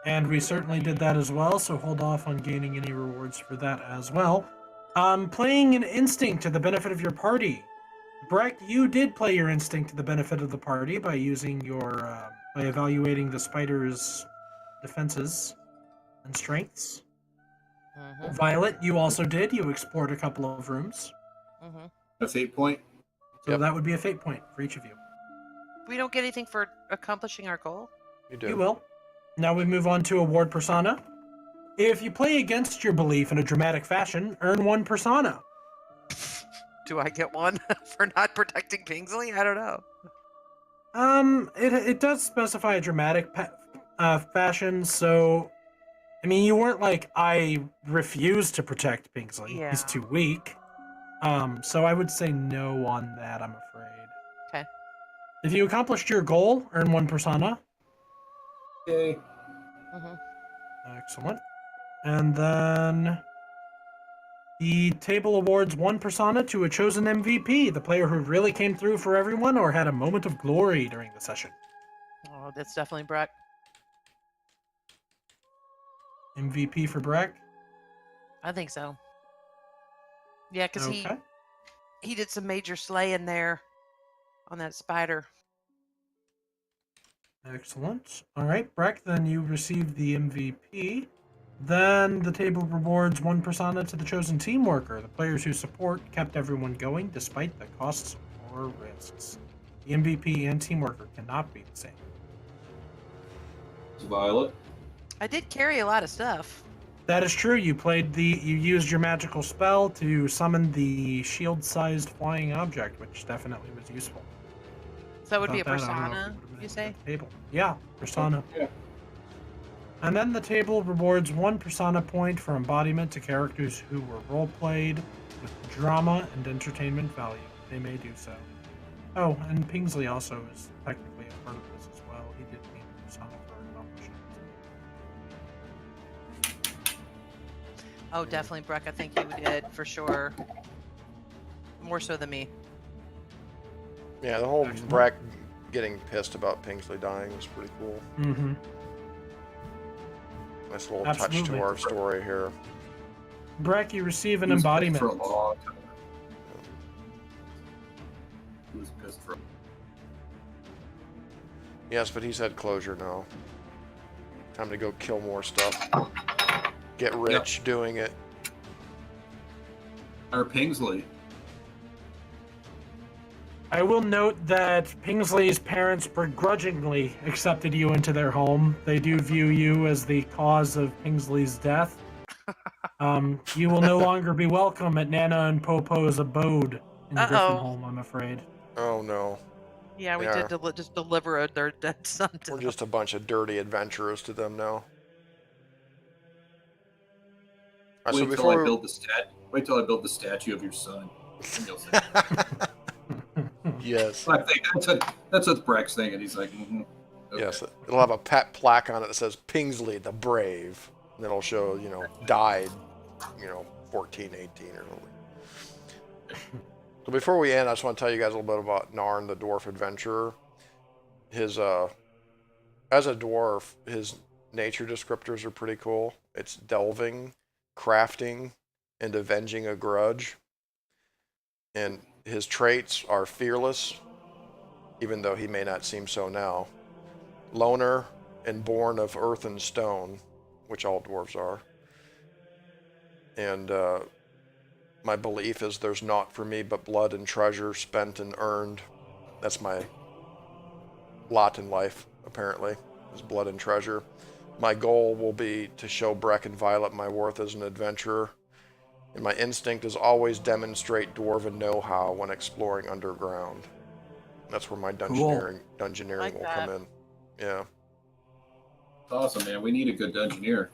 And we certainly did that as well, so hold off on gaining any rewards for that as well. Playing an instinct to the benefit of your party. Breck, you did play your instinct to the benefit of the party by using your by evaluating the spider's defenses and strengths. Mm-hmm. Violet, you also did. You explored a couple of rooms. Mm-hmm. A fate point. So Yep. that would be a fate point for each of you. We don't get anything for accomplishing our goal. You do. You will. Now we move on to award persona. If you play against your belief in a dramatic fashion, earn 1 persona. Do I get one for not protecting Pingsley? I don't know. It does specify a dramatic fashion, so I mean, you weren't like, I refuse to protect Pingsley. Yeah. He's too weak. So I would say no on that, I'm afraid. Okay. If you accomplished your goal, earn 1 persona. Okay. Mm-hmm. Excellent. And then the table awards 1 persona to a chosen MVP, the player who really came through for everyone or had a moment of glory during the session. Oh, that's definitely Breck. MVP for Breck. I think so. Yeah, because Okay. he did some major slaying there on that spider. Excellent. All right, Breck, then you received the MVP. Then the table rewards 1 persona to the chosen team worker. The players who support kept everyone going despite the costs or risks. The MVP and team worker cannot be the same. Violet. I did carry a lot of stuff. That is true. You used your magical spell to summon the shield-sized flying object, which definitely was useful. So that would be a Without that, I don't know if persona, it would've been you a say? good table. Yeah, persona. Yeah. And then the table rewards 1 persona point for embodiment to characters who were role-played with drama and entertainment value. They may do so. Oh, and Pingsley also is technically a part of this as well. He did gain a persona for accomplishments. Oh, definitely, Breck. I think you did for sure. More so than me. Yeah, the whole Brack getting pissed about Pingsley dying was pretty cool. Mm-hmm. Nice little Absolutely. touch to our story here. Breck, you receive an He was pissed embodiment. for a long time. He was pissed for. Yes, but he's had closure now. Time to go kill more stuff. Get rich doing it. Or Pingsley. I will note that Pingsley's parents begrudgingly accepted you into their home. They do view you as the cause of Pingsley's death. You will no longer be welcome at Nana and Popo's abode in Griffinholm, I'm afraid. Oh no. Yeah, we Yeah. did just deliver their dead son to We're them. just a bunch of dirty adventurers to them now. All right, so Wait till before I build the Wait till I build the statue of your son. And you'll see. Yes. I think that's what Breck's thinking. He's like, okay. Yes, it'll have a pet plaque on it that says Pingsley the Brave. And it'll show, died, 14, 18 or something. So before we end, I just want to tell you guys a little bit about Narn, the dwarf adventurer. His, as a dwarf, his nature descriptors are pretty cool. It's delving, crafting, and avenging a grudge. And his traits are fearless, even though he may not seem so now. Loner and born of earth and stone, which all dwarves are. And my belief is there's naught for me but blood and treasure spent and earned. That's my lot in life, apparently, is blood and treasure. My goal will be to show Breck and Violet my worth as an adventurer. And my instinct is always demonstrate dwarven know-how when exploring underground. That's where my dungeoneering Like will that. come in. Yeah. Awesome, man. We need a good dungeoneer.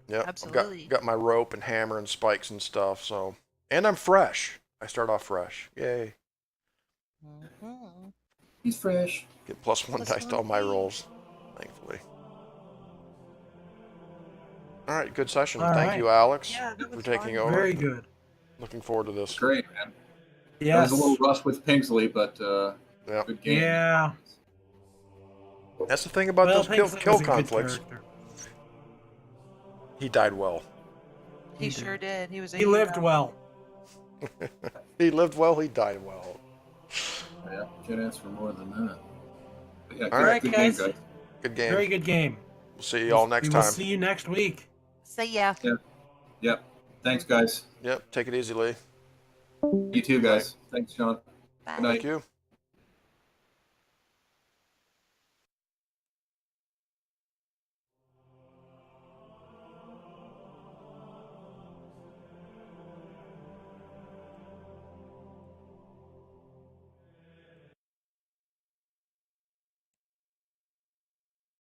Yeah. Absolutely. I've got my rope and hammer and spikes and stuff, so. And I'm fresh. I start off fresh. Yay. Mhm. He's fresh. Get +1 Plus dice to all my one. rolls, thankfully. All right, good session. All Thank right. you, Alex, Yeah, that for was taking fun. over. Very good. Looking forward to this. Great, man. That Yes. was a little rough with Pingsley, but Yeah. good game. Yeah. That's the thing about Well, those kill Pingsley was a good conflicts. character. He died well. He sure did. He was a He lived hero. well. He lived well, he died well. Yeah, can't ask for more than that. But yeah, All good, right, good guys. game, guys. Good game. Very good game. We'll see you all next We will time. see you next week. Say yeah. Yep. Thanks, guys. Yep, take it easy, Lee. You too, guys. Thanks, Sean. Bye. Good night. Thank you.